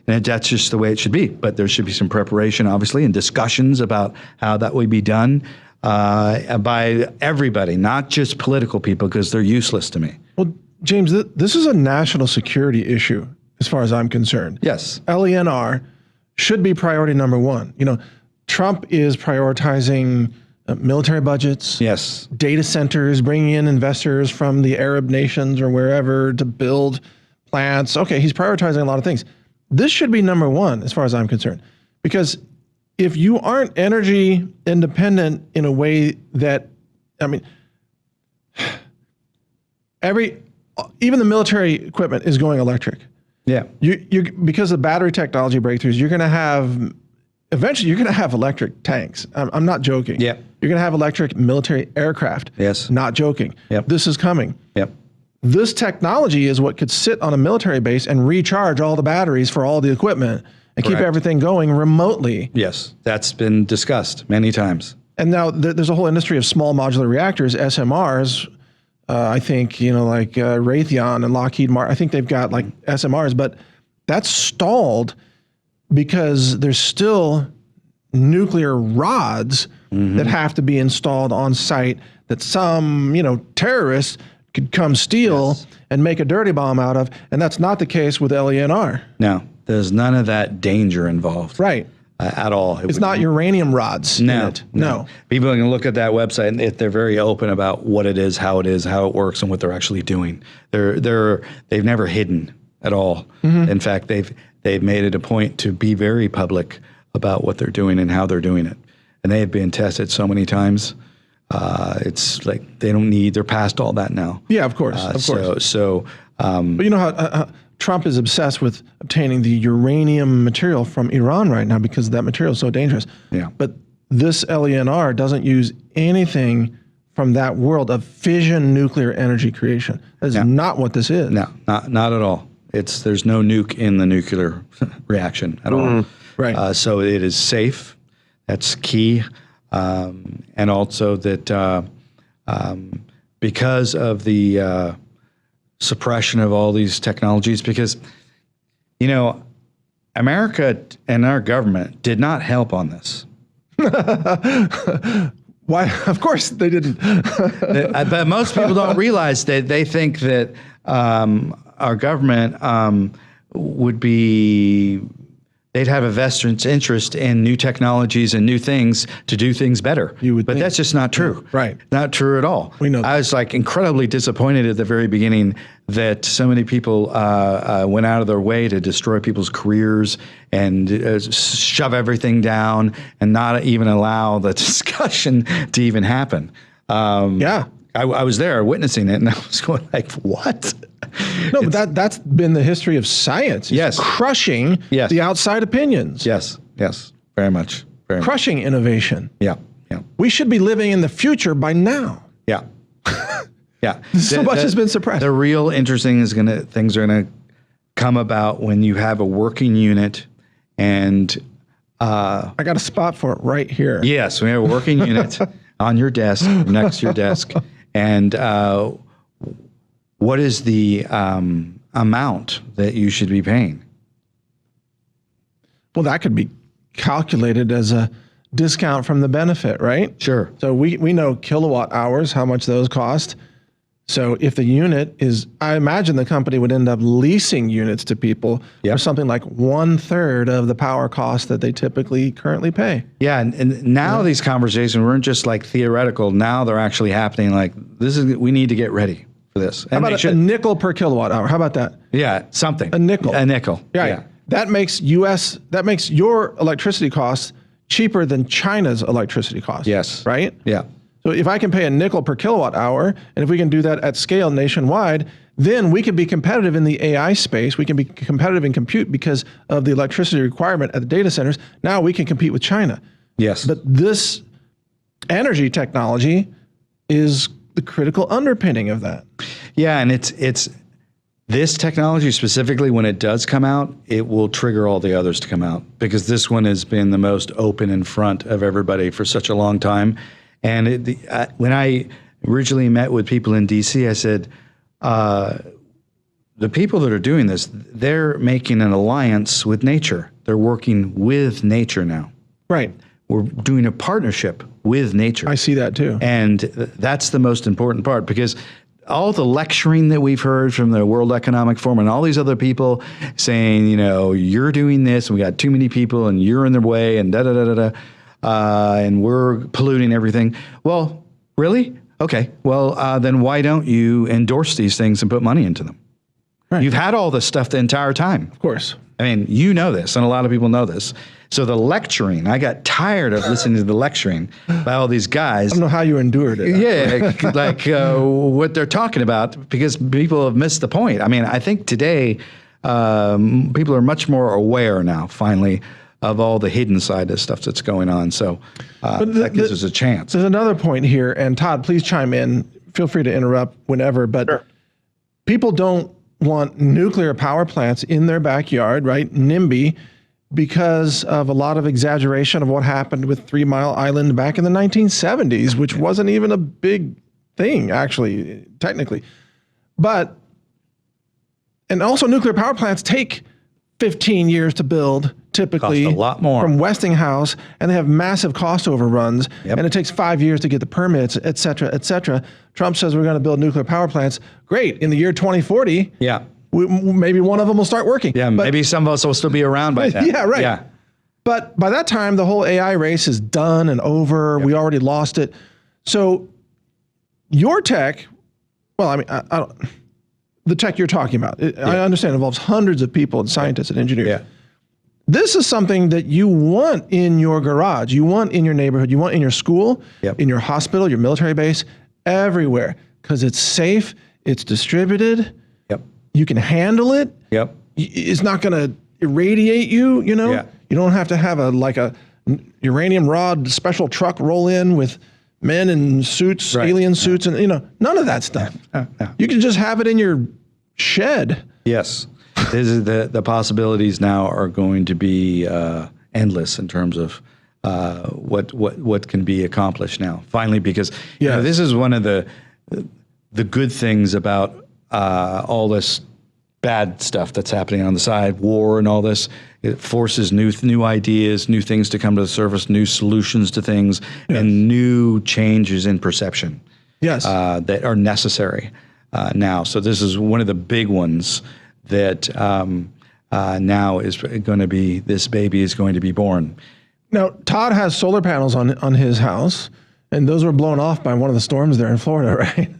And that's just the way it should be. But there should be some preparation, obviously, and discussions about how that would be done by everybody, not just political people, because they're useless to me. Well, James, this is a national security issue as far as I'm concerned. Yes. LENR should be priority number one. You know, Trump is prioritizing military budgets, Yes. data centers, bringing in investors from the Arab nations or wherever to build plants. Okay, he's prioritizing a lot of things. This should be number one as far as I'm concerned, because if you aren't energy independent in a way that, I mean, even the military equipment is going electric. Yeah. You because of battery technology breakthroughs, eventually you're going to have electric tanks. I'm not joking. Yep. You're going to have electric military aircraft. Yes. Not joking. Yep. This is coming. Yep. This technology is what could sit on a military base and recharge all the batteries for all the equipment and keep Correct. everything going remotely. Yes. That's been discussed many times. And now there's a whole industry of small modular reactors, SMRs. I think, like Raytheon and Lockheed Martin, I think they've got like SMRs, but that's stalled because there's still nuclear rods that have to be installed on site that some, terrorists could come steal and make a dirty bomb out of. And that's not the case with LENR. No, there's none of that danger involved. Right. At all. It's not uranium rods in it. No. People can look at that website and they're very open about what it is, how it works, and what they're actually doing. They've never hidden at all. In fact, they've made it a point to be very public about what they're doing and how they're doing it. And they have been tested so many times. It's like they're past all that now. Yeah, of course. But you know how Trump is obsessed with obtaining the uranium material from Iran right now because that material is so dangerous. Yeah. But this LENR doesn't use anything from that world of fission nuclear energy creation. That is not what this is. No, not at all. There's no nuke in the nuclear reaction at all. Right. So it is safe. That's key. And also that because of the suppression of all these technologies, because, America and our government did not help on this. Why? Of course they didn't. But most people don't realize that they think that our government would be, they'd have a vested interest in new technologies and new things to do things better. But think. that's just not true. Right. Not true at all. We know that. I was incredibly disappointed at the very beginning that so many people went out of their way to destroy people's careers and shove everything down and not even allow the discussion to even happen. Yeah. I was there witnessing it, and I was going what? No, but that's been the history of science. Yes. Crushing the outside opinions. Yes, very much. Very much. Crushing innovation. Yeah. We should be living in the future by now. Yeah. Yeah. So much has been suppressed. The real interesting things are gonna come about when you have a working unit, and I got a spot for it right here. yes, we have a working unit on your desk, next to your desk, and what is the amount that you should be paying? Well, that could be calculated as a discount from the benefit, right? Sure. So we know kilowatt hours, how much those cost. So if the unit is, I imagine the company would end up leasing units to people for something like 1/3 of the power cost that they typically currently pay. Yeah, and now these conversations weren't just like theoretical. Now they're actually happening. Like we need to get ready for this. How about a nickel per kilowatt hour? How about that? Yeah, something. A nickel. A nickel. Right. Yeah. That makes your electricity costs cheaper than China's electricity costs. Yes. Right? Yeah. So if I can pay a nickel per kilowatt hour, and if we can do that at scale nationwide, then we can be competitive in the AI space. We can be competitive in compute because of the electricity requirement at the data centers. Now we can compete with China. Yes. But this energy technology is the critical underpinning of that. Yeah, and it's this technology specifically, when it does come out, it will trigger all the others to come out, because this one has been the most open in front of everybody for such a long time. And when I originally met with people in DC, I said, the people that are doing this, they're making an alliance with nature. They're working with nature now. Right. We're doing a partnership with nature. I see that too. And that's the most important part, because all the lecturing that we've heard from the World Economic Forum and all these other people saying, you're doing this, and we got too many people, and you're in their way, and da-da-da-da-da. And we're polluting everything. Well, really? Okay. Well, then why don't you endorse these things and put money into them? Right. You've had all this stuff the entire time. Of course. I mean, you know this, and a lot of people know this. So the lecturing, I got tired of listening to the lecturing by all these guys. I don't know how you endured it. Yeah, like what they're talking about, because people have missed the point. I mean, I think today people are much more aware now, finally, of all the hidden side of stuff that's going on. So that gives us a chance. There's another point here, and Todd, please chime in. Feel free to interrupt whenever, but people don't want nuclear power plants in their backyard, right? NIMBY, because of a lot of exaggeration of what happened with 3 Mile Island back in the 1970s, which wasn't even a big thing, actually, technically. And also nuclear power plants take 15 years to build, typically. Cost a lot more. From Westinghouse, and they have massive cost overruns, and it takes 5 years to get the permits, et cetera, et cetera. Trump says we're going to build nuclear power plants. Great. In the year 2040, maybe one of them will start working. Yeah, maybe some of us will still be around by then. Yeah, right. Yeah. But by that time, the whole AI race is done and over. We already lost it. So your tech, well, I mean, I don't, the tech you're talking about, I understand involves hundreds of people and scientists and engineers. Yeah. This is something that you want in your garage, you want in your neighborhood, you want in your school, in your hospital, your military base, everywhere, because it's safe, it's distributed, you can handle it. It's not going to irradiate you, You don't have to have a uranium rod special truck roll in with men in suits, alien suits, and none of that stuff. You can just have it in your shed. Yes. This is the possibilities now are going to be endless in terms of what can be accomplished now. Finally, because this is one of the good things about all this bad stuff that's happening on the side, war and all this. It forces new ideas, new things to come to the surface, new solutions to things, and new changes in perception. That are necessary now. So this is one of the big ones that now is going to be, this baby is going to be born. Now, Todd has solar panels on his house, and those were blown off by one of the storms there in Florida, right?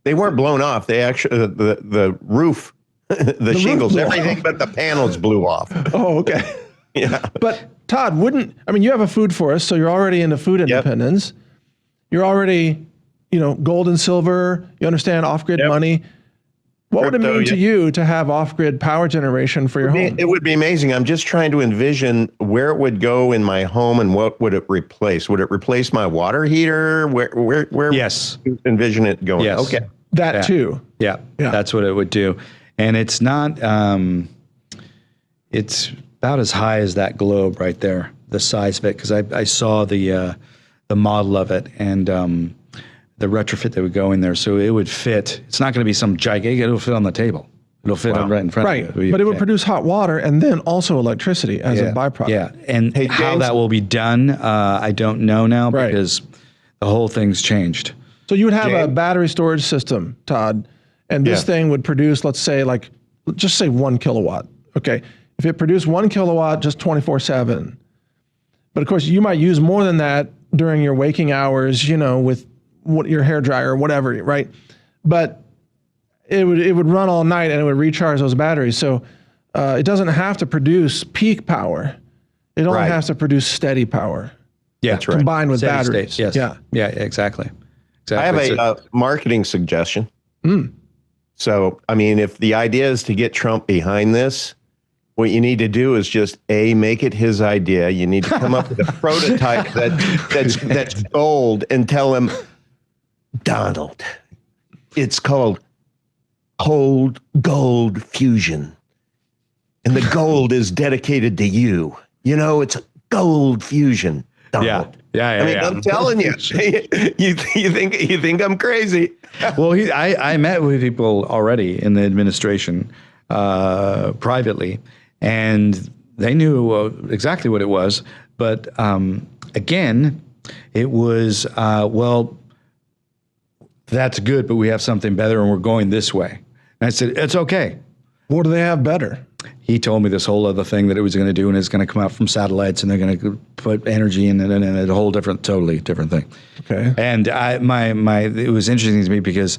They weren't blown off. They actually, the roof, the shingles, everything but the panels blew off. Oh, okay. But Todd, you have a food forest, so you're already into food independence. You're already, gold and silver, you understand off-grid money. What would it mean to you to have off-grid power generation for your home? It would be amazing. I'm just trying to envision where it would go in my home and what would it replace? Would it replace my water heater? Where Yes. you envision it going? Yes. Okay. That too. Yeah, that's what it would do. And it's not, it's about as high as that globe right there, the size of it, because I saw the model of it and the retrofit that would go in there. So it would fit. It's not going to be some gigantic, it'll fit on the table. It'll fit right in front of you. But it would produce hot water and then also electricity as a byproduct. Yeah, and how that will be done, I don't know now because the whole thing's changed. So you would have a James? battery storage system, Todd, and this thing would produce, let's say, just say 1 kilowatt. Okay. If it produced 1 kilowatt just 24/7, but of course you might use more than that during your waking hours, with your hair dryer or whatever, right? But it would run all night and it would recharge those batteries. So it doesn't have to produce peak power. It only has to produce steady power. Yeah, That's right. Combined with Steady batteries. state, yes. Yeah, exactly. I have a marketing suggestion. So, I mean, if the idea is to get Trump behind this, what you need to do is just make it his idea. You need to come up with a prototype that's gold and tell him, Donald, it's called cold gold fusion. And the gold is dedicated to you. It's gold fusion, Donald. Yeah. I mean, I'm telling you, you think I'm crazy. Well, I met with people already in the administration privately, and they knew exactly what it was. But again, it was, that's good, but we have something better and we're going this way. And I said, it's okay. What do they have better? He told me this whole other thing that it was going to do, and it's going to come out from satellites, and they're going to put energy in it, and a whole totally different thing. Okay. And it was interesting to me because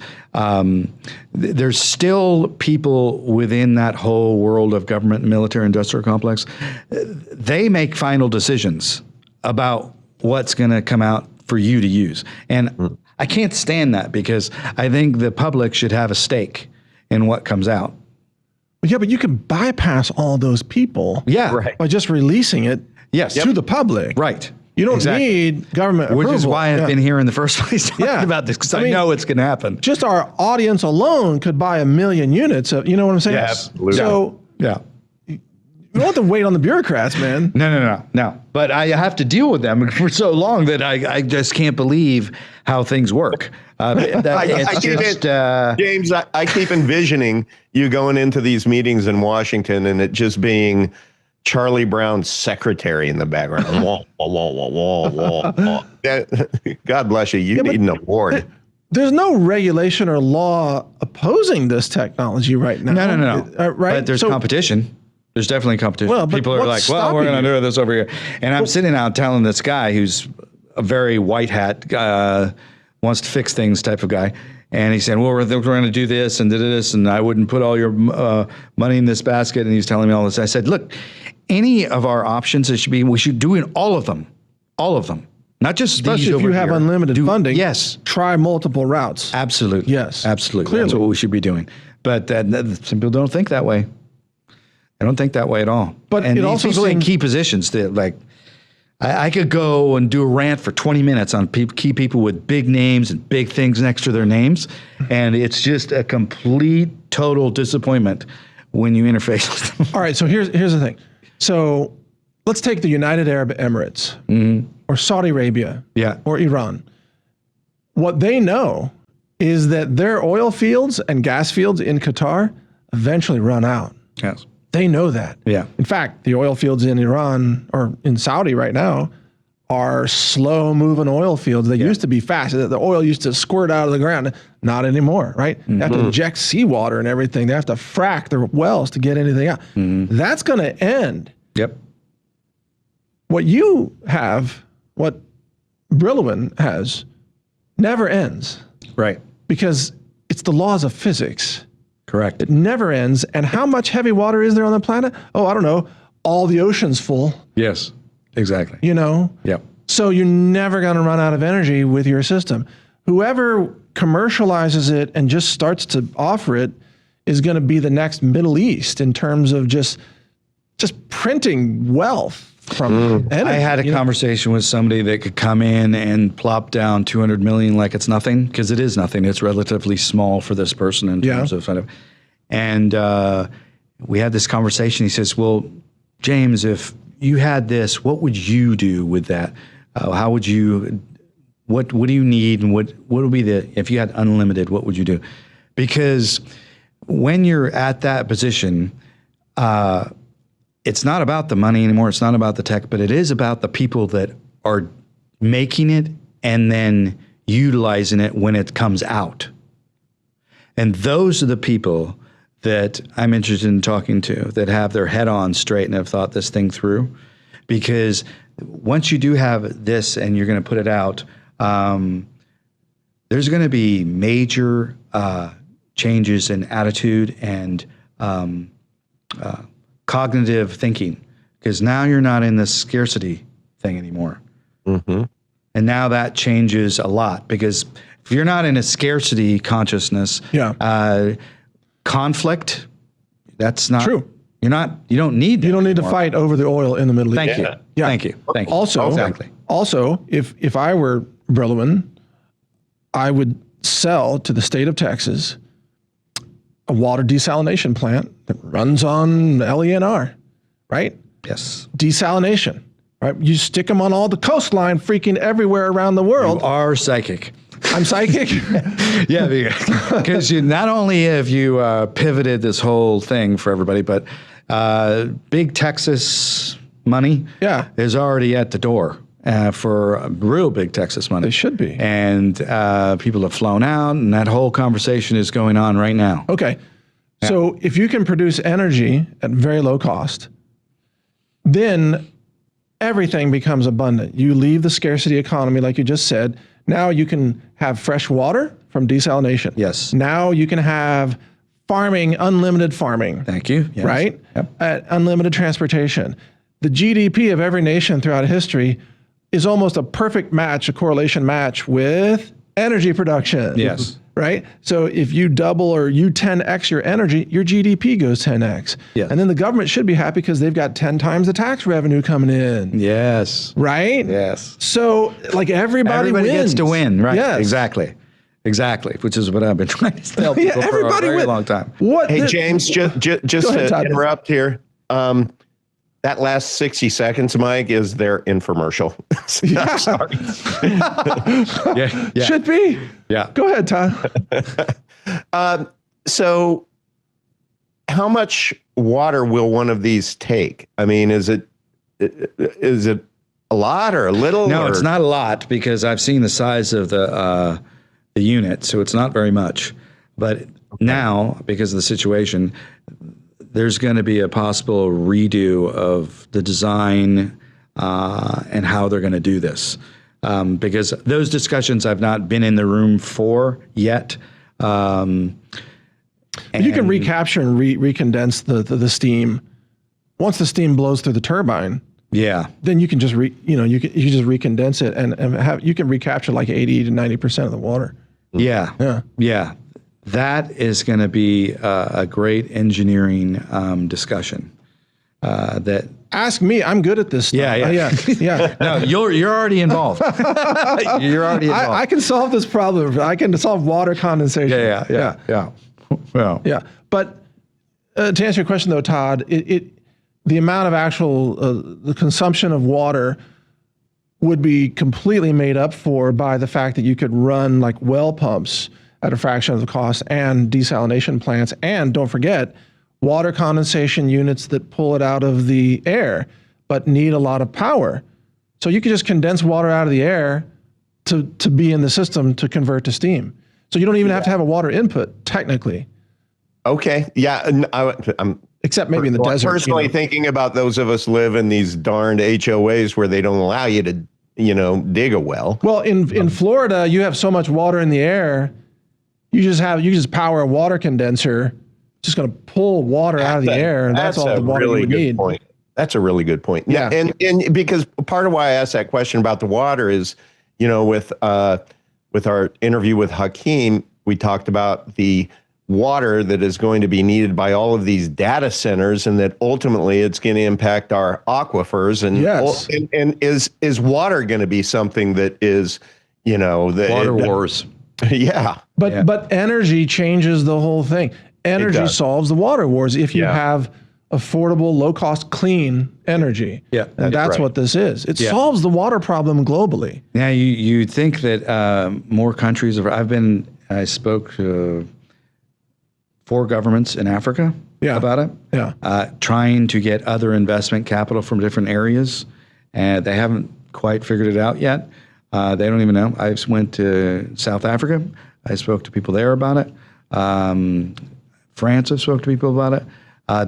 there's still people within that whole world of government and military industrial complex. They make final decisions about what's going to come out for you to use. And I can't stand that because I think the public should have a stake in what comes out. Yeah, but you can bypass all those people by just releasing it to the public. Right. You don't need government approval. Which is why I've been here in the first place talking about this, because I know it's going to happen. Just our audience alone could buy 1 million units of, you know what I'm saying? Yeah, absolutely. So you don't have to wait on the bureaucrats, man. No. But I have to deal with them for so long that I just can't believe how things work. James, I keep envisioning you going into these meetings in Washington and it just being Charlie Brown's secretary in the background. Wah, wah, wah, wah, wah, wah. God bless you. You need an award. There's no regulation or law opposing this technology right now. No. Right? But there's competition. There's definitely competition. Well, but people are like, well, we're going to do this over here. And I'm sitting out telling this guy who's a very white hat, wants to fix things type of guy. And he's saying, well, we're going to do this and this, and I wouldn't put all your money in this basket. And he's telling me all this. I said, look, any of our options, we should do in all of them, not just especially if you have unlimited funding. Yes, try multiple routes. Absolutely. Yes, absolutely. Clearly. That's what we should be doing. But some people don't think that way. They don't think that way at all. But and it also people in key positions that like. I could go and do a rant for 20 minutes on key people with big names and big things next to their names. And it's just a complete, total disappointment when you interface with them. All right, so here's the thing. So let's take the United Arab Emirates or Saudi Arabia or Iran. What they know is that their oil fields and gas fields in Qatar eventually run out. Yes. They know that. Yeah. In fact, the oil fields in Iran or in Saudi right now are slow moving oil fields. They used to be fast. The oil used to squirt out of the ground. Not anymore, right? They have to inject seawater and everything. They have to frack their wells to get anything out. That's going to end. Yep. What you have, what Brillouin has, never ends. Right. Because it's the laws of physics. Correct. It never ends. And how much heavy water is there on the planet? Oh, I don't know. All the ocean's full. Yes, exactly. You know? Yep. So you're never going to run out of energy with your system. Whoever commercializes it and just starts to offer it is going to be the next Middle East in terms of just printing wealth from energy. I had a conversation with somebody that could come in and plop down 200 million like it's nothing, because it is nothing. It's relatively small for this person in terms of kind of. And we had this conversation. He says, well, James, if you had this, what would you do with that? How would you, what do you need? And what would be if you had unlimited, what would you do? Because when you're at that position, it's not about the money anymore. It's not about the tech, but it is about the people that are making it and then utilizing it when it comes out. And those are the people that I'm interested in talking to, that have their head on straight and have thought this thing through. Because once you do have this and you're going to put it out, there's going to be major changes in attitude and cognitive thinking, because now you're not in this scarcity thing anymore. Mm-hmm. And now that changes a lot, because if you're not in a scarcity consciousness, conflict, that's not True. You don't need to fight over the oil in the Middle East. Thank you. Yeah. Thank you. Thank you. Also, exactly. Also, if I were Brillowan, I would sell to the state of Texas a water desalination plant that runs on LENR, right? Yes. Desalination, right? You stick them on all the coastline, freaking everywhere around the world. You are psychic. I'm psychic. Yeah, because you not only have you pivoted this whole thing for everybody, but big Texas money is already at the door for real big Texas money. They should be. And people have flown out, and that whole conversation is going on right now. Okay. Yeah. So if you can produce energy at very low cost, then everything becomes abundant. You leave the scarcity economy, like you just said. Now you can have fresh water from desalination. Yes. Now you can have farming, unlimited farming. Thank you. Yes. Right? Yep. Unlimited transportation. The GDP of every nation throughout history is almost a perfect match, a correlation match with energy production. Yes. Right? So if you double or you 10x your energy, your GDP goes 10x. Yes. And then the government should be happy because they've got 10 times the tax revenue coming in. Yes. Right? Yes. So like everybody wins. gets to win, right? Yes. Exactly. Exactly, which is what I've been trying to tell people for a very long time. Hey, James, just ahead, to interrupt here. That last 60 seconds, Mike, is their infomercial. Sorry. Yeah. Should be. Yeah. Go ahead, Todd. So how much water will one of these take? I mean, is it a lot or a little? No, it's not a lot, because I've seen the size of the unit, so it's not very much. But now, because of the situation, there's going to be a possible redo of the design and how they're going to do this. Because those discussions I've not been in the room for yet. You can recapture and recondense the steam. Once the steam blows through the turbine, then you can just you can just recondense it and you can recapture like 80 to 90% of the water. Yeah. That is going to be a great engineering discussion. That ask me, I'm good at this stuff. Yeah. No, you're already involved. You're already involved. I can solve this problem. I can solve water condensation. Yeah. Well. Yeah. But to answer your question though, Todd, the amount of actual the consumption of water would be completely made up for by the fact that you could run like well pumps at a fraction of the cost, and desalination plants, and don't forget, water condensation units that pull it out of the air, but need a lot of power. So you could just condense water out of the air to be in the system to convert to steam. So you don't even have to have a water input, technically. Okay. Yeah. I'm except maybe in the desert. Personally thinking about those of us live in these darned HOAs where they don't allow you to, dig a well. Well, in Florida, you have so much water in the air. You just power a water condenser, just going to pull water out of the air, and that's all the water you need. Point. That's a really good point. Yeah. And because part of why I asked that question about the water is, with our interview with Hakeem, we talked about the water that is going to be needed by all of these data centers, and that ultimately it's going to impact our aquifers. And and is water going to be something that is, the water wars? Yeah. But energy changes the whole thing. Energy solves the water wars if you have affordable, low-cost, clean energy. Yeah. And that's what this is. It solves the water problem globally. Now, you think that more countries I spoke to 4 governments in Africa about it. Yeah. Trying to get other investment capital from different areas. And they haven't quite figured it out yet. They don't even know. I just went to South Africa. I spoke to people there about it. France, I spoke to people about it.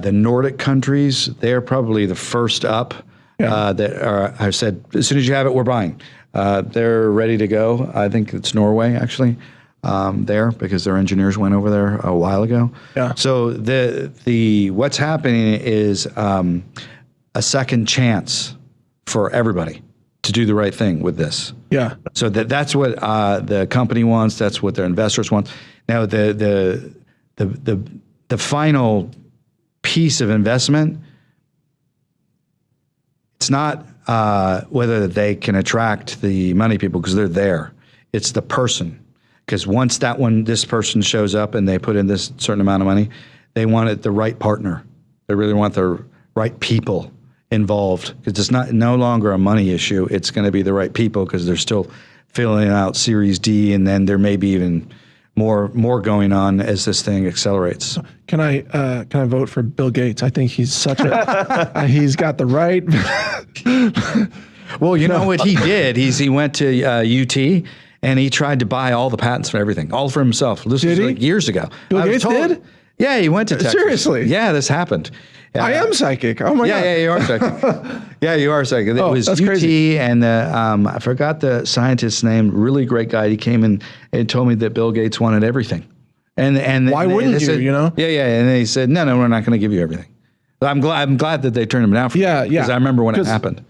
The Nordic countries, they're probably the first up. I said, as soon as you have it, we're buying. They're ready to go. I think it's Norway, actually, there, because their engineers went over there a while ago. Yeah. So what's happening is a second chance for everybody to do the right thing with this. Yeah. So that's what the company wants. That's what their investors want. Now, the final piece of investment, it's not whether they can attract the money people because they're there. It's the person. Because once this person shows up and they put in this certain amount of money, they want the right partner. They really want the right people involved, because it's no longer a money issue. It's going to be the right people, because they're still filling out Series D, and then there may be even more going on as this thing accelerates. Can I vote for Bill Gates? I think he's such a he's got the right. Well, you know what he did? He went to UT and he tried to buy all the patents for everything, all for himself. This was like years ago. Bill Gates did? Yeah, he went to Texas. Seriously? Yeah, this happened. I am psychic. Oh my God. Yeah, you are psychic. Yeah, you are psychic. It was that's UT, crazy. and I forgot the scientist's name. Really great guy. He came in and told me that Bill Gates wanted everything. And why wouldn't you? Said, You know? Yeah. And then he said, no, we're not going to give you everything. But I'm glad that they turned him down. Yeah. Because I remember when it happened.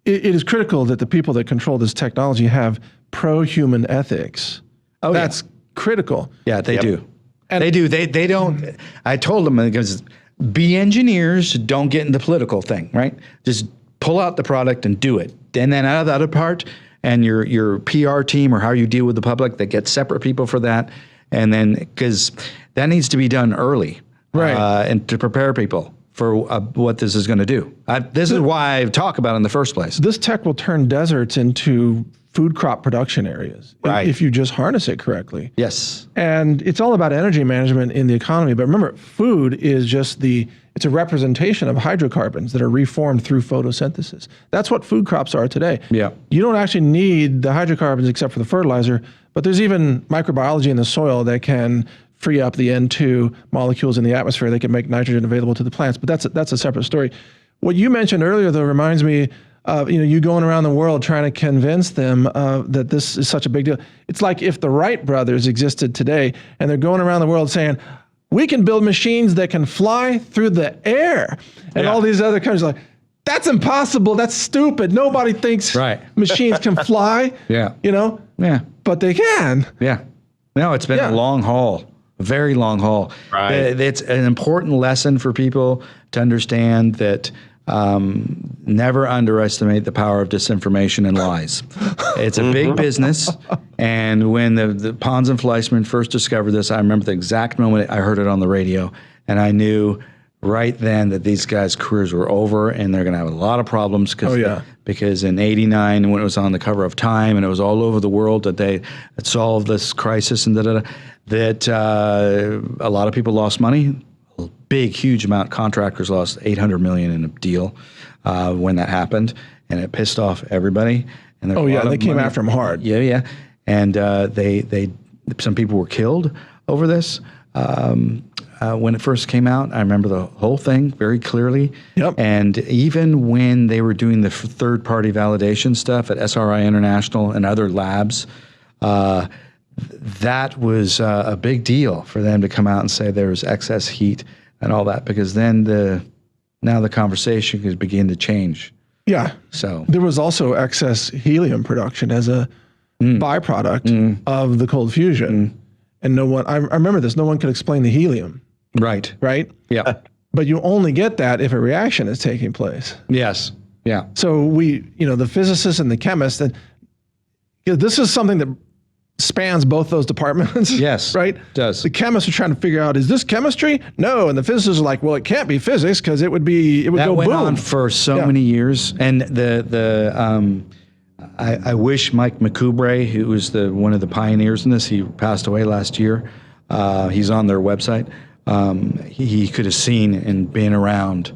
It is critical that the people that control this technology have pro-human ethics. Oh, that's critical. Yeah, they do. And they do. They don't. I told them, because be engineers, don't get in the political thing, right? Just pull out the product and do it. And then out of the other part, and your PR team or how you deal with the public, they get separate people for that. And then, because that needs to be done early, right? And to prepare people for what this is going to do. This is why I talk about it in the first place. This tech will turn deserts into food crop production areas, right, if you just harness it correctly. Yes. And it's all about energy management in the economy. But remember, food is just it's a representation of hydrocarbons that are reformed through photosynthesis. That's what food crops are today. Yeah. You don't actually need the hydrocarbons except for the fertilizer, but there's even microbiology in the soil that can free up the N2 molecules in the atmosphere. They can make nitrogen available to the plants, but that's a separate story. What you mentioned earlier, though, reminds me of you going around the world trying to convince them that this is such a big deal. It's like if the Wright brothers existed today and they're going around the world saying, we can build machines that can fly through the air. And all these other countries are like, that's impossible. That's stupid. Nobody thinks machines can fly. Yeah. Yeah. But they can. Yeah. No, it's been a long haul. A very long haul. Right. It's an important lesson for people to understand that never underestimate the power of disinformation and lies. It's a big business. And when the Pons and Fleischmann first discovered this, I remember the exact moment I heard it on the radio, and I knew right then that these guys' careers were over and they're going to have a lot of problems because in '89, when it was on the cover of Time and it was all over the world that they had solved this crisis and that a lot of people lost money. A big, huge amount. Contractors lost $800 million in a deal when that happened, and it pissed off everybody. And they came after them hard. Yeah. And some people were killed over this. When it first came out, I remember the whole thing very clearly. Yep. And even when they were doing the third-party validation stuff at SRI International and other labs, that was a big deal for them to come out and say there was excess heat and all that, because then now the conversation could begin to change. Yeah. So there was also excess helium production as a byproduct of the cold fusion. And I remember this, no one could explain the helium. Right. Right? Yeah. But you only get that if a reaction is taking place. Yes. Yeah. So the physicists and the chemists, and this is something that spans both those departments. Yes. Right? It does. The chemists are trying to figure out, is this chemistry? No. And the physicists are like, well, it can't be physics because it would that go went boom. on for so many years. And I wish Mike McCubre, who was one of the pioneers in this, he passed away last year. He's on their website. He could have seen and been around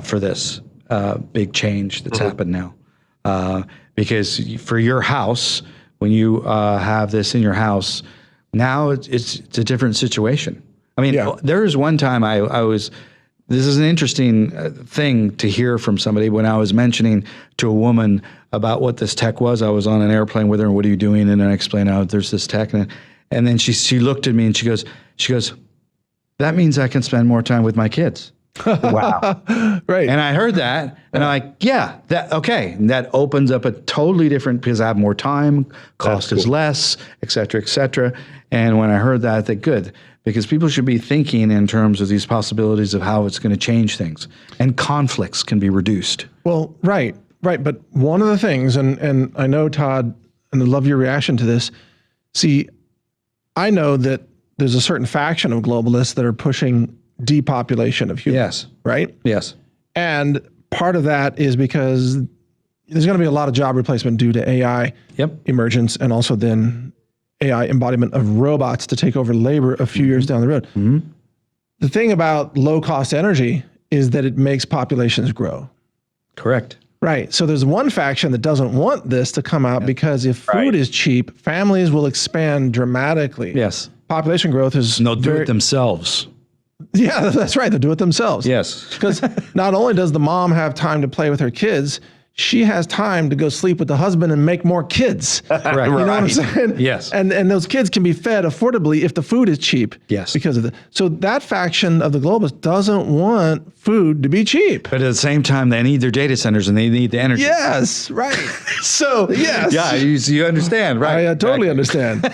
for this big change that's happened now. because for your house, when you have this in your house, now it's a different situation. I mean, there was one time I was. This is an interesting thing to hear from somebody when I was mentioning to a woman about what this tech was. I was on an airplane with her, and what are you doing? And then I explained how there's this tech, and then she looked at me and she goes, that means I can spend more time with my kids. Wow. Right. And I heard that, and I'm like, yeah, okay. And that opens up a totally different, because I have more time, cost is less, et cetera, et cetera. And when I heard that, I think, good, because people should be thinking in terms of these possibilities of how it's going to change things, and conflicts can be reduced. Well, right. But one of the things, and I know, Todd, and I love your reaction to this. See, I know that there's a certain faction of globalists that are pushing depopulation of humans. Yes. Right? Yes. And part of that is because there's going to be a lot of job replacement due to AI emergence, and also then AI embodiment of robots to take over labor a few years down the road. The thing about low cost energy is that it makes populations grow. Correct. Right. So there's one faction that doesn't want this to come out because if food is cheap, families will expand dramatically. Yes. Population growth is And they'll do it themselves. Yeah, that's right. They'll do it themselves. Yes. Because not only does the mom have time to play with her kids, she has time to go sleep with the husband and make more kids. Correct. You know what I'm saying? Yes. And those kids can be fed affordably if the food is cheap. Yes. Because of so that faction of the globalists doesn't want food to be cheap. But at the same time, they need their data centers and they need the energy. Yes, right. So yes. Yeah, you understand, right? I totally understand.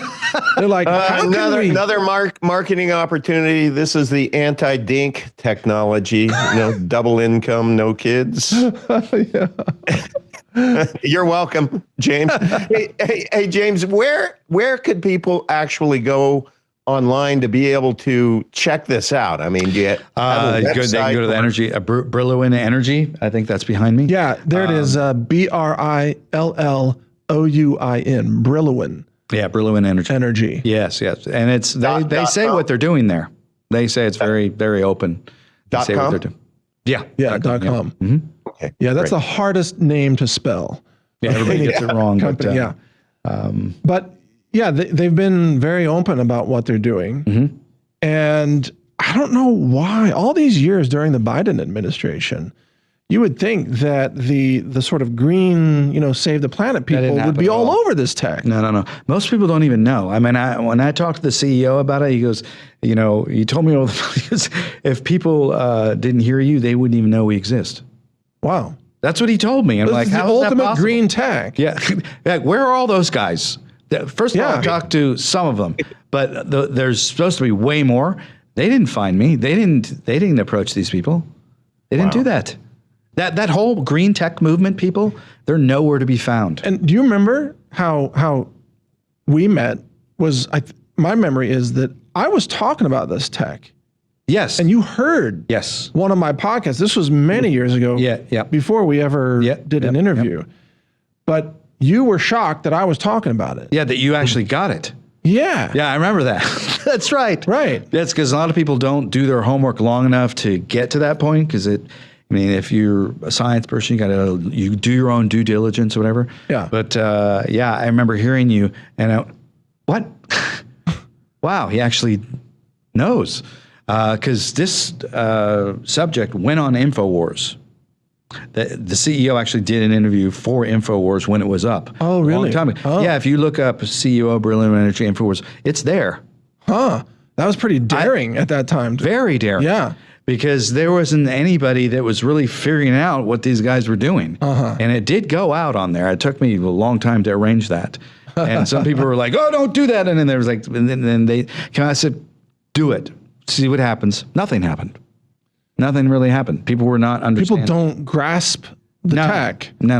They're like, how another marketing opportunity. This is the anti-dink technology. Double income, no kids. You're welcome, James. Hey, James, where could people actually go online to be able to check this out? I mean, do you have a they can go to the energy, Brillouin Energy. I think that's behind me. Yeah, there it is. BRILLOUIN, Brillouin. Yeah, Brillouin Energy. Yes. And it's they say what they're doing there. They say it's very, very open. They say what they're doing. Yeah. .com. Mm-hmm. Okay. Yeah, that's the hardest name to spell. Yeah, everybody gets it wrong. Company, but yeah, they've been very open about what they're doing. And I don't know why all these years during the Biden administration, you would think that the sort of green, save the planet people would be all over this tech. No. Most people don't even know. I mean, when I talked to the CEO about it, he goes, you told me all the if people didn't hear you, they wouldn't even know we exist. Wow. That's what he told me. I'm like, the how is that ultimate possible? green tech. Yeah. Like, where are all those guys? First of all, I talked to some of them, but there's supposed to be way more. They didn't find me. They didn't approach these people. They didn't do that. That whole green tech movement, people, they're nowhere to be found. And do you remember how we met? My memory is that I was talking about this tech. Yes. And you heard one of my podcasts. This was many years ago. Yeah. Before we ever did an interview. But you were shocked that I was talking about it. Yeah, that you actually got it. Yeah. Yeah, I remember that. That's right. Right. That's because a lot of people don't do their homework long enough to get to that point, because if you're a science person, you do your own due diligence or whatever. Yeah. But I remember hearing you and what? Wow, he actually knows. Because this subject went on InfoWars. The CEO actually did an interview for InfoWars when it was up. Oh, really? A long time ago. Oh. Yeah, if you look up CEO Berlin Energy InfoWars, it's there. Huh. That was pretty daring at that time. Very daring. Yeah. Because there wasn't anybody that was really figuring out what these guys were doing. And it did go out on there. It took me a long time to arrange that. And some people were like, oh, don't do that. And then there was like, and then I said, do it. See what happens. Nothing happened. Nothing really happened. People were not understanding. People don't grasp the tech. No.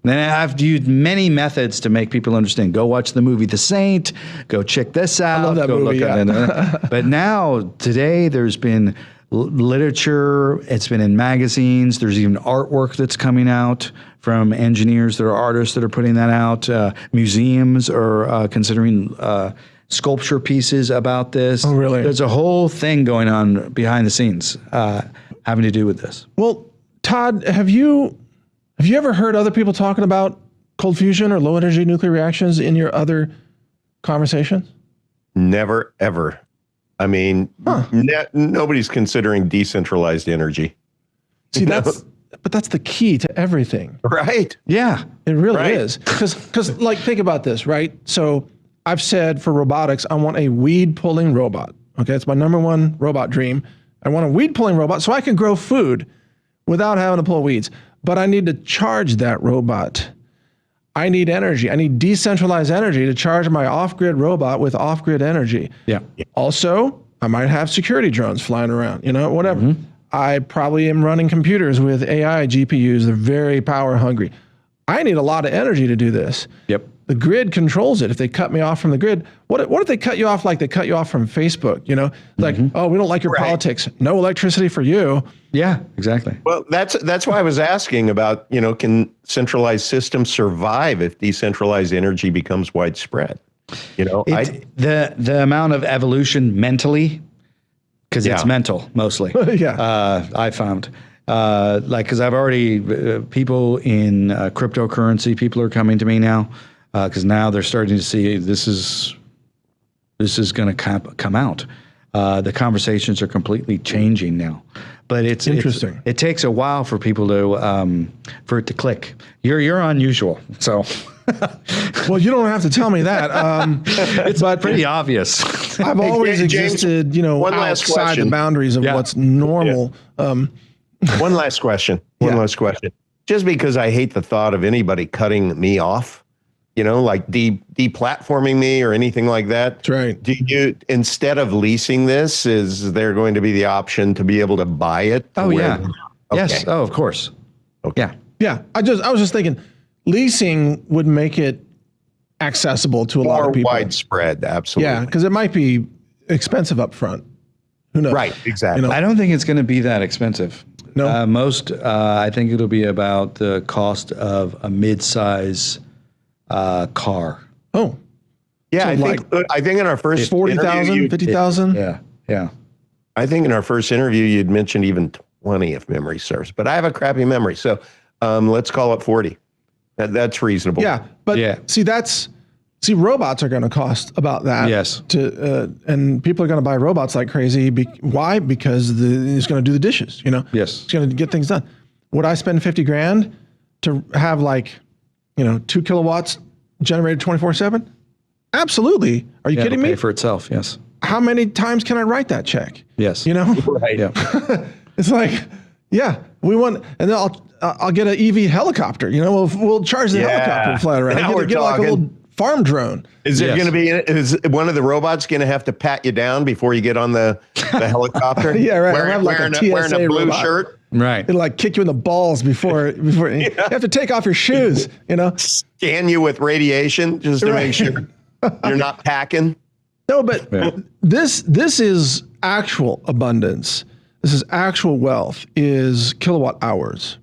And I've used many methods to make people understand. Go watch the movie The Saint. Go check this out. I love that go movie, look at it. But now, today, there's been literature. It's been in magazines. There's even artwork that's coming out from engineers. There are artists that are putting that out. Museums are considering sculpture pieces about this. Oh, really? There's a whole thing going on behind the scenes having to do with this. Well, Todd, have you Have you ever heard other people talking about cold fusion or low energy nuclear reactions in your other conversations? Never, ever. I mean, nobody's considering decentralized energy. See, but that's the key to everything. Right. Yeah. It really is. Because like, think about this, right? So I've said for robotics, I want a weed pulling robot. Okay. It's my number one robot dream. I want a weed pulling robot so I can grow food without having to pull weeds. But I need to charge that robot. I need energy. I need decentralized energy to charge my off-grid robot with off-grid energy. Yeah. Also, I might have security drones flying around, whatever. Mm-hmm. I probably am running computers with AI GPUs. They're very power hungry. I need a lot of energy to do this. Yep. The grid controls it. If they cut me off from the grid, what if they cut you off like they cut you off from Facebook? Like, oh, we don't like your politics. No electricity for you. Yeah, exactly. Well, that's why I was asking about, can centralized systems survive if decentralized energy becomes widespread? The amount of evolution mentally, because it's mental mostly. Yeah. I found. Because I've already, people in cryptocurrency, people are coming to me now, because now they're starting to see this is going to come out. The conversations are completely changing now. But it's interesting. It takes a while for people to for it to click. You're unusual, so. Well, you don't have to tell me that. It's pretty obvious. I've always James, existed, outside the boundaries of what's normal. Yeah. One last question. Last question. Just because I hate the thought of anybody cutting me off, like deplatforming me or anything like that. That's right. Do you, instead of leasing this, is there going to be the option to be able to buy it? Oh, yeah. Okay. Yes. Oh, of course. Okay. Yeah. Yeah. I was just thinking leasing would make it accessible to a lot of people. More widespread. Absolutely. Yeah. Because it might be expensive up front. Who knows? Right. Exactly. I don't think it's going to be that expensive. No. I think it'll be about the cost of a mid-size car. Oh. Yeah, So I think in our first 40,000, 50,000. Yeah. I think in our first interview you'd mentioned even 20 if memory serves, but I have a crappy memory, so let's call it 40. That's reasonable. Yeah, but see, robots are going to cost about that. Yes. And people are going to buy robots like crazy. Why? Because it's going to do the dishes. Yes. It's going to get things done. Would I spend $50,000 to have 2 kilowatts generated 24/7? Absolutely. Are you kidding me? Pay for itself. Yes. How many times can I write that check? Yes. Right. Yeah. It's like, we want, and then I'll get an EV helicopter. We'll charge the helicopter to fly around. Now we're get like a little farm drone. Is one of the robots going to have to pat you down before you get on the helicopter? Yeah, right. Wearing a blue robot. shirt. Right. It'll kick you in the balls before you have to take off your shoes. Scan you with radiation just to make sure you're not packing. No, but this is actual abundance. This is actual wealth. Is kilowatt hours.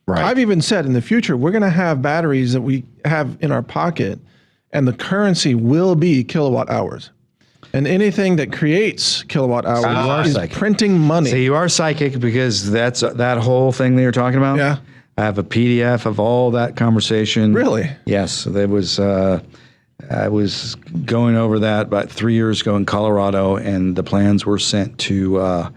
Right. I've even said in the future we're going to have batteries that we have in our pocket, and the currency will be kilowatt hours. And anything that creates kilowatt hours is printing money. So you are psychic because that's that whole thing that you're talking about. Yeah. I have a PDF of all that conversation. Really? Yes. There was. I was going over that about 3 years ago in Colorado, and the plans were sent to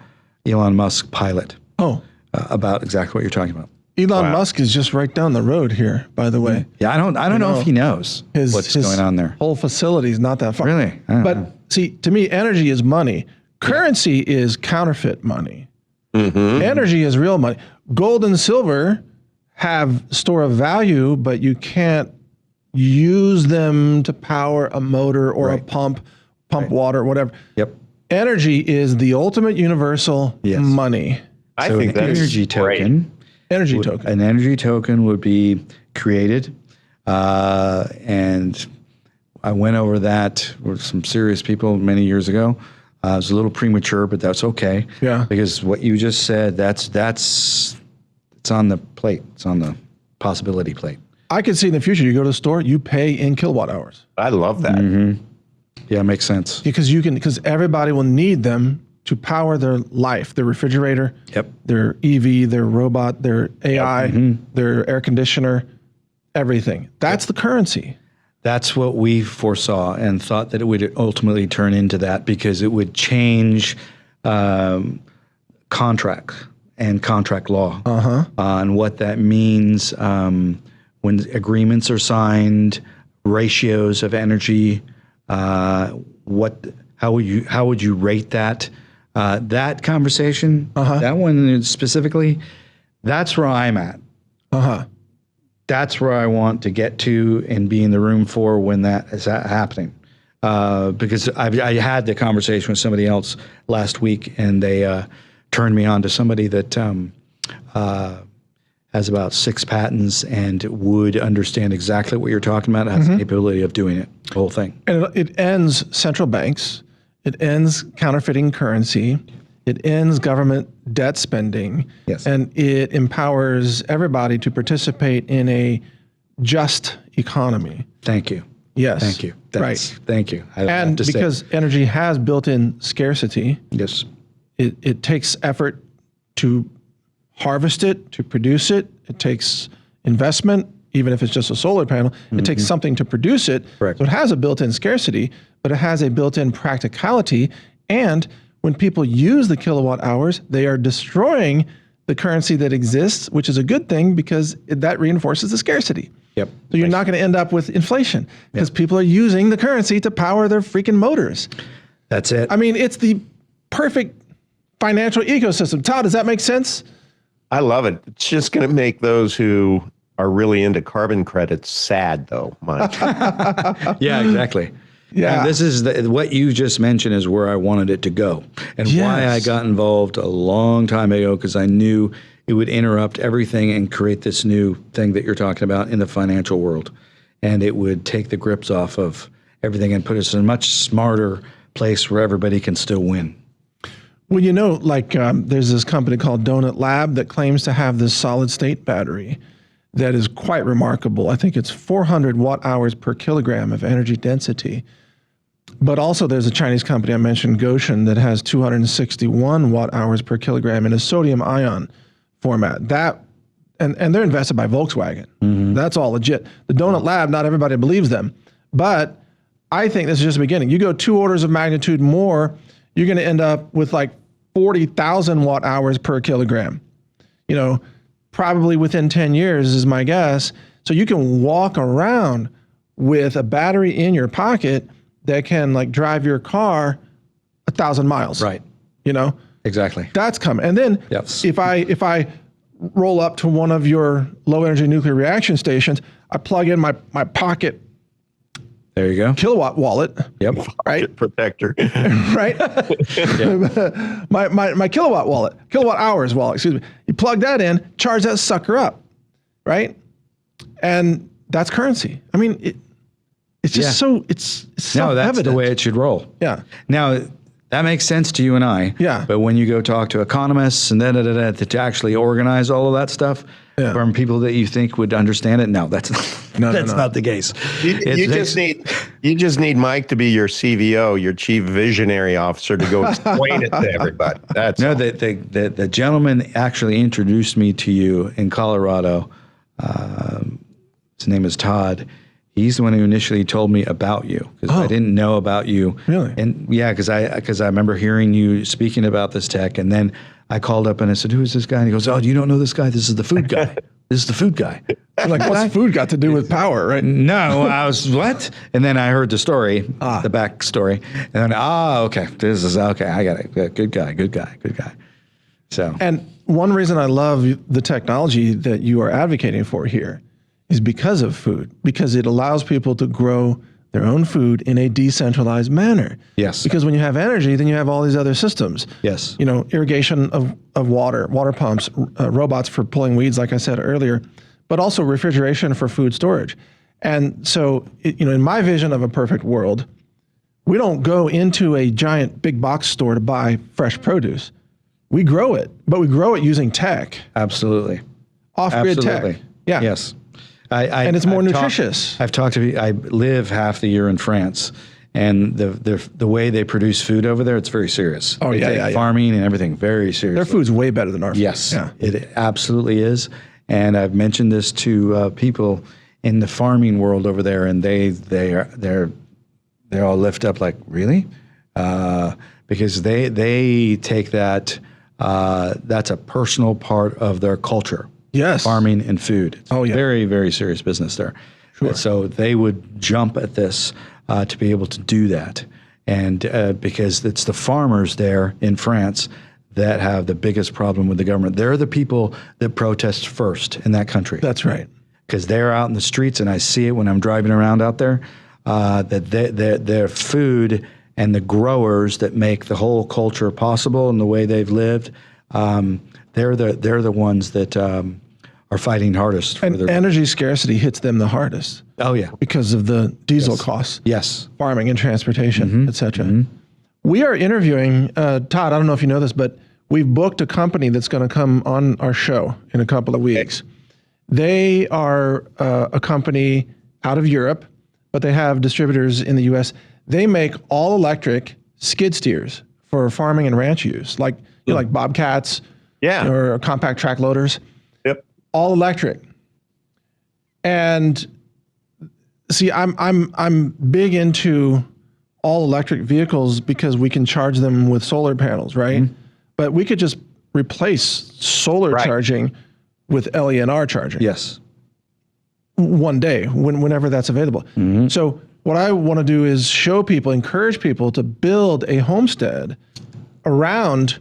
Elon Musk pilot. Oh. About exactly what you're talking about. Elon Musk is just right down the road here, by the way. Yeah, I don't know if he knows what's going on there. Whole facility is not that far. Really? But see, to me, energy is money. Currency is counterfeit money. Mm-hmm. Energy is real money. Gold and silver have store of value, but you can't use them to power a motor or a pump water, whatever. Yep. Energy is the ultimate universal money. I think that's energy token. Energy token. An energy token would be created, and I went over that with some serious people many years ago. It was a little premature, but that's okay. Yeah. Because what you just said, it's on the plate. It's on the possibility plate. I could see in the future, you go to the store, you pay in kilowatt hours. I love that. Mm-hmm. Yeah, it makes sense. Because everybody will need them to power their life, their refrigerator, Yep. their EV, their robot, their AI, their air conditioner, everything. That's the currency. That's what we foresaw and thought that it would ultimately turn into that because it would change contract and contract law on what that means when agreements are signed, ratios of energy, how would you rate that? That conversation, that one specifically, that's where I'm at. That's where I want to get to and be in the room for when that is happening. Because I had the conversation with somebody else last week, and they turned me on to somebody that has about 6 patents and would understand exactly what you're talking about, has the capability of doing it, the whole thing. And it ends central banks. It ends counterfeiting currency. It ends government debt spending. Yes. And it empowers everybody to participate in a just economy. Thank you. Yes. Thank you. Right. Thank you. I have And to say. because energy has built-in scarcity, Yes. it takes effort to harvest it, to produce it. It takes investment, even if it's just a solar panel. It takes something to produce it. Correct. So it has a built-in scarcity, but it has a built-in practicality. And when people use the kilowatt hours, they are destroying the currency that exists, which is a good thing because that reinforces the scarcity. Yep. So you're not going to end up with inflation because people are using the currency to power their freaking motors. That's it. I mean, it's the perfect financial ecosystem. Todd, does that make sense? I love it. It's just going to make those who are really into carbon credits sad, though, Mike. Yeah, exactly. Yeah. And this is what you just mentioned is where I wanted it to go and why I got involved a long time ago, because I knew it would interrupt everything and create this new thing that you're talking about in the financial world. And it would take the grips off of everything and put us in a much smarter place where everybody can still win. Well, you know, like there's this company called Donut Lab that claims to have this solid state battery that is quite remarkable. I think it's 400 watt hours per kilogram of energy density. But also there's a Chinese company I mentioned, Goshen, that has 261 watt hours per kilogram in a sodium ion format. That and they're invested by Volkswagen. That's all legit. The Donut Lab, not everybody believes them. But I think this is just the beginning. You go 2 orders of magnitude more, you're going to end up with like 40,000 watt hours per kilogram. You know, probably within 10 years is my guess. So you can walk around with a battery in your pocket that can like drive your car 1,000 miles. Right. You know, Exactly. that's coming. And then Yes. if I roll up to one of your low energy nuclear reaction stations, I plug in my pocket There you go. kilowatt wallet, Yep. right? Protector. Right? my kilowatt wallet, kilowatt hours wallet, excuse me. You plug that in, charge that sucker up, right? And that's currency. I mean, it's just it's No, that's self-evident. the way it should roll. Yeah. Now, that makes sense to you and I. Yeah. But when you go talk to economists and to actually organize all of that stuff from people that you think would understand it, no, that's not the case. You just need Mike to be your CVO, your chief visionary officer, to go explain it to everybody. That's No, all. the gentleman actually introduced me to you in Colorado. His name is Todd. He's the one who initially told me about you because I didn't know about you. Really? And yeah, because I remember hearing you speaking about this tech, and then I called up and I said, "Who is this guy?" And he goes, "Oh, you don't know this guy? This is the food guy. This is the food guy." I'm like, what's food got to do with power, right? No, I was what? And then I heard the story, the back story, and then okay, this is okay. I got it. Good guy. So And one reason I love the technology that you are advocating for here is because of food, because it allows people to grow their own food in a decentralized manner. Yes. Because when you have energy, then you have all these other systems. Yes. You know, irrigation of water pumps, robots for pulling weeds, like I said earlier, but also refrigeration for food storage. And so, in my vision of a perfect world, we don't go into a giant big box store to buy fresh produce. We grow it, but we grow it using tech, absolutely. off-grid Absolutely. tech. Yeah. Yes. And it's more nutritious. I live half the year in France, And the way they produce food over there, it's very serious. Oh, They yeah, take yeah, yeah. farming and everything very seriously. Their food's way better than our food. Yes, Yeah. it absolutely is. And I've mentioned this to people in the farming world over there, and they're all lift up like, really? Because they take that that's a personal part of their culture. Yes. Farming and food. It's Oh, yeah. very, very serious business there. Sure. So they would jump at this to be able to do that. And because it's the farmers there in France that have the biggest problem with the government. They're the people that protest first in that country. That's right. Because they're out in the streets, and I see it when I'm driving around out there, that their food and the growers that make the whole culture possible and the way they've lived, they're the ones that are fighting hardest. And energy scarcity hits them the hardest oh yeah, because of the diesel costs, yes, farming and transportation, et cetera. We are interviewing, Todd, I don't know if you know this, but we've booked a company that's going to come on our show in a couple of weeks. They are a company out of Europe, but they have distributors in the U.S. They make all electric skid steers for farming and ranch use, like like Bobcats, Yeah. or compact track loaders, Yep. all electric. And see, I'm big into all electric vehicles because we can charge them with solar panels, right? But we could just replace solar Right. charging with LENR charging. yes, One day, whenever that's available. So what I want to do is show people, encourage people to build a homestead around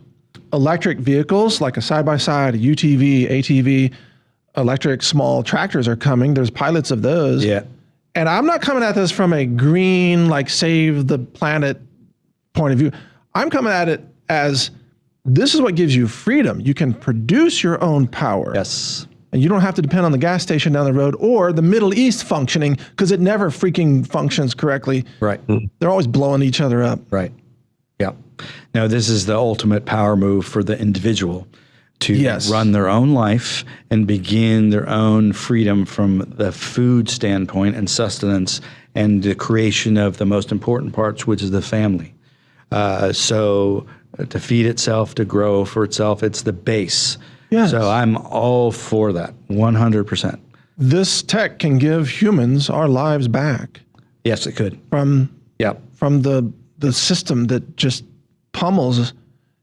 electric vehicles, like a side-by-side, a UTV, ATV, electric small tractors are coming. There's pilots of those. yeah, And I'm not coming at this from a green, like save the planet point of view. I'm coming at it as this is what gives you freedom. You can produce your own power. yes, And you don't have to depend on the gas station down the road or the Middle East functioning because it never freaking functions correctly. right. They're always blowing each other up. Right. Yeah. Now, this is the ultimate power move for the individual to Yes. run their own life and begin their own freedom from the food standpoint and sustenance and the creation of the most important parts, which is the family. So to feed itself, to grow for itself, it's the base. Yes. So I'm all for that, 100%. This tech can give humans our lives back Yes, it could. from Yeah. the system that just pummels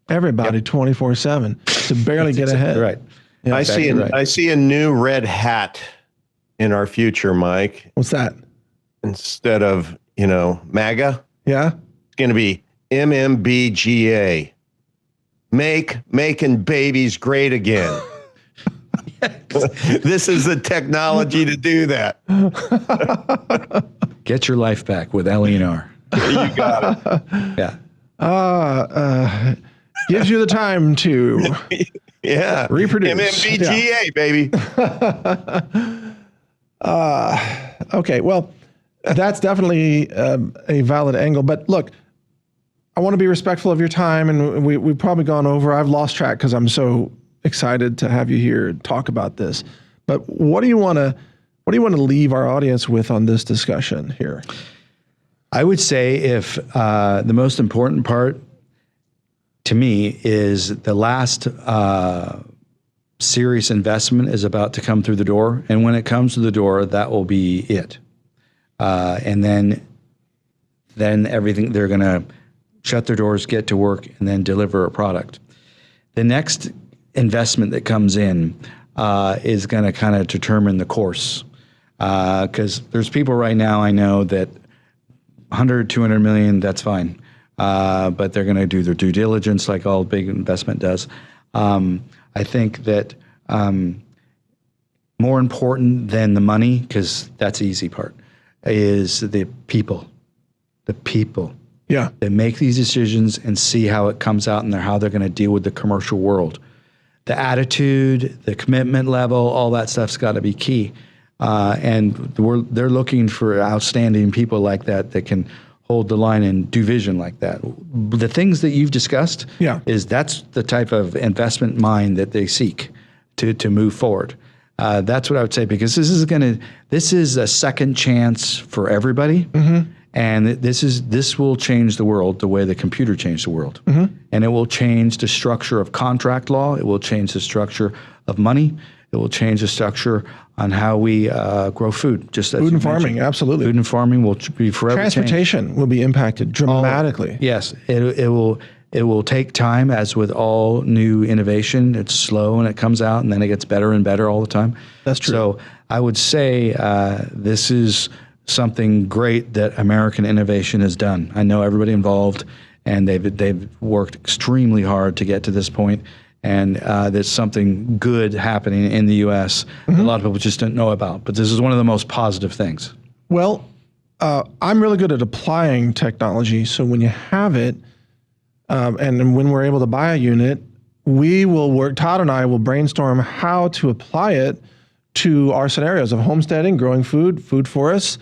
everybody 24/7 to barely get ahead. Right. I exactly see right. I see a new red hat in our future, Mike. What's that? Instead of, MAGA, Yeah? it's going to be MMBGA. Making babies great again. This is the technology to do that. Get your life back with LENR. You got it. Yeah. Gives you the time to Yeah. Reproduce. MMBGA, baby. Okay, well, that's definitely a valid angle. But look, I want to be respectful of your time, and we've probably gone over. I've lost track because I'm so excited to have you here and talk about this. But what do you want to leave our audience with on this discussion here? I would say if the most important part to me is the last serious investment is about to come through the door. And when it comes to the door, that will be it. And then everything, they're going to shut their doors, get to work, and then deliver a product. The next investment that comes in is going to kind of determine the course. Because there's people right now I know that 100, 200 million, that's fine. But they're going to do their due diligence like all big investment does. I think that more important than the money, because that's the easy part, is the people. The people. Yeah. That make these decisions and see how it comes out and how they're going to deal with the commercial world. The attitude, the commitment level, all that stuff's got to be key. And they're looking for outstanding people like that can hold the line and do vision like that. The things that you've discussed, that's the type of investment mind that they seek to move forward. That's what I would say, because this is a second chance for everybody. And this will change the world the way the computer changed the world. And it will change the structure of contract law. It will change the structure of money. It will change the structure on how we grow food. Just as Food you and farming, mentioned. absolutely. Food and farming will be forever changed. Transportation will be impacted dramatically. Yes, it will take time, as with all new innovation. It's slow and it comes out, and then it gets better and better all the time. That's true. So I would say this is something great that American innovation has done. I know everybody involved, and they've worked extremely hard to get to this point. And there's something good happening in the U.S. A lot of people just don't know about. But this is one of the most positive things. Well, I'm really good at applying technology. So when you have it, and when we're able to buy a unit, we will work, Todd and I will brainstorm how to apply it to our scenarios of homesteading, growing food forests,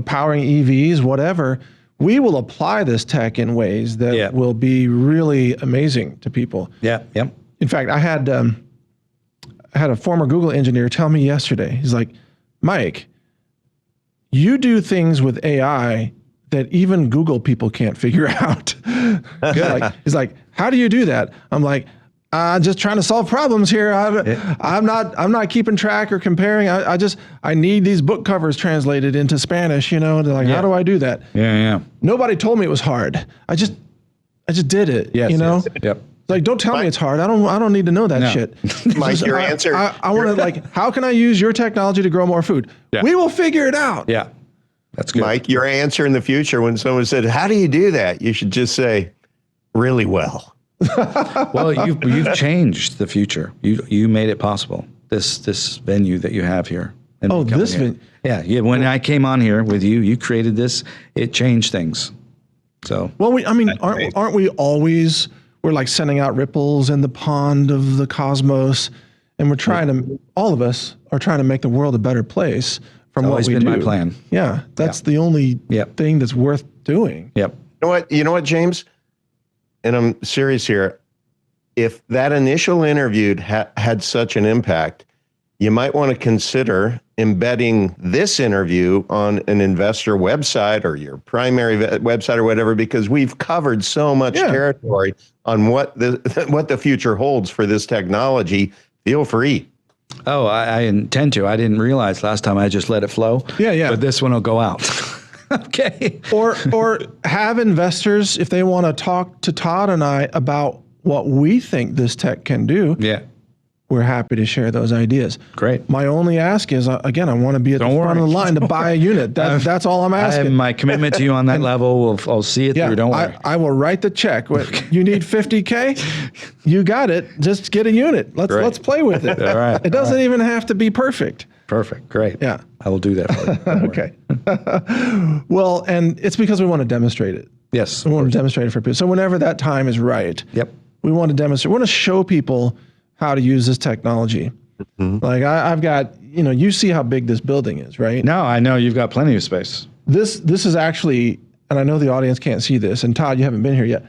powering EVs, whatever. We will apply this tech in ways that will be really amazing to people. Yeah. Yep. In fact, I had a former Google engineer tell me yesterday, he's like, Mike, you do things with AI that even Google people can't figure out. He's like, how do you do that? I'm like, just trying to solve problems here. I'm not keeping track or comparing. I need these book covers translated into Spanish. They're like, how do I do that? Yeah. Nobody told me it was hard. I just did it. Yes, yes. Yep. Like, don't tell me it's hard. I don't need to know that shit. Mike, your answer. I want to how can I use your technology to grow more food? Yeah. We will figure it out. Yeah. That's good. Mike, your answer in the future when someone said, how do you do that? You should just say, really well. Well, you've changed the future. You made it possible. This venue that you have here. Oh, this venue. Yeah. When I came on here with you, you created this. It changed things. So. Well, aren't we always? We're like sending out ripples in the pond of the cosmos, and we're trying to. All of us are trying to make the world a better place from what we do. Always been my plan. Yeah, that's the only thing that's worth doing. Yep. You know what, James? And I'm serious here. If that initial interview had such an impact, you might want to consider embedding this interview on an investor website or your primary website or whatever, because we've covered so much territory on what the future holds for this technology. Feel free. Oh, I intend to. I didn't realize last time I just let it flow. Yeah. But this one will go out. Okay. Or have investors, if they want to talk to Todd and I about what we think this tech can do. Yeah. We're happy to share those ideas. Great. My only ask is, again, I want to be at the front of the line to buy a unit. That's all I'm asking. I have my commitment to you on that level. I'll see it through. Don't worry. I will write the check. You need $50K? You got it. Just get a unit. Let's play with it. All right. It doesn't even have to be perfect. Perfect. Great. Yeah. I will do that for you. Okay. Well, and it's because we want to demonstrate it. Yes. We want to demonstrate it for people. So whenever that time is right, we want to demonstrate. We want to show people how to use this technology. Like I've got, you see how big this building is, right? No, I know you've got plenty of space. This is actually, and I know the audience can't see this, and Todd, you haven't been here yet.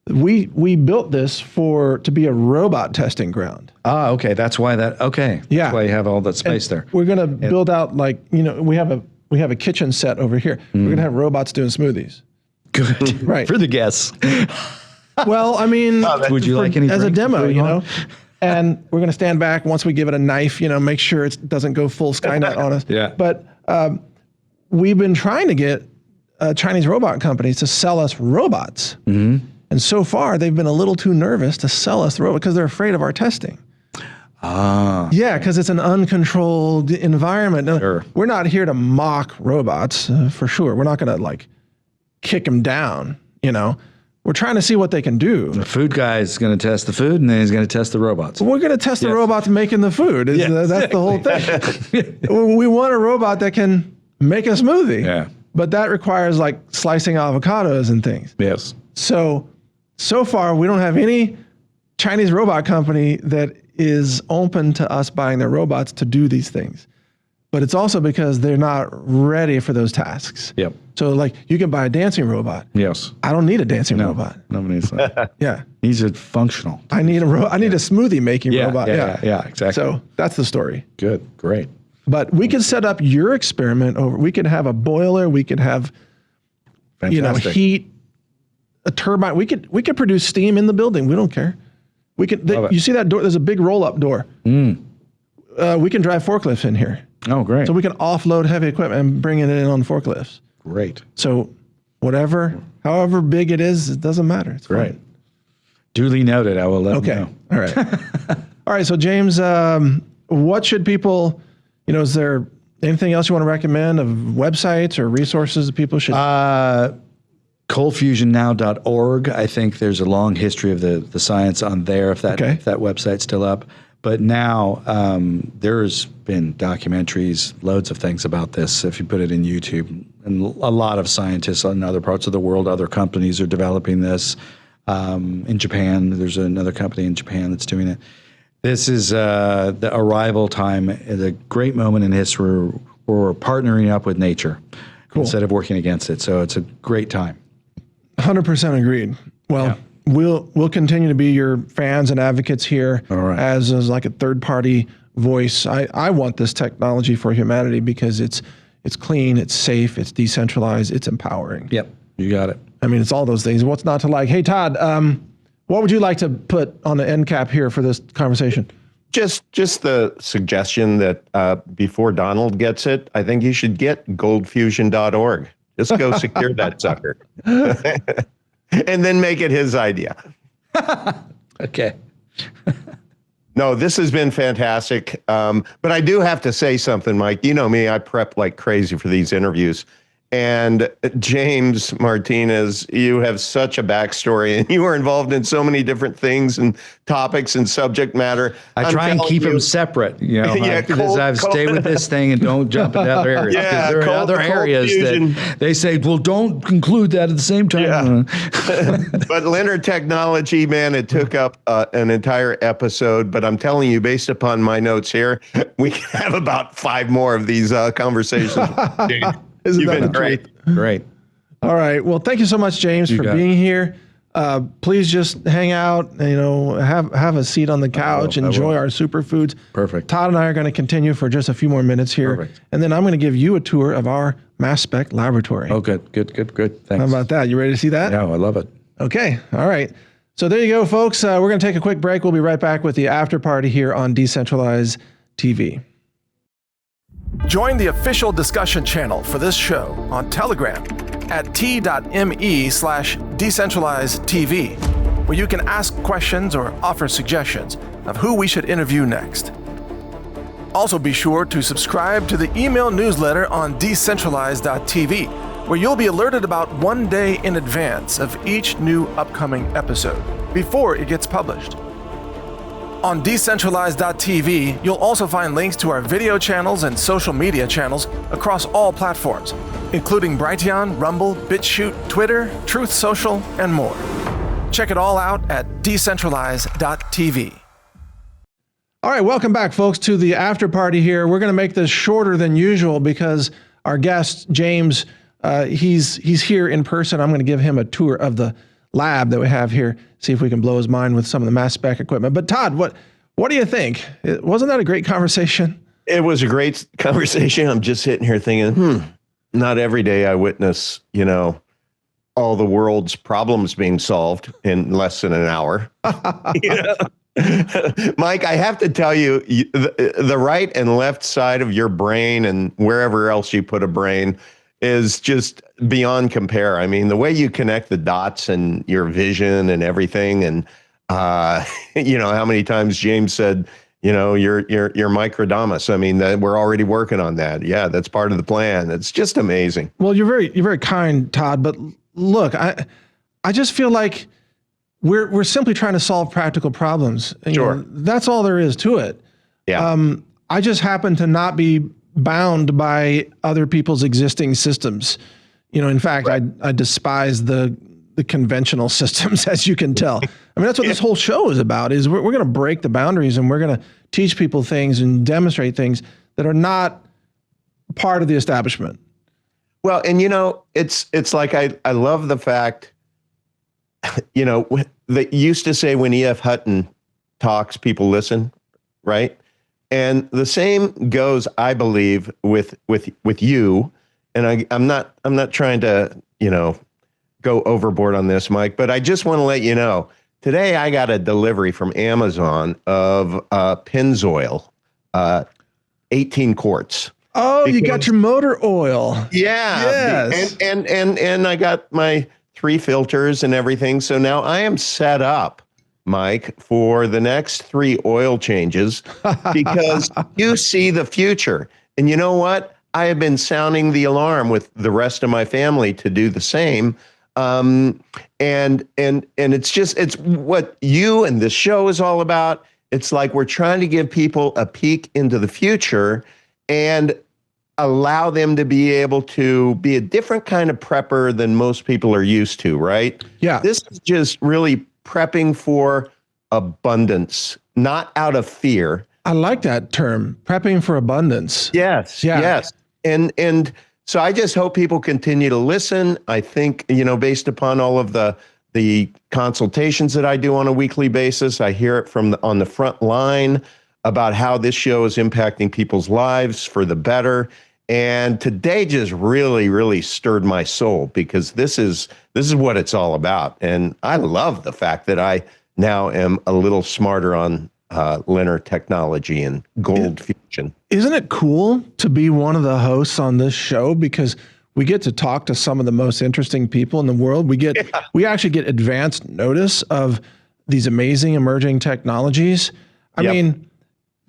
We built this to be a robot testing ground. Ah, okay. That's why okay. Yeah. That's why you have all that space there. We're going to build out we have a kitchen set over here. We're going to have robots doing smoothies. Good. Right. For the guests. Well, I mean, would you like any as a drinks demo, before you And we're going to stand back once we give it a knife, make sure it doesn't go full Skynet on us. Yeah. But we've been trying to get Chinese robot companies to sell us robots. Mm-hmm. And so far, they've been a little too nervous to sell us the robot because they're afraid of our testing. Ah. Yeah, because it's an uncontrolled environment. Sure. We're not here to mock robots, for sure. We're not going to kick them down, We're trying to see what they can do. The food guy is going to test the food, and then he's going to test the robots. We're going to test the robots making the food. That's the whole thing. We want a robot that can make a smoothie. Yeah. But that requires slicing avocados and things. Yes. So far, we don't have any Chinese robot company that is open to us buying their robots to do these things. But it's also because they're not ready for those tasks. Yep. So you can buy a dancing robot. Yes. I don't need a dancing robot. Nobody needs that. Yeah. He's a functional. I need a smoothie making robot. Yeah, exactly. So that's the story. Good. Great. But we could set up your experiment we could have a boiler. We could have Fantastic. heat a turbine. We could produce steam in the building. We don't care. We could. You see that door? There's a big roll-up door. We can drive forklifts in here. Oh, great. So we can offload heavy equipment and bring it in on forklifts. Great. So however big it is, it doesn't matter. It's Great. fine. Duly noted. I will let them know. All right. All right. So James, what should people, is there anything else you want to recommend of websites or resources that people should? Coldfusionnow.org. I think there's a long history of the science on there if that website's still up. But now there's been documentaries, loads of things about this if you put it in YouTube. And a lot of scientists in other parts of the world, other companies are developing this. In Japan, there's another company in Japan that's doing it. This is the arrival time, a great moment in history where we're partnering up with nature instead of working against it. So it's a great time. 100% agreed. Well, we'll continue to be your fans and advocates here as like a third-party voice. I want this technology for humanity because it's clean, it's safe, it's decentralized, it's empowering. Yep, you got it. I mean, it's all those things. What's not to like? Hey, Todd, what would you like to put on the end cap here for this conversation? Just the suggestion that before Donald gets it, I think you should get goldfusion.org. Just go secure that sucker. And then make it his idea. Okay. No, this has been fantastic. But I do have to say something, Mike. You know me, I prep like crazy for these interviews. And James Martinez, you have such a backstory and you were involved in so many different things and topics and subject matter. I try and keep them separate, because I've stayed with this thing and don't jump into other areas. Yeah, there are other areas that they say, well, don't conclude that at the same time. Yeah. But LENR technology, man, it took up an entire episode. But I'm telling you, based upon my notes here, we can have about 5 more of these conversations. Isn't You've that been the great. truth? Great. All right. Well, thank you so much, James, for being here. Please just hang out, have a seat on the couch, enjoy our superfoods. Perfect. Todd and I are going to continue for just a few more minutes here. Perfect. And then I'm going to give you a tour of our mass spec laboratory. Oh, good. Thanks. How about that? You ready to see that? Yeah, I love it. Okay. All right. So there you go, folks. We're going to take a quick break. We'll be right back with the after party here on Decentralized TV. Join the official discussion channel for this show on Telegram at t.me/decentralizedtv, where you can ask questions or offer suggestions of who we should interview next. Also be sure to subscribe to the email newsletter on decentralized.tv, where you'll be alerted about 1 day in advance of each new upcoming episode, before it gets published. On Decentralized.tv, you'll also find links to our video channels and social media channels across all platforms, including Brighteon, Rumble, BitChute, Twitter, Truth Social, and more. Check it all out at Decentralized.tv. All right, welcome back, folks, to the after party here. We're going to make this shorter than usual because our guest, James, he's here in person. I'm going to give him a tour of the lab that we have here, see if we can blow his mind with some of the mass spec equipment. But Todd, what do you think? Wasn't that a great conversation? It was a great conversation. I'm just sitting here thinking, not every day I witness, all the world's problems being solved in less than an hour. Mike, I have to tell you, the right and left side of your brain and wherever else you put a brain is just beyond compare. I mean, the way you connect the dots and your vision and everything. And, how many times James said, you're microdamus. I mean, we're already working on that. Yeah, that's part of the plan. It's just amazing. Well, you're very kind, Todd. But look, I just feel like we're simply trying to solve practical problems. Sure. That's all there is to it. Yeah. I just happen to not be bound by other people's existing systems. In fact, right. I despise the conventional systems, as you can tell. I mean, that's what this whole show is about, is we're going to break the boundaries and we're going to teach people things and demonstrate things that are not part of the establishment. Well, and it's like, I love the fact, they used to say when E.F. Hutton talks, people listen, right? And the same goes, I believe, with you. And I'm not trying to, go overboard on this, Mike, but I just want to let you know, today I got a delivery from Amazon of Pennzoil, 18 quarts. Oh, you got your motor oil. Yeah. Yes. And I got my 3 filters and everything. So now I am set up, Mike, for the next 3 oil changes because you see the future. And you know what? I have been sounding the alarm with the rest of my family to do the same. And it's what you and this show is all about. It's like we're trying to give people a peek into the future and allow them to be able to be a different kind of prepper than most people are used to, right? Yeah. This is just really prepping for abundance, not out of fear. I like that term, prepping for abundance. Yes. Yeah. Yes. And so I just hope people continue to listen. I think, based upon all of the consultations that I do on a weekly basis, I hear it on the front line about how this show is impacting people's lives for the better. And today just really, really stirred my soul because this is what it's all about. And I love the fact that I now am a little smarter on LENR technology and gold fusion. Isn't it cool to be one of the hosts on this show? Because we get to talk to some of the most interesting people in the world. We actually get advanced notice of these amazing emerging technologies. I mean,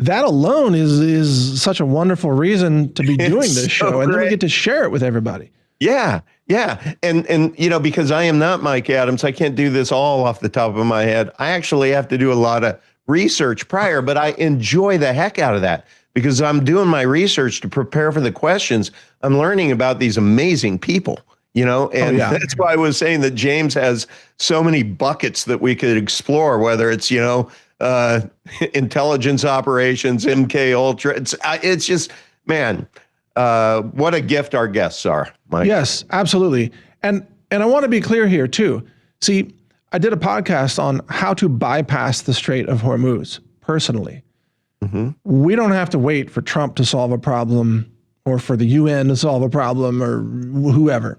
that alone is such a wonderful reason to be doing this show. And then we get to share it with everybody. Yeah. Yeah. And because I am not Mike Adams, I can't do this all off the top of my head. I actually have to do a lot of research prior, but I enjoy the heck out of that because I'm doing my research to prepare for the questions. I'm learning about these amazing people, and that's why I was saying that James has so many buckets that we could explore, whether it's, intelligence operations, MK Ultra. It's just, man, what a gift our guests are, Mike. Yes, absolutely. And I want to be clear here too. See, I did a podcast on how to bypass the Strait of Hormuz personally. Mm-hmm. We don't have to wait for Trump to solve a problem or for the UN to solve a problem or whoever.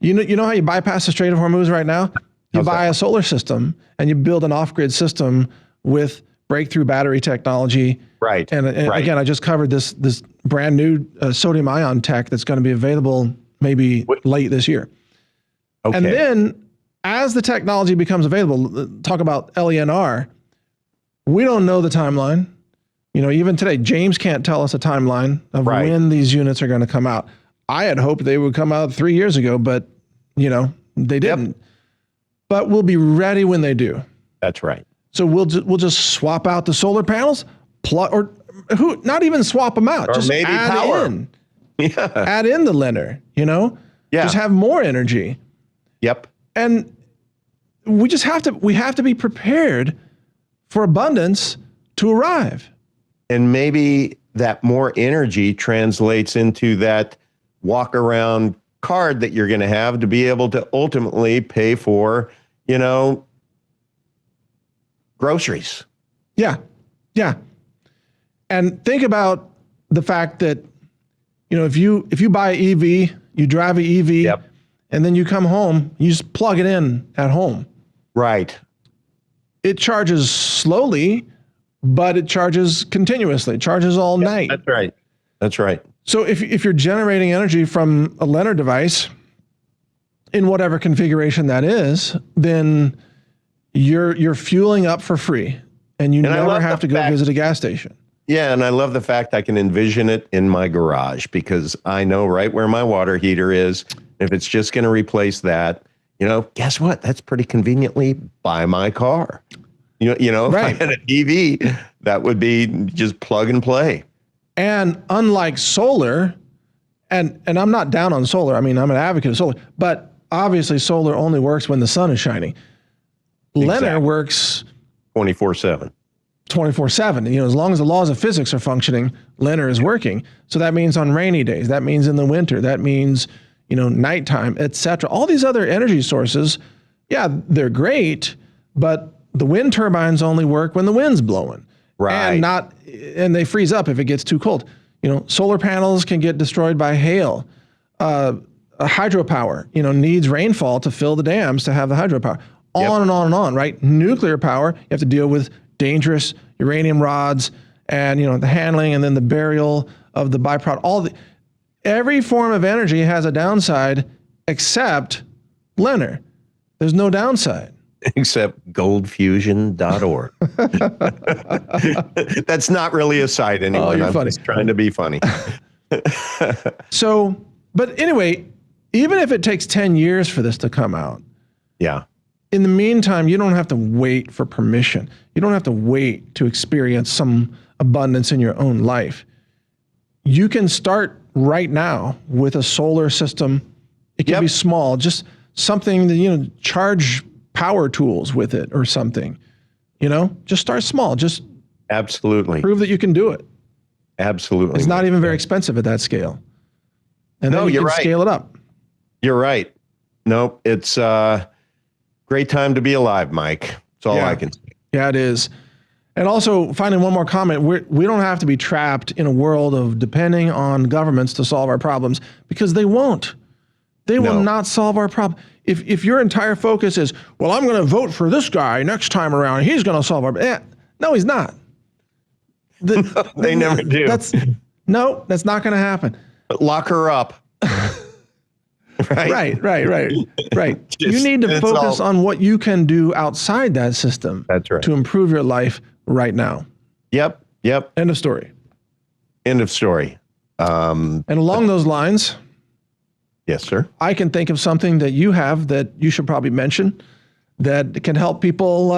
You know how you bypass the Strait of Hormuz right now? You buy a solar system and you build an off-grid system with breakthrough battery technology. Right. And again, I just covered this brand new sodium ion tech that's going to be available maybe late this year. Okay. And then as the technology becomes available, talk about LENR, we don't know the timeline. Even today, James can't tell us a timeline of when these units are going to come out. I had hoped they would come out 3 years ago, but, they didn't. Yep. But we'll be ready when they do. That's right. So we'll just swap out the solar panels, not even swap them out, or just maybe add power. in. Yeah. Add in the LENR, Yeah. Just have more energy. Yep. And we have to be prepared for abundance to arrive. And maybe that more energy translates into that walk around card that you're going to have to be able to ultimately pay for, groceries. Yeah. Yeah. And think about the fact that, if you buy an EV, you drive an EV, yep. And then you come home, you just plug it in at home. Right. It charges slowly, but it charges continuously. It charges all night. That's right. That's right. So if you're generating energy from a LENR device in whatever configuration that is, then you're fueling up for free, and you never have to go visit a gas station. Yeah, and I love the fact I can envision it in my garage because I know right where my water heater is. If it's just going to replace that, guess what? That's pretty conveniently by my car. If I had an EV, that would be just plug and play. And unlike solar, and I'm not down on solar. I mean, I'm an advocate of solar, but obviously solar only works when the sun is shining. Exactly. LENR works 24/7. 24/7. As long as the laws of physics are functioning, LENR is working. So that means on rainy days, that means in the winter, that means, nighttime, etc. All these other energy sources, yeah, they're great, but the wind turbines only work when the wind's blowing. Right. And they freeze up if it gets too cold. Solar panels can get destroyed by hail. hydropower, needs rainfall to fill the dams to have the hydropower. Yep. On and on and on, right? Nuclear power, you have to deal with dangerous uranium rods and, the handling and then the burial of the byproduct. Every form of energy has a downside except LENR. There's no downside. Except goldfusion.org. That's not really a site anymore. Oh, you're funny. Just trying to be funny. So, but anyway, even if it takes 10 years for this to come out, Yeah. in the meantime, you don't have to wait for permission. You don't have to wait to experience some abundance in your own life. You can start right now with a solar system. It can Yep. be small, just something that, charge power tools with it or something. Just start small. Just Absolutely. prove that you can do it. Absolutely. It's not even very expensive at that scale. And No, then you you're can right. scale it up. You're right. Nope. It's a great time to be alive, Mike. That's all Yeah. I can say. Yeah, it is. And also, finally, one more comment. We don't have to be trapped in a world of depending on governments to solve our problems, because they won't. They will No. not solve our problem. If your entire focus is, well, I'm going to vote for this guy next time around, he's going to solve our no, he's not. They never do. That's not going to happen. But lock her up. Right. Right. You Just- need to it's focus all- on what you can do outside that system. That's right. To improve your life right now. Yep. End of story. End of story. And along those lines, Yes, sir. I can think of something that you have that you should probably mention that can help people,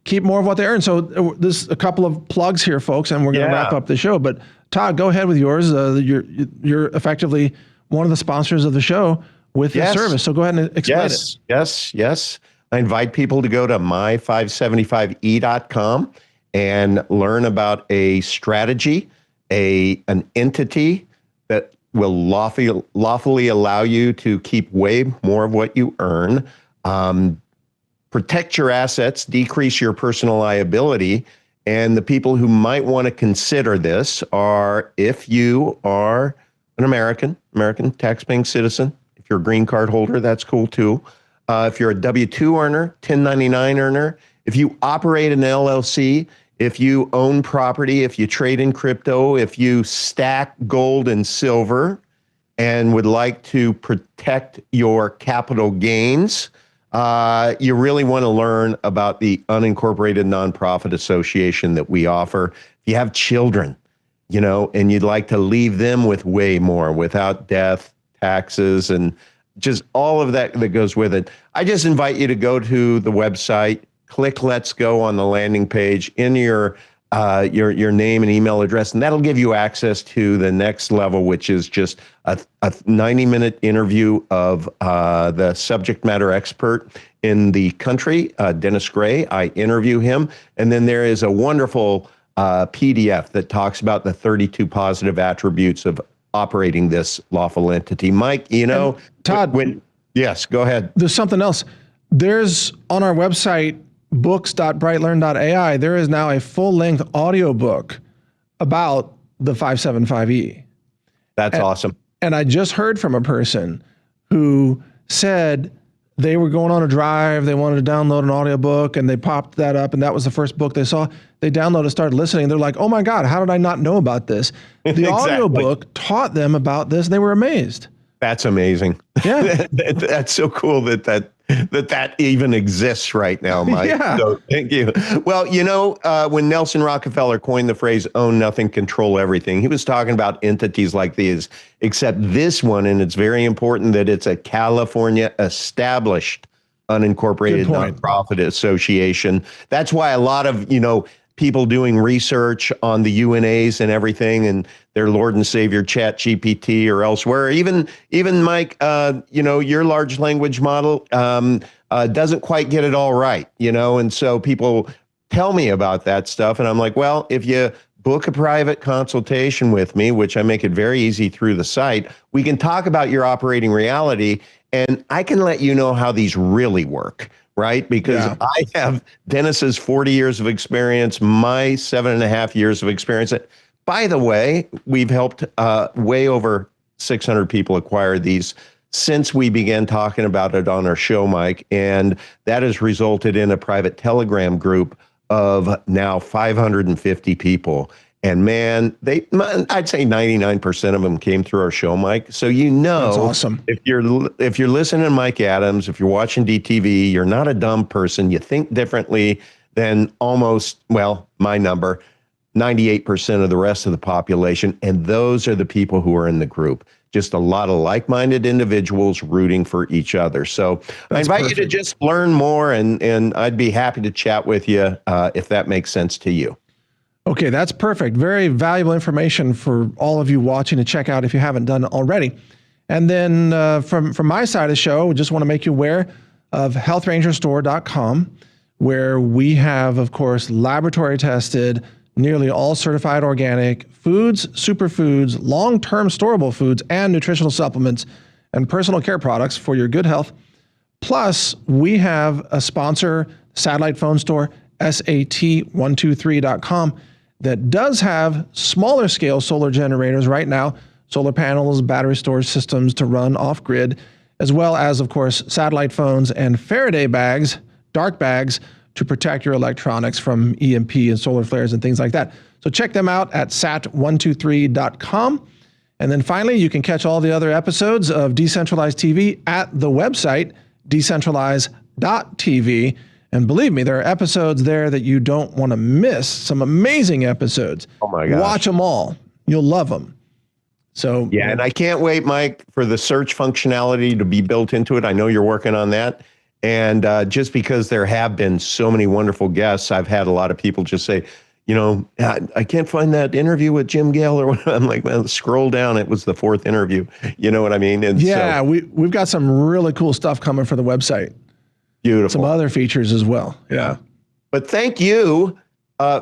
keep more of what they earn. So there's a couple of plugs here, folks, and we're going to Yeah. wrap up the show. But Todd, go ahead with yours. You're effectively one of the sponsors of the show with Yes. your service. So go ahead and explain it. Yes. I invite people to go to my575e.com and learn about a strategy, an entity that will lawfully allow you to keep way more of what you earn, protect your assets, decrease your personal liability. And the people who might want to consider this are, if you are an American tax-paying citizen, if you're a green card holder, that's cool too. If you're a W-2 earner, 1099 earner, if you operate an LLC, if you own property, if you trade in crypto, if you stack gold and silver and would like to protect your capital gains, you really want to learn about the Unincorporated Nonprofit Association that we offer. If you have children, and you'd like to leave them with way more without death, taxes, and just all of that goes with it, I just invite you to go to the website, click Let's Go on the landing page, in your name and email address, and that'll give you access to the next level, which is just a 90-minute interview of the subject matter expert in the country, Dennis Gray. I interview him, and then there is a wonderful PDF that talks about the 32 positive attributes of operating this lawful entity. Mike, Todd, yes, go ahead. There's something else. There's on our website, books.brightlearn.ai, there is now a full-length audiobook about the 575E. That's awesome. And I just heard from a person who said they were going on a drive, they wanted to download an audiobook, and they popped that up, and that was the first book they saw. They downloaded, started listening, they're like, oh my God, how did I not know about this? The Exactly. audiobook taught them about this, and they were amazed. That's amazing. Yeah. That's so cool that even exists right now, Mike. Yeah. So thank you. Well, when Nelson Rockefeller coined the phrase own nothing, control everything, he was talking about entities like these, except this one, and it's very important that it's a California established unincorporated nonprofit association. That's why a lot of, people doing research on the UNAs and everything and their Lord and Savior Chat GPT or elsewhere, even Mike, your large language model doesn't quite get it all right, and so people tell me about that stuff. And I'm like, well, if you book a private consultation with me, which I make it very easy through the site, we can talk about your operating reality and I can let you know how these really work. Right? Because I have Dennis's 40 years of experience, my 7.5 years of experience. By the way, we've helped way over 600 people acquired these since we began talking about it on our show, Mike. And that has resulted in a private Telegram group of now 550 people. And man, I'd say 99% of them came through our show, Mike. So That's awesome. if you're listening to Mike Adams, if you're watching DTV, you're not a dumb person. You think differently than my number, 98% of the rest of the population. And those are the people who are in the group. Just a lot of like-minded individuals rooting for each other. So I invite you to just learn more, and I'd be happy to chat with you if that makes sense to you. Okay, that's perfect. Very valuable information for all of you watching to check out if you haven't done it already. And then from my side of the show, we just want to make you aware of healthrangerstore.com, where we have, of course, laboratory tested, nearly all certified organic foods, superfoods, long-term storable foods, and nutritional supplements and personal care products for your good health. Plus, we have a sponsor, satellite phone store, SAT123.com, that does have smaller scale solar generators right now, solar panels, battery storage systems to run off grid, as well as, of course, satellite phones and Faraday bags, dark bags, to protect your electronics from EMP and solar flares and things like that. So check them out at sat123.com. And then finally, you can catch all the other episodes of Decentralized TV at the website, decentralized.tv. And believe me, there are episodes there that you don't want to miss. Some amazing episodes. Oh my gosh. Watch them all. You'll love them. So yeah, and I can't wait, Mike, for the search functionality to be built into it. I know you're working on that. And just because there have been so many wonderful guests, I've had a lot of people just say, I can't find that interview with Jim Gale or whatever. I'm like, well, scroll down. It was the 4th interview. You know what I mean? And yeah, we've got some really cool stuff coming for the website. Beautiful. Some other features as well. Yeah. But thank you,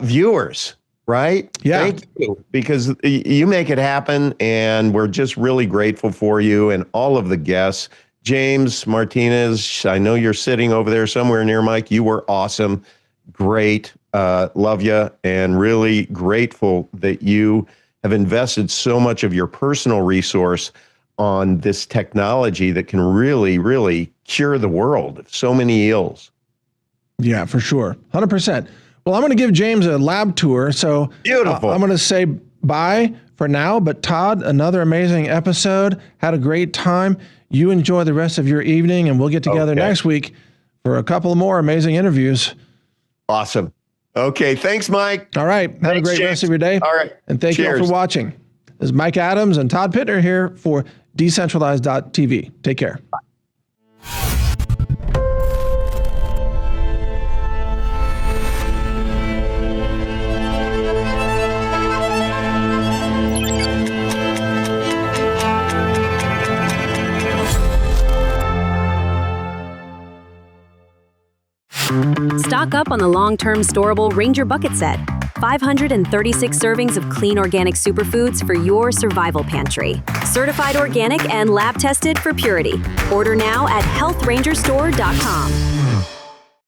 viewers, right? Yeah. Thank you, because you make it happen, and we're just really grateful for you and all of the guests. James Martinez, I know you're sitting over there somewhere near Mike. You were awesome. Great. Love you, and really grateful that you have invested so much of your personal resource on this technology that can really, really cure the world of so many ills. Yeah, for sure. 100%. Well, I'm going to give James a lab tour. So beautiful. I'm going to say bye for now. But Todd, another amazing episode. Had a great time. You enjoy the rest of your evening, and we'll get together next week for a couple more amazing interviews. Awesome. Okay. Thanks, Mike. All right. Have a great rest of your day. All right. And thank you all for watching. This is Mike Adams and Todd Pittner here for Decentralized.tv. Take care. Bye. Stock up on the long-term storable Ranger Bucket Set. 536 servings of clean organic superfoods for your survival pantry. Certified organic and lab tested for purity. Order now at healthrangerstore.com.